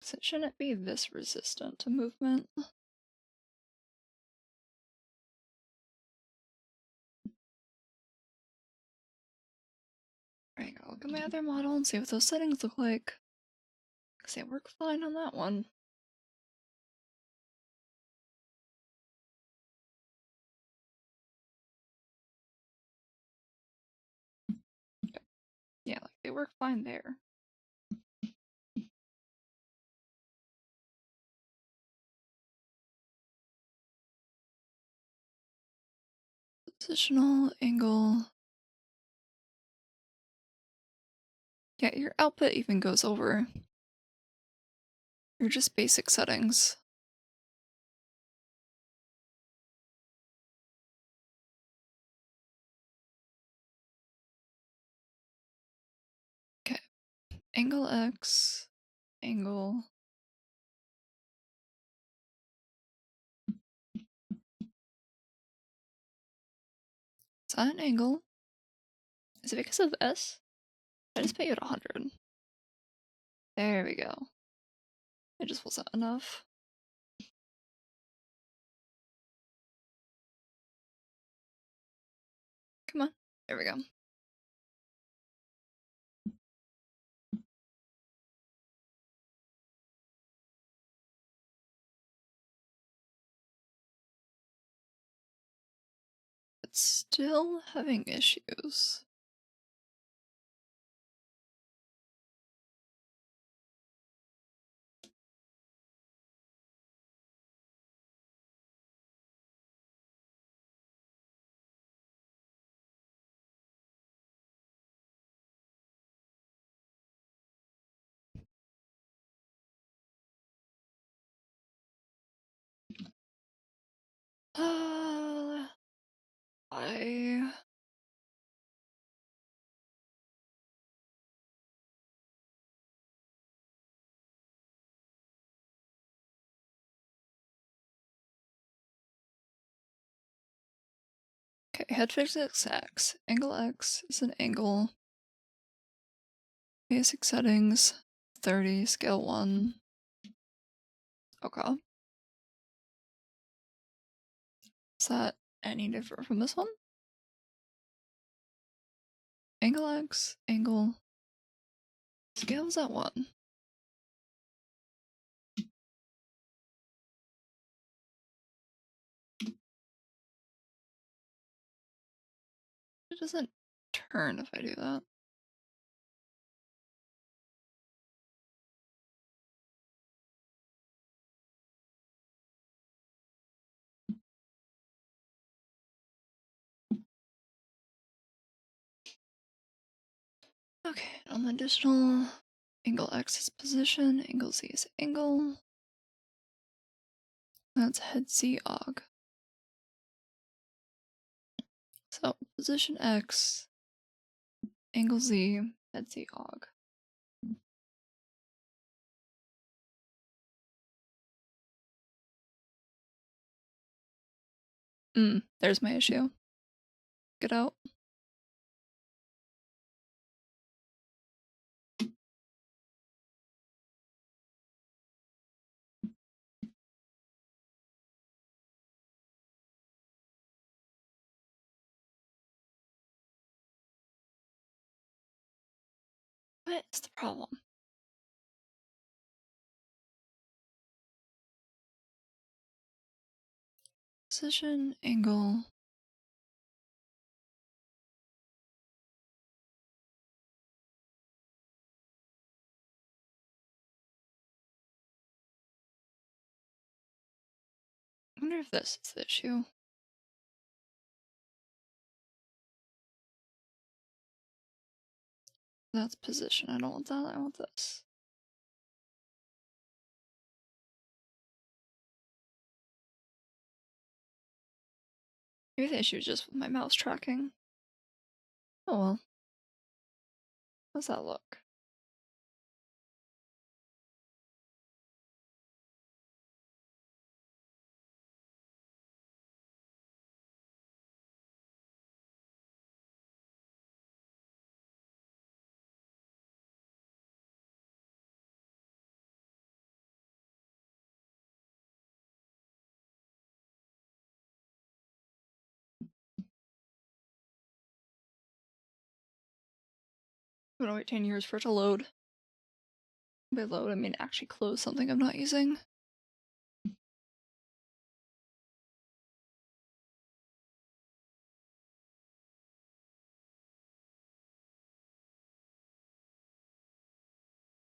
So shouldn't it be this resistant to movement? There you go. Look at my other model and see what those settings look like. Because they work fine on that one. Yeah, like they work fine there. Positional angle. Yeah, your output even goes over your just basic settings. Okay, angle X, angle. Is that an angle? Is it because of S? I just put you at 100. There we go. It just wasn't enough. Come on. There we go. It's still having issues. I... Okay, head physics X. Angle X is an angle. Basic settings. 30, scale 1. Okay. Is that any different from this one? Angle X, angle. Scale's at 1. It doesn't turn if I do that. Okay, on the additional, angle X is position, angle Z is angle. That's head Z og. So position X, angle Z, head Z og. There's my issue. Get out. What is the problem? Position, angle. I wonder if this is the issue. That's position. I don't want that. I want this. Maybe the issue is just with my mouse tracking. Oh well. How's that look? I'm gonna wait 10 years for it to load. By load, I mean actually close something I'm not using.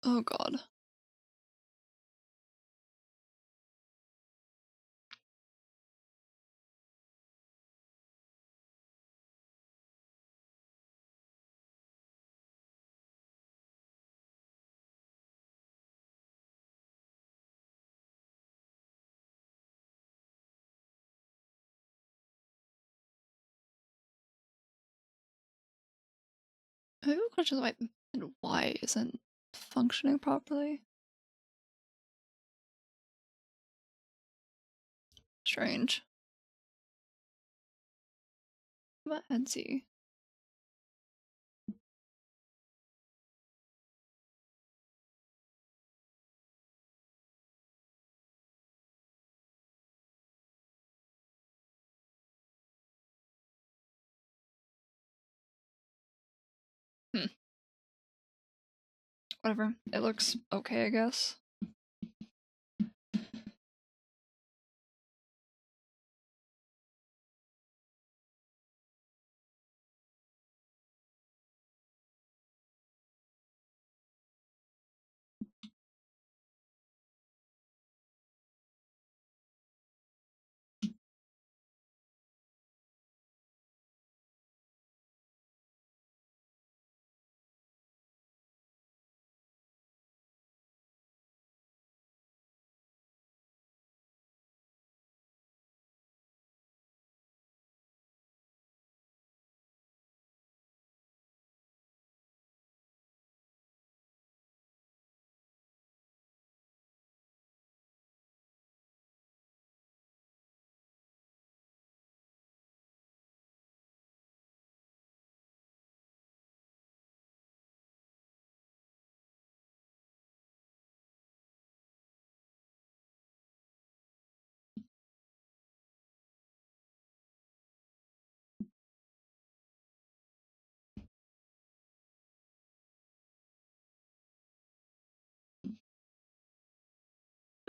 Oh god. Maybe the question is why isn't functioning properly. Strange. What Etsy? Hmm. Whatever. It looks okay, I guess.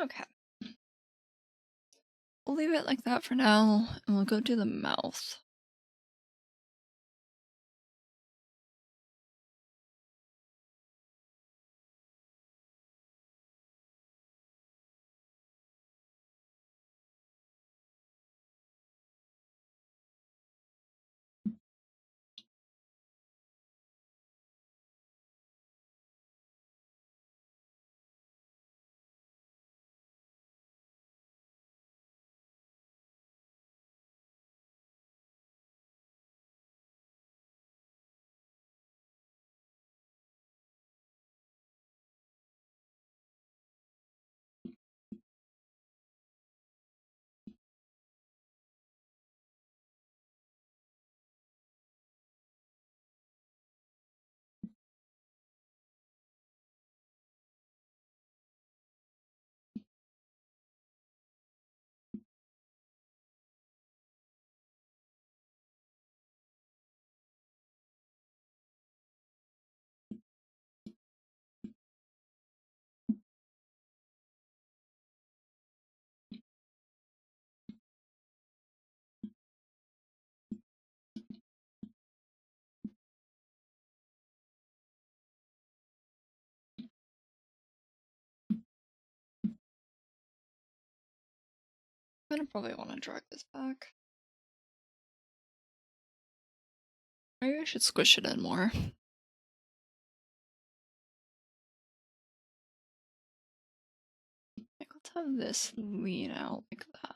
Okay. We'll leave it like that for now, and we'll go do the mouth. I'm gonna probably want to drag this back. Maybe I should squish it in more. Like, let's have this lean out like that.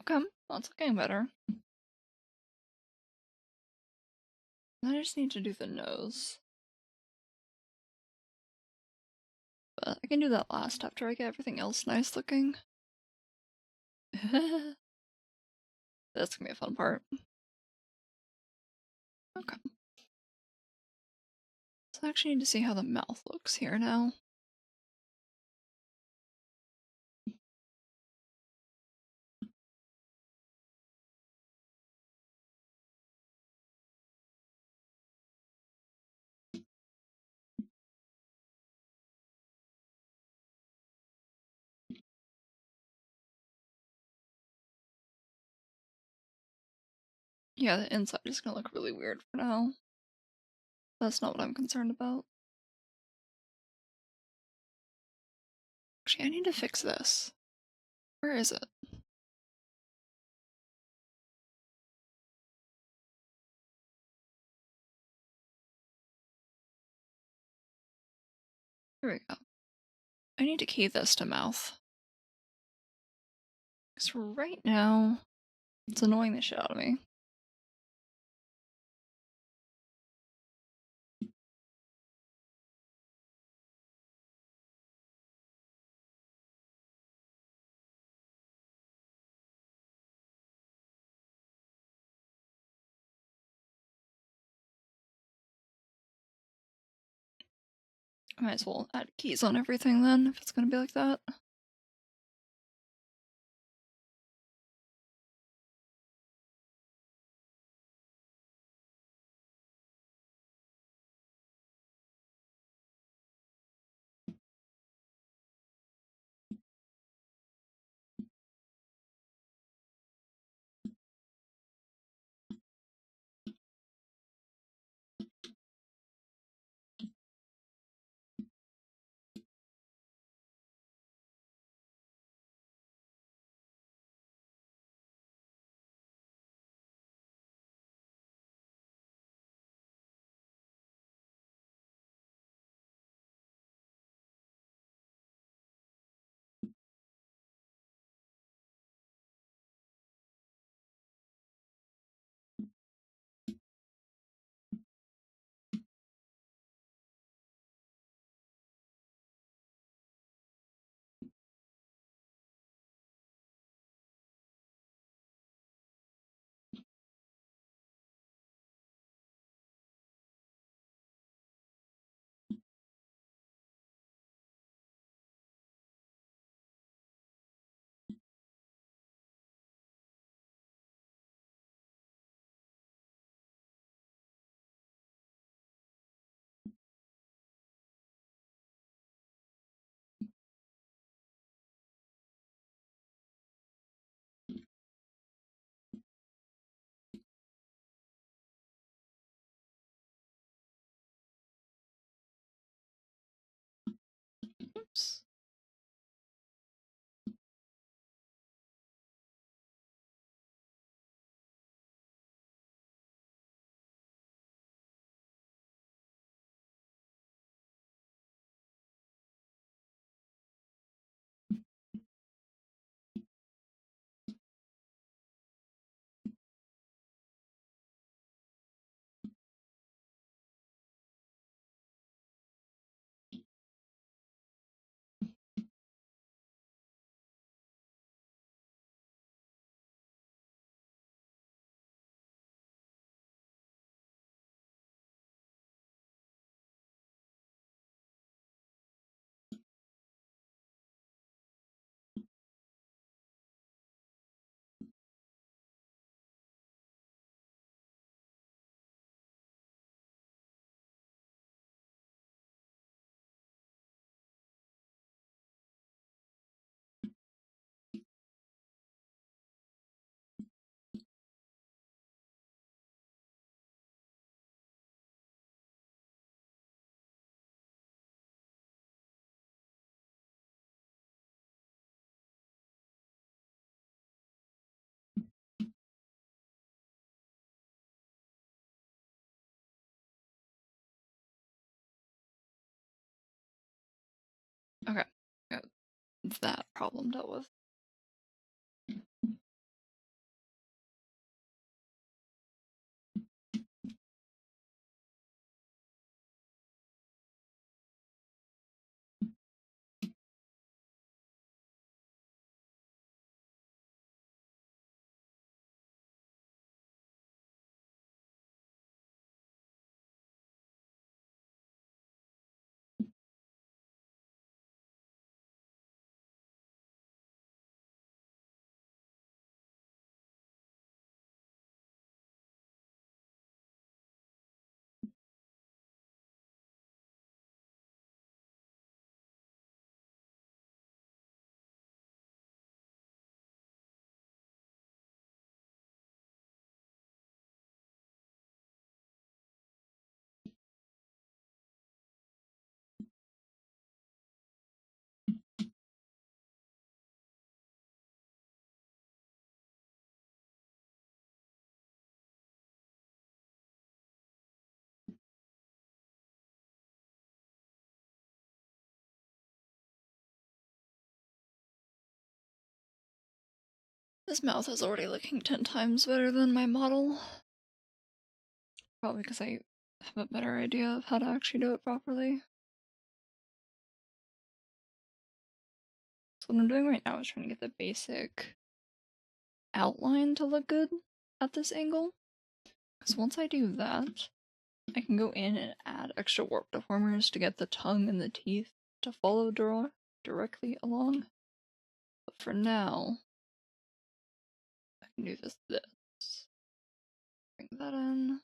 Okay, that's looking better. Then I just need to do the nose. But I can do that last after I get everything else nice looking. That's gonna be a fun part. Okay. So I actually need to see how the mouth looks here now. Yeah, the inside is gonna look really weird for now. That's not what I'm concerned about. Actually, I need to fix this. Where is it? Here we go. I need to key this to mouth. Because right now, it's annoying the shit out of me. I might as well add keys on everything then, if it's gonna be like that. that problem dealt with. This mouth is already looking 10 times better than my model. Probably because I have a better idea of how to actually do it properly. So what I'm doing right now is trying to get the basic outline to look good at this angle. Because once I do that, I can go in and add extra warp deformers to get the tongue and the teeth to follow directly along. But for now, I can do this. Bring that in.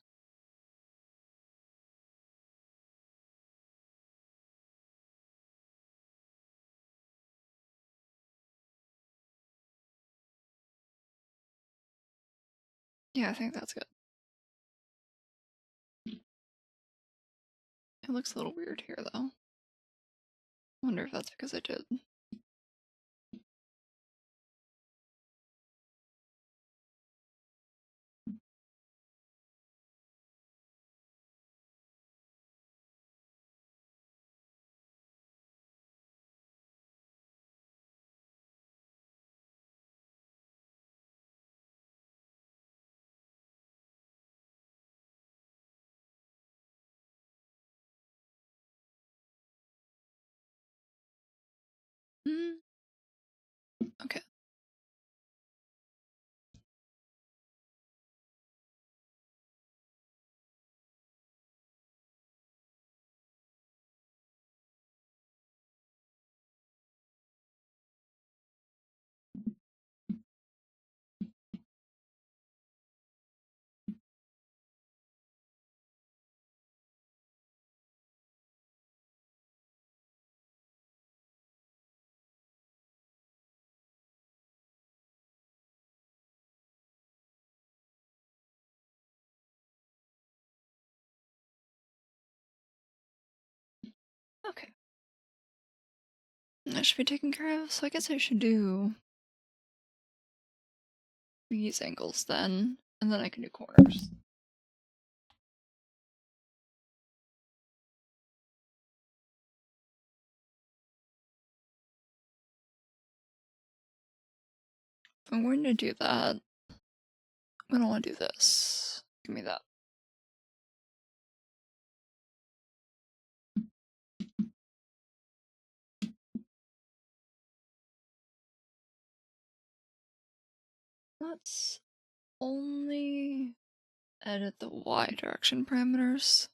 Yeah, I think that's good. It looks a little weird here, though. I wonder if that's because I did. Okay. Okay. That should be taken care of, so I guess I should do these angles then, and then I can do corners. If I'm going to do that, I'm gonna want to do this. Give me that. Let's only edit the Y direction parameters.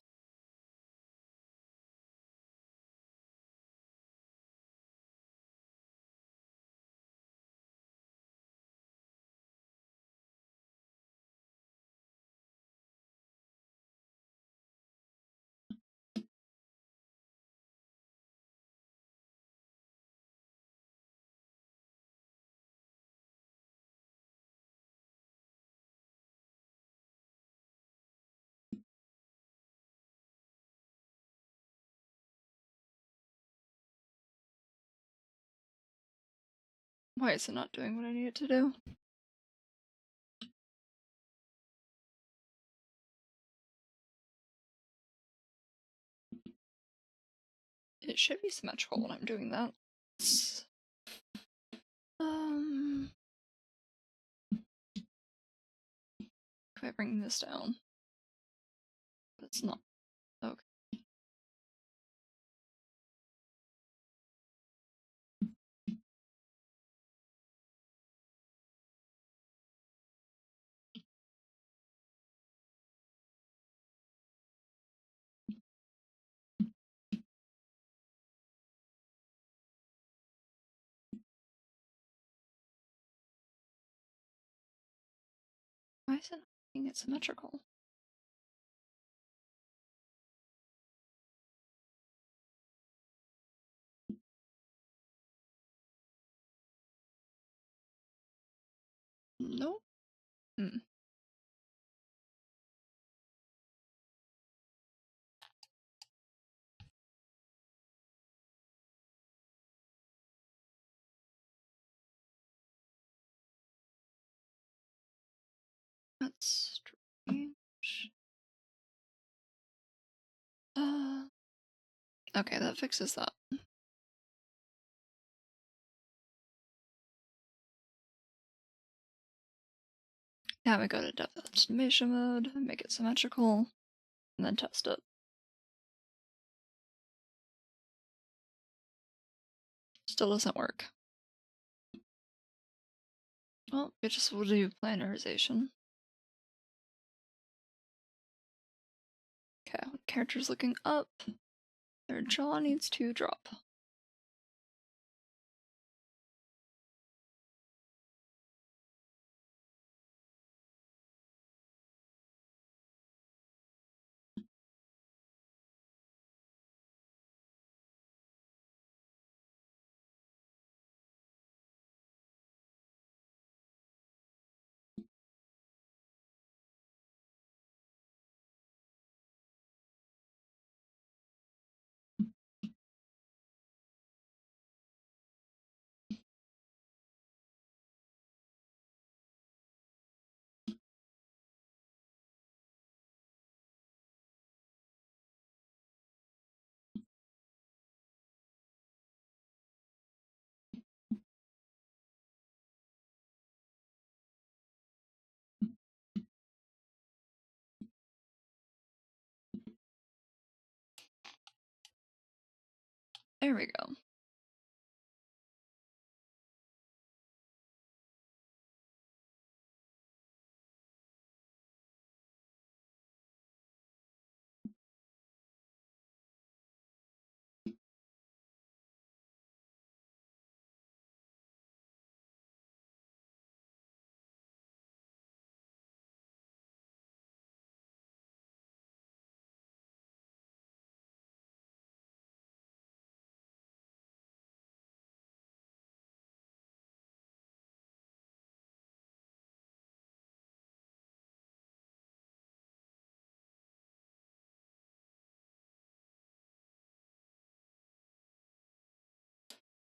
Why is it not doing what I need it to do? It should be symmetrical when I'm doing that. If I bring this down, but it's not. Okay. Why is it not making it symmetrical? Nope. That's strange. Okay, that fixes that. Now we go to depth estimation mode, make it symmetrical, and then test it. Still doesn't work. Well, it just will do planarization. Okay, character's looking up. Their jaw needs to drop. There we go.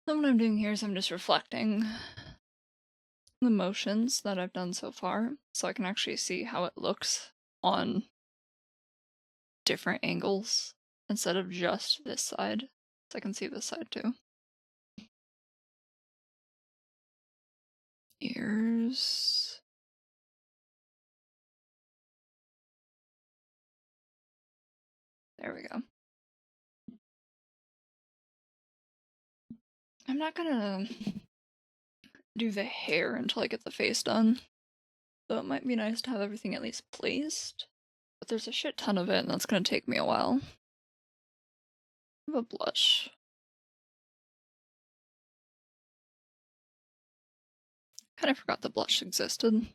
So what I'm doing here is I'm just reflecting the motions that I've done so far, so I can actually see how it looks on different angles instead of just this side. So I can see this side too. Ears. There we go. I'm not gonna do the hair until I get the face done, so it might be nice to have everything at least placed. But there's a shit ton of it, and that's gonna take me a while. I have a blush. Kind of forgot the blush existed.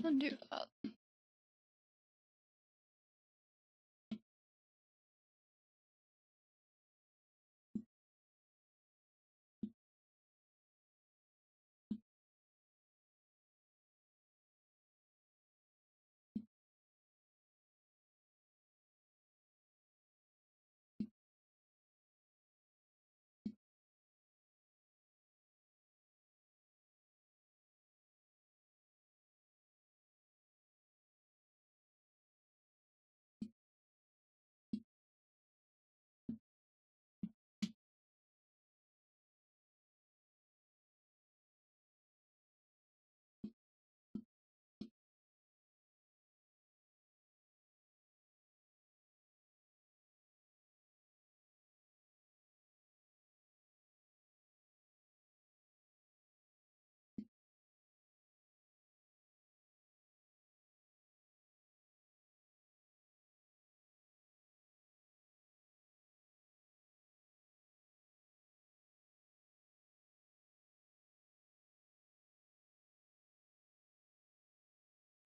Undo that.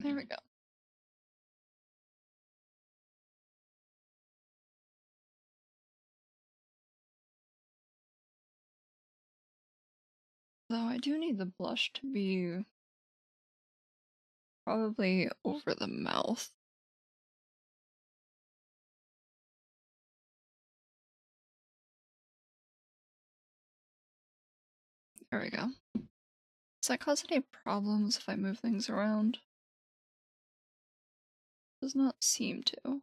There we go. Though I do need the blush to be probably over the mouth. There we go. Does that cause any problems if I move things around? Does not seem to.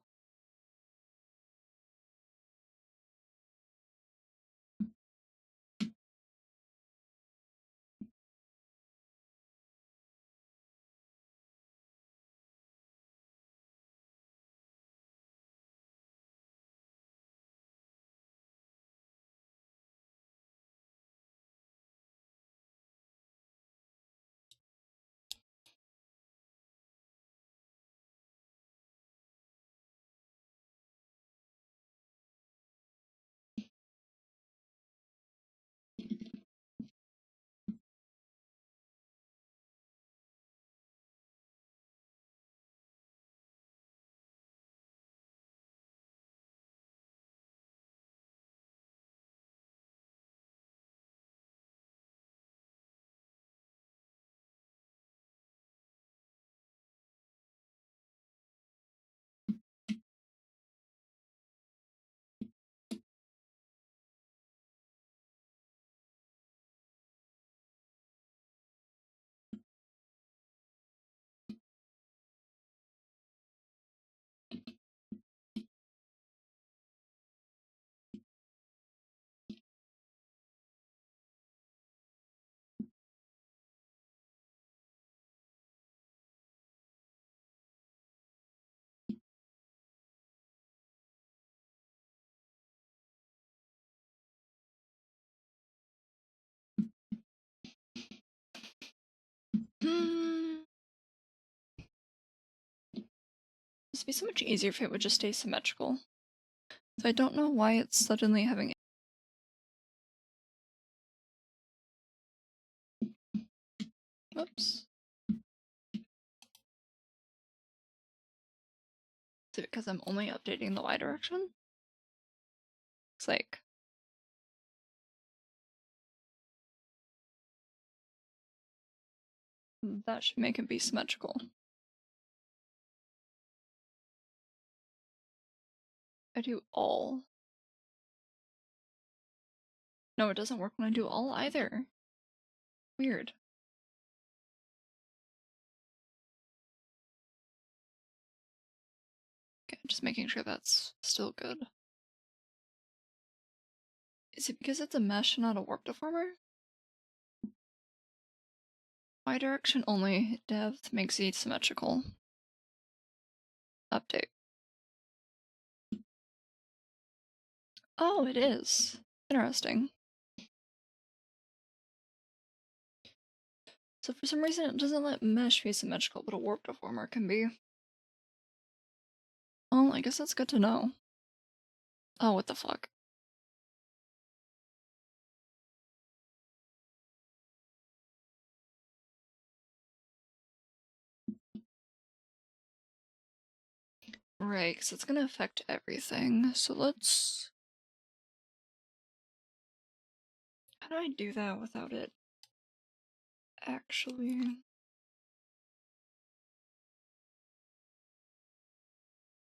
This would be so much easier if it would just stay symmetrical. So I don't know why it's suddenly having. Whoops. Is it because I'm only updating the Y direction? It's like. That should make it be symmetrical. I do all. No, it doesn't work when I do all either. Weird. Okay, just making sure that's still good. Is it because it's a mesh, not a warp deformer? Y direction only, depth makes it symmetrical. Update. Oh, it is. Interesting. So for some reason it doesn't let mesh be symmetrical, but a warp deformer can be. Well, I guess that's good to know. Oh, what the fuck. Right, because it's gonna affect everything. So let's... How do I do that without it actually...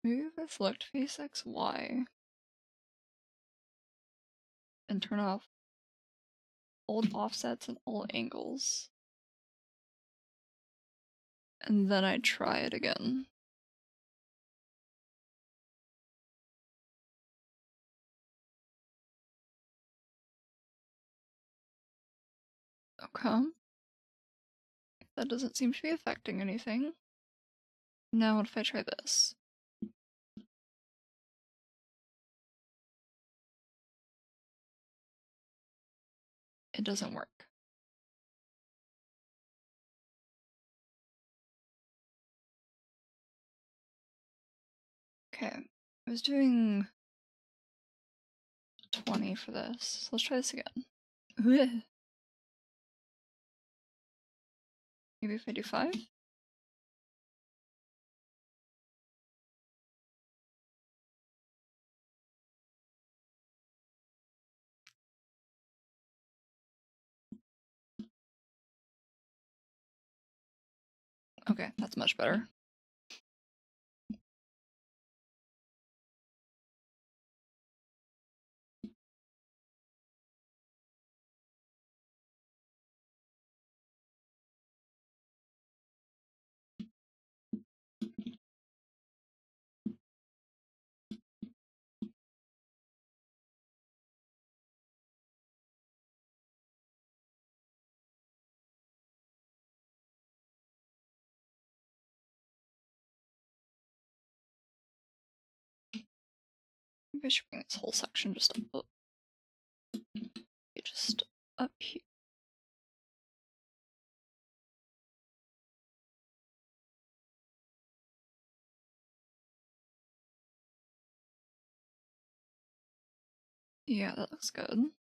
Maybe if I select face X, Y, and turn off old offsets and all angles. And then I try it again. Okay. That doesn't seem to be affecting anything. Now what if I try this? It doesn't work. Okay, I was doing 20 for this. So let's try this again. Maybe if I do 5? Okay, that's much better. Maybe I should bring this whole section just up. Just up here. Yeah, that looks good.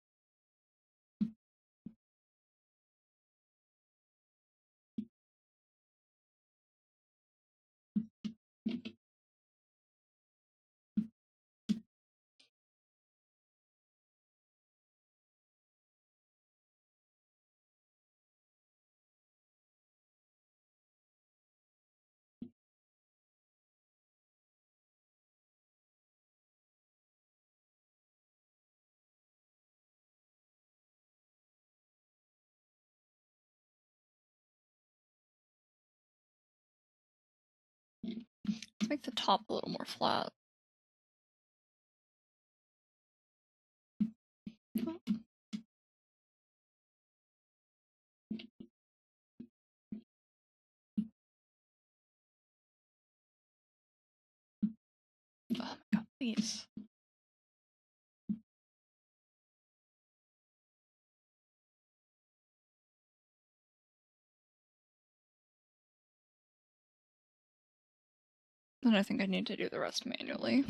Let's make the top a little more flat. Oh my god, please. Then I think I need to do the rest manually.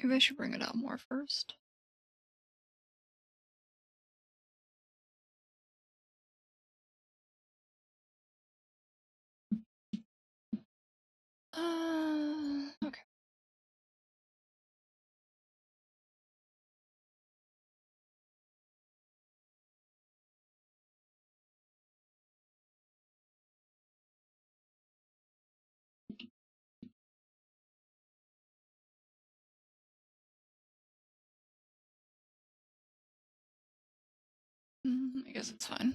Maybe I should bring it out more first. Okay. I guess it's fine.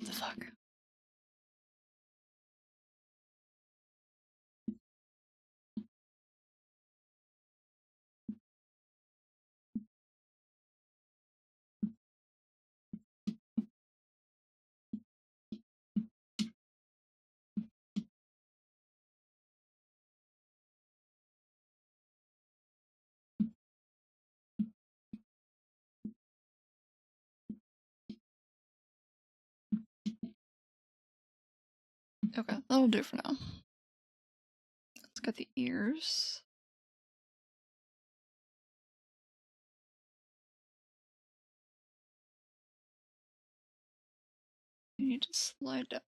the fuck? Okay, that'll do for now. Let's get the ears. You need to slide down.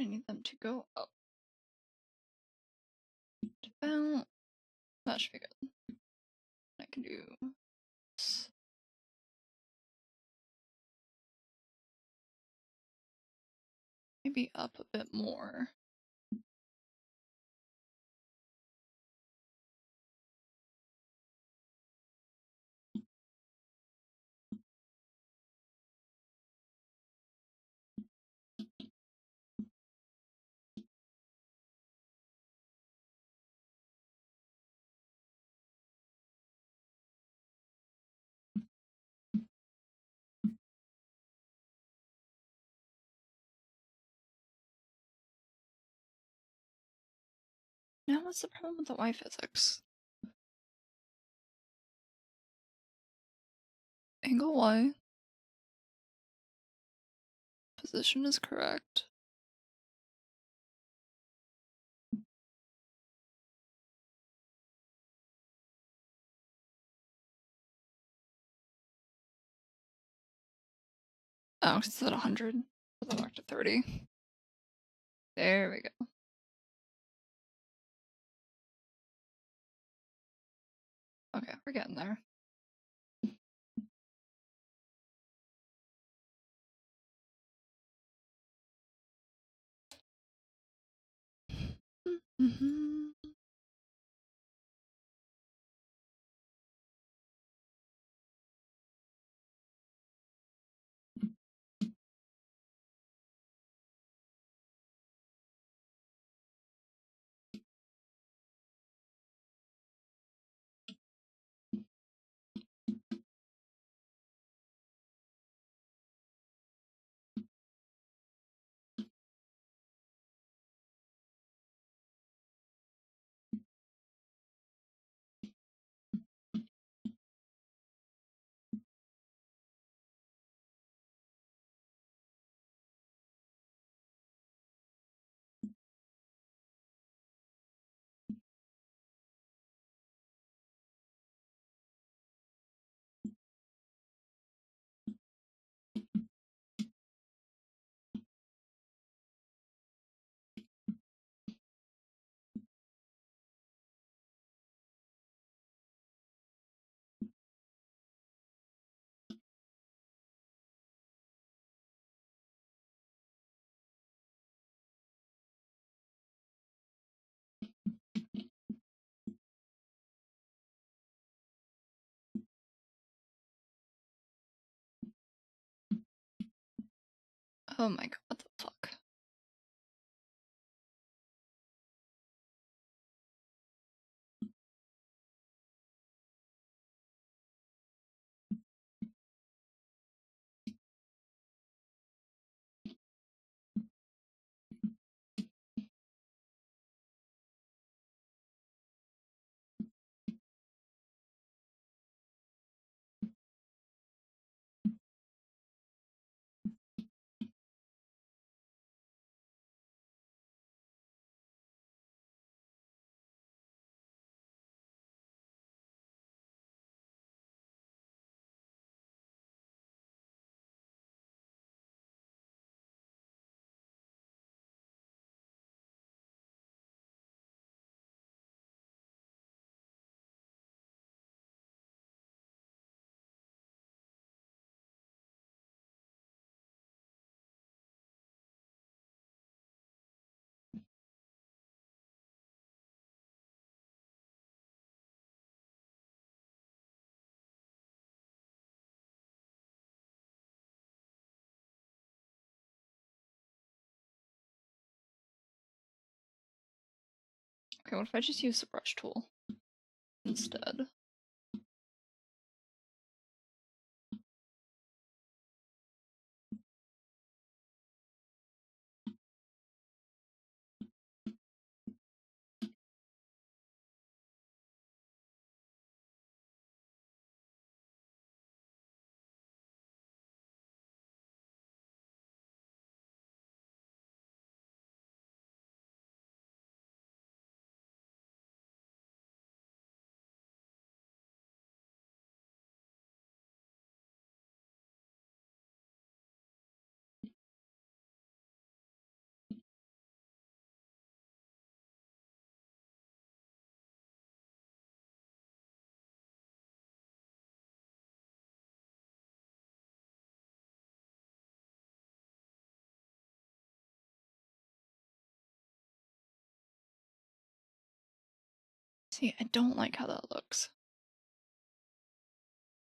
I need them to go up. About. That should be good. I can do this. Maybe up a bit more. Now what's the problem with the Y physics? Angle Y. Position is correct. Oh, it's at 100. Put that back to 30. There we go. Okay, we're getting there. Mm-hmm. Oh my god, what the fuck? Okay, what if I just use the brush tool instead? See, I don't like how that looks.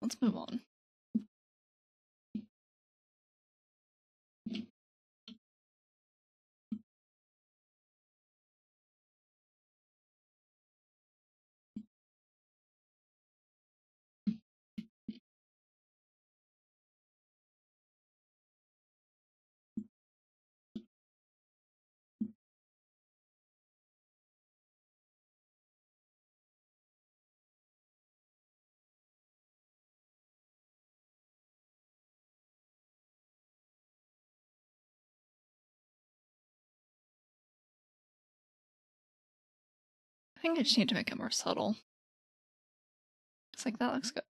Let's move on. I think I just need to make it more subtle. It's like, that looks good.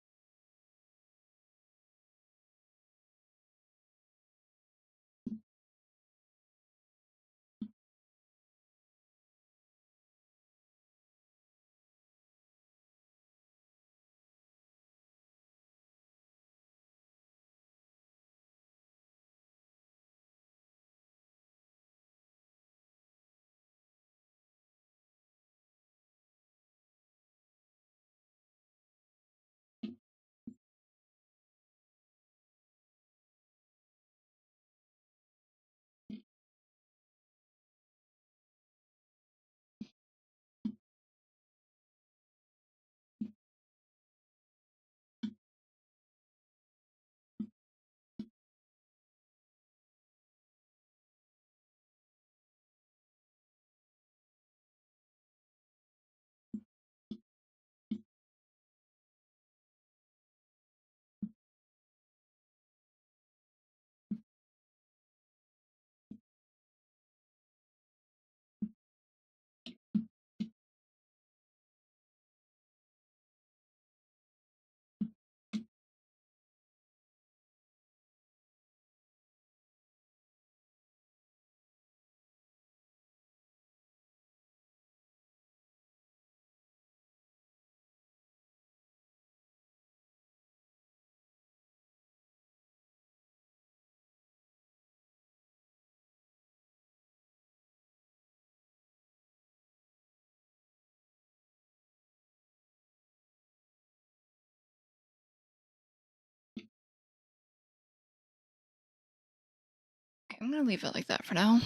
Okay, I'm gonna leave it like that for now.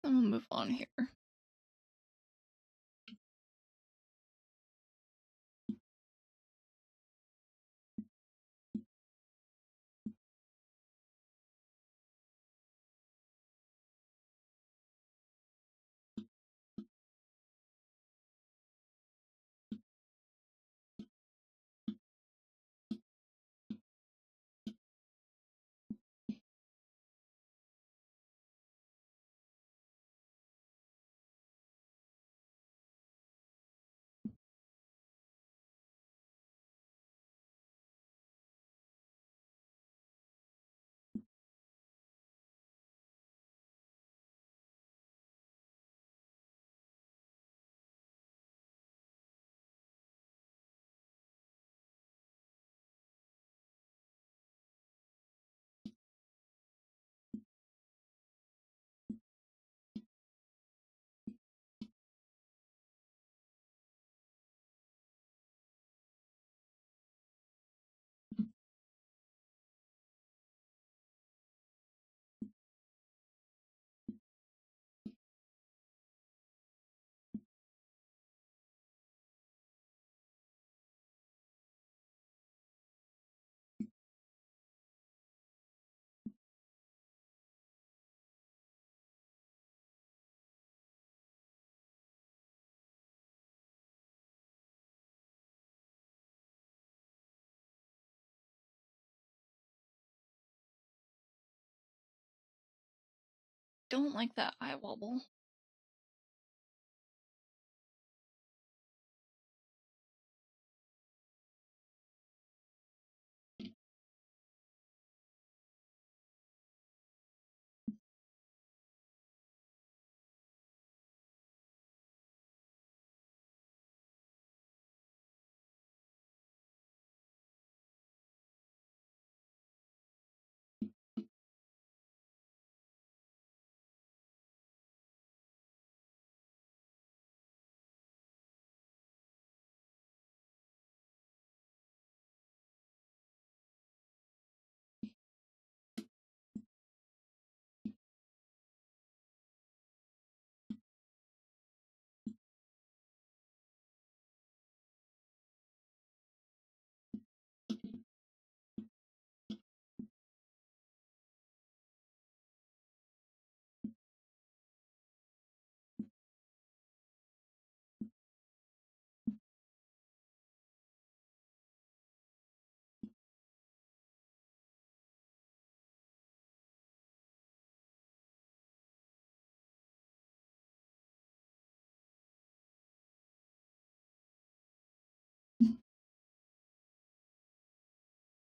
Then we'll move on here. don't like that eye wobble.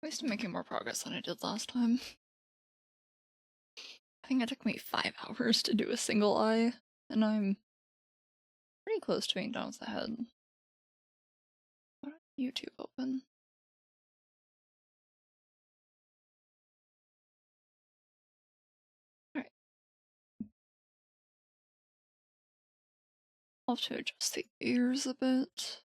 I'm still making more progress than I did last time. I think it took me 5 hours to do a single eye, and I'm pretty close to being done with the head. What YouTube open? Alright. I'll have to adjust the ears a bit.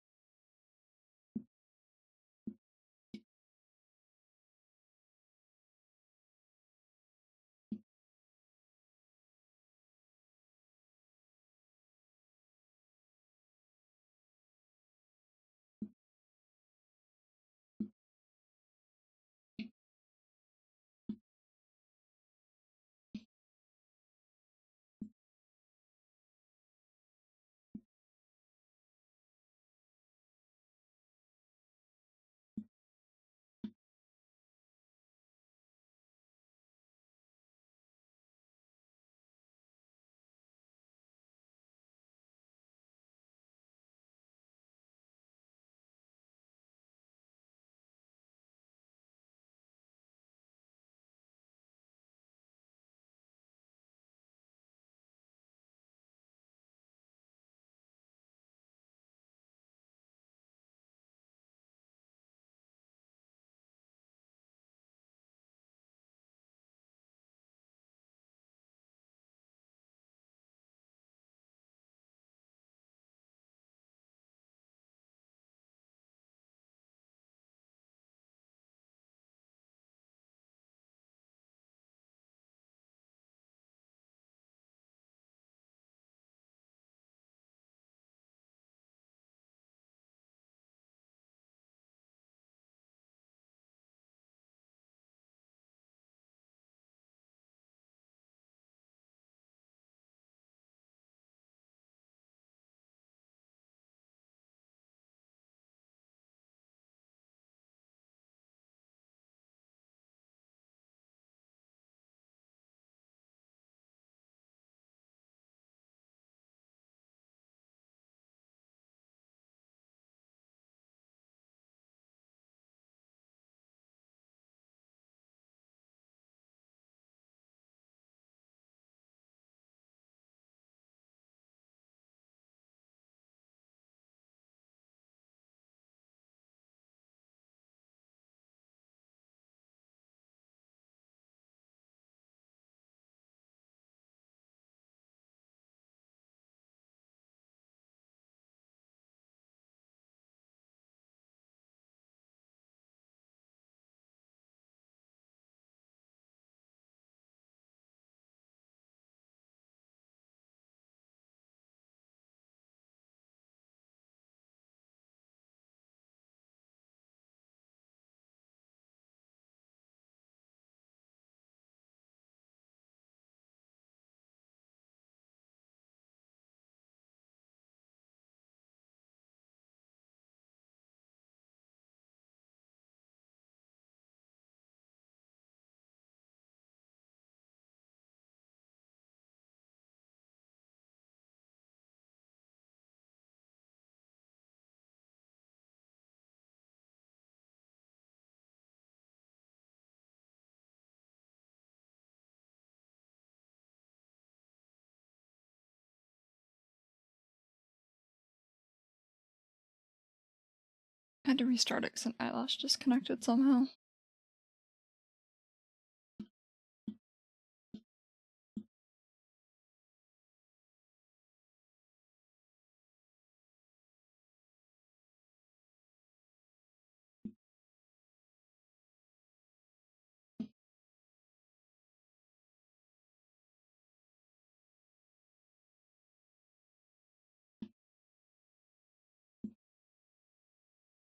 I had to restart it because an eyelash disconnected somehow.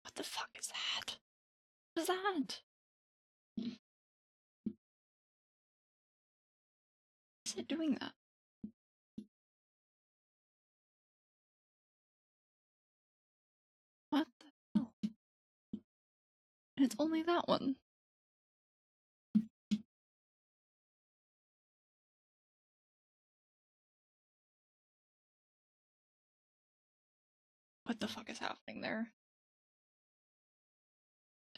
What the fuck is that? What is that? Is it doing that? What the hell? And it's only that one. What the fuck is happening there?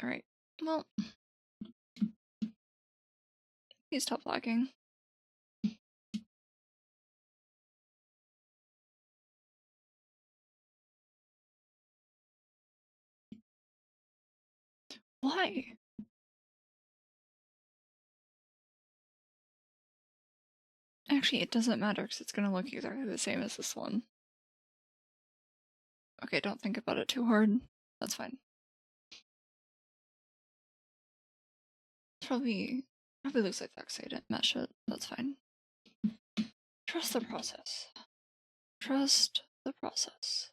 Alright, well. Please stop lagging. Why? Actually, it doesn't matter because it's gonna look exactly the same as this one. Okay, don't think about it too hard. That's fine. Probably looks like that because I didn't mesh it. That's fine. Trust the process. Trust the process.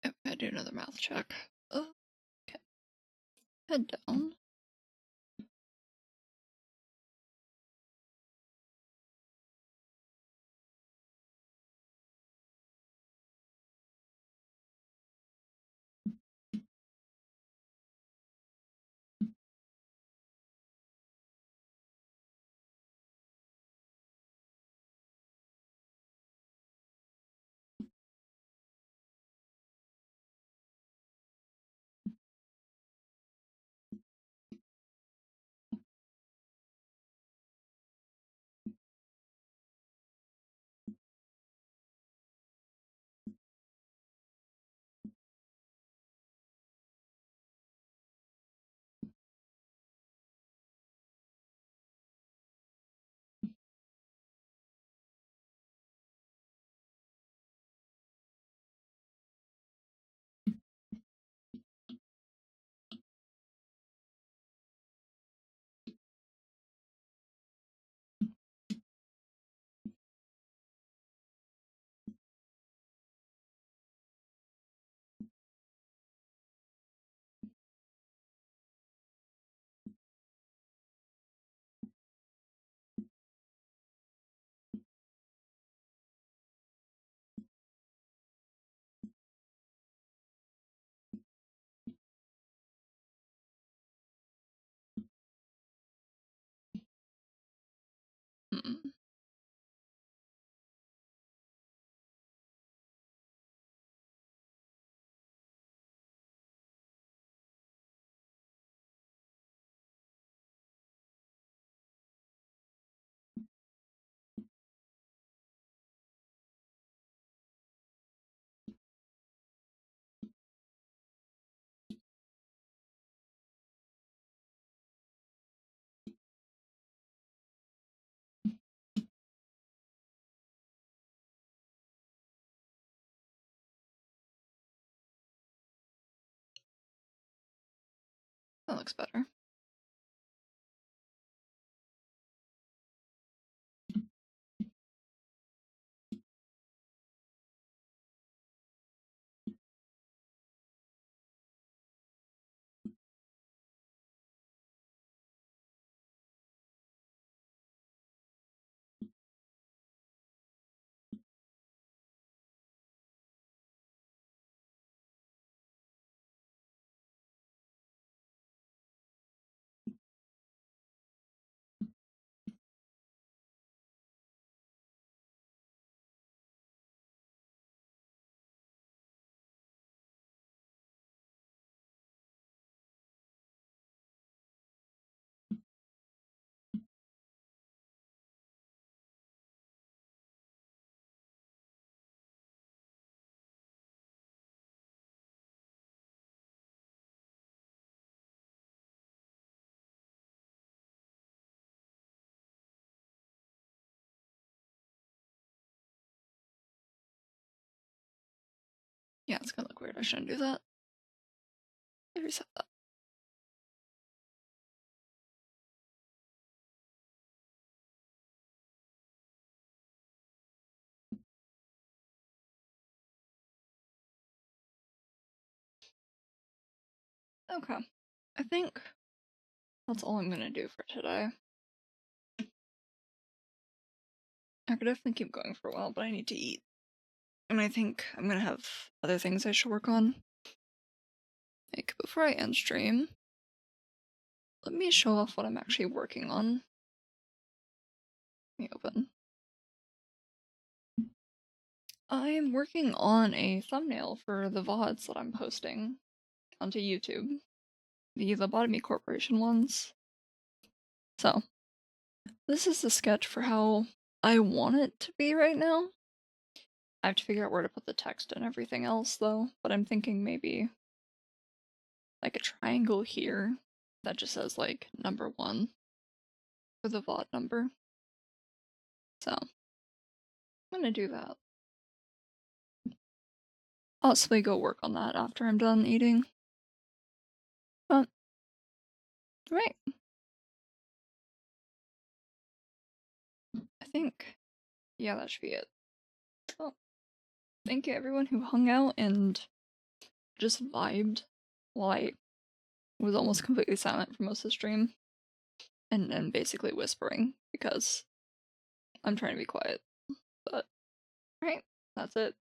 Yep, I do another mouth check. Oh, okay. Head down. looks better. Yeah, it's gonna look weird. I shouldn't do that. I reset that. Okay. I think that's all I'm gonna do for today. I could definitely keep going for a while, but I need to eat. And I think I'm gonna have other things I should work on. Like, before I end stream, let me show off what I'm actually working on. Let me open. I'm working on a thumbnail for the VODs that I'm posting onto YouTube. The Lobotomy Corporation ones. So, this is the sketch for how I want it to be right now. I have to figure out where to put the text and everything else, though, but I'm thinking maybe like a triangle here that just says, like, number 1 for the VOD number. So, I'm gonna do that. Possibly go work on that after I'm done eating. But, right. I think, yeah, that should be it. Well, thank you everyone who hung out and just vibed while I was almost completely silent for most of the stream. And basically whispering, because I'm trying to be quiet. But, right, that's it.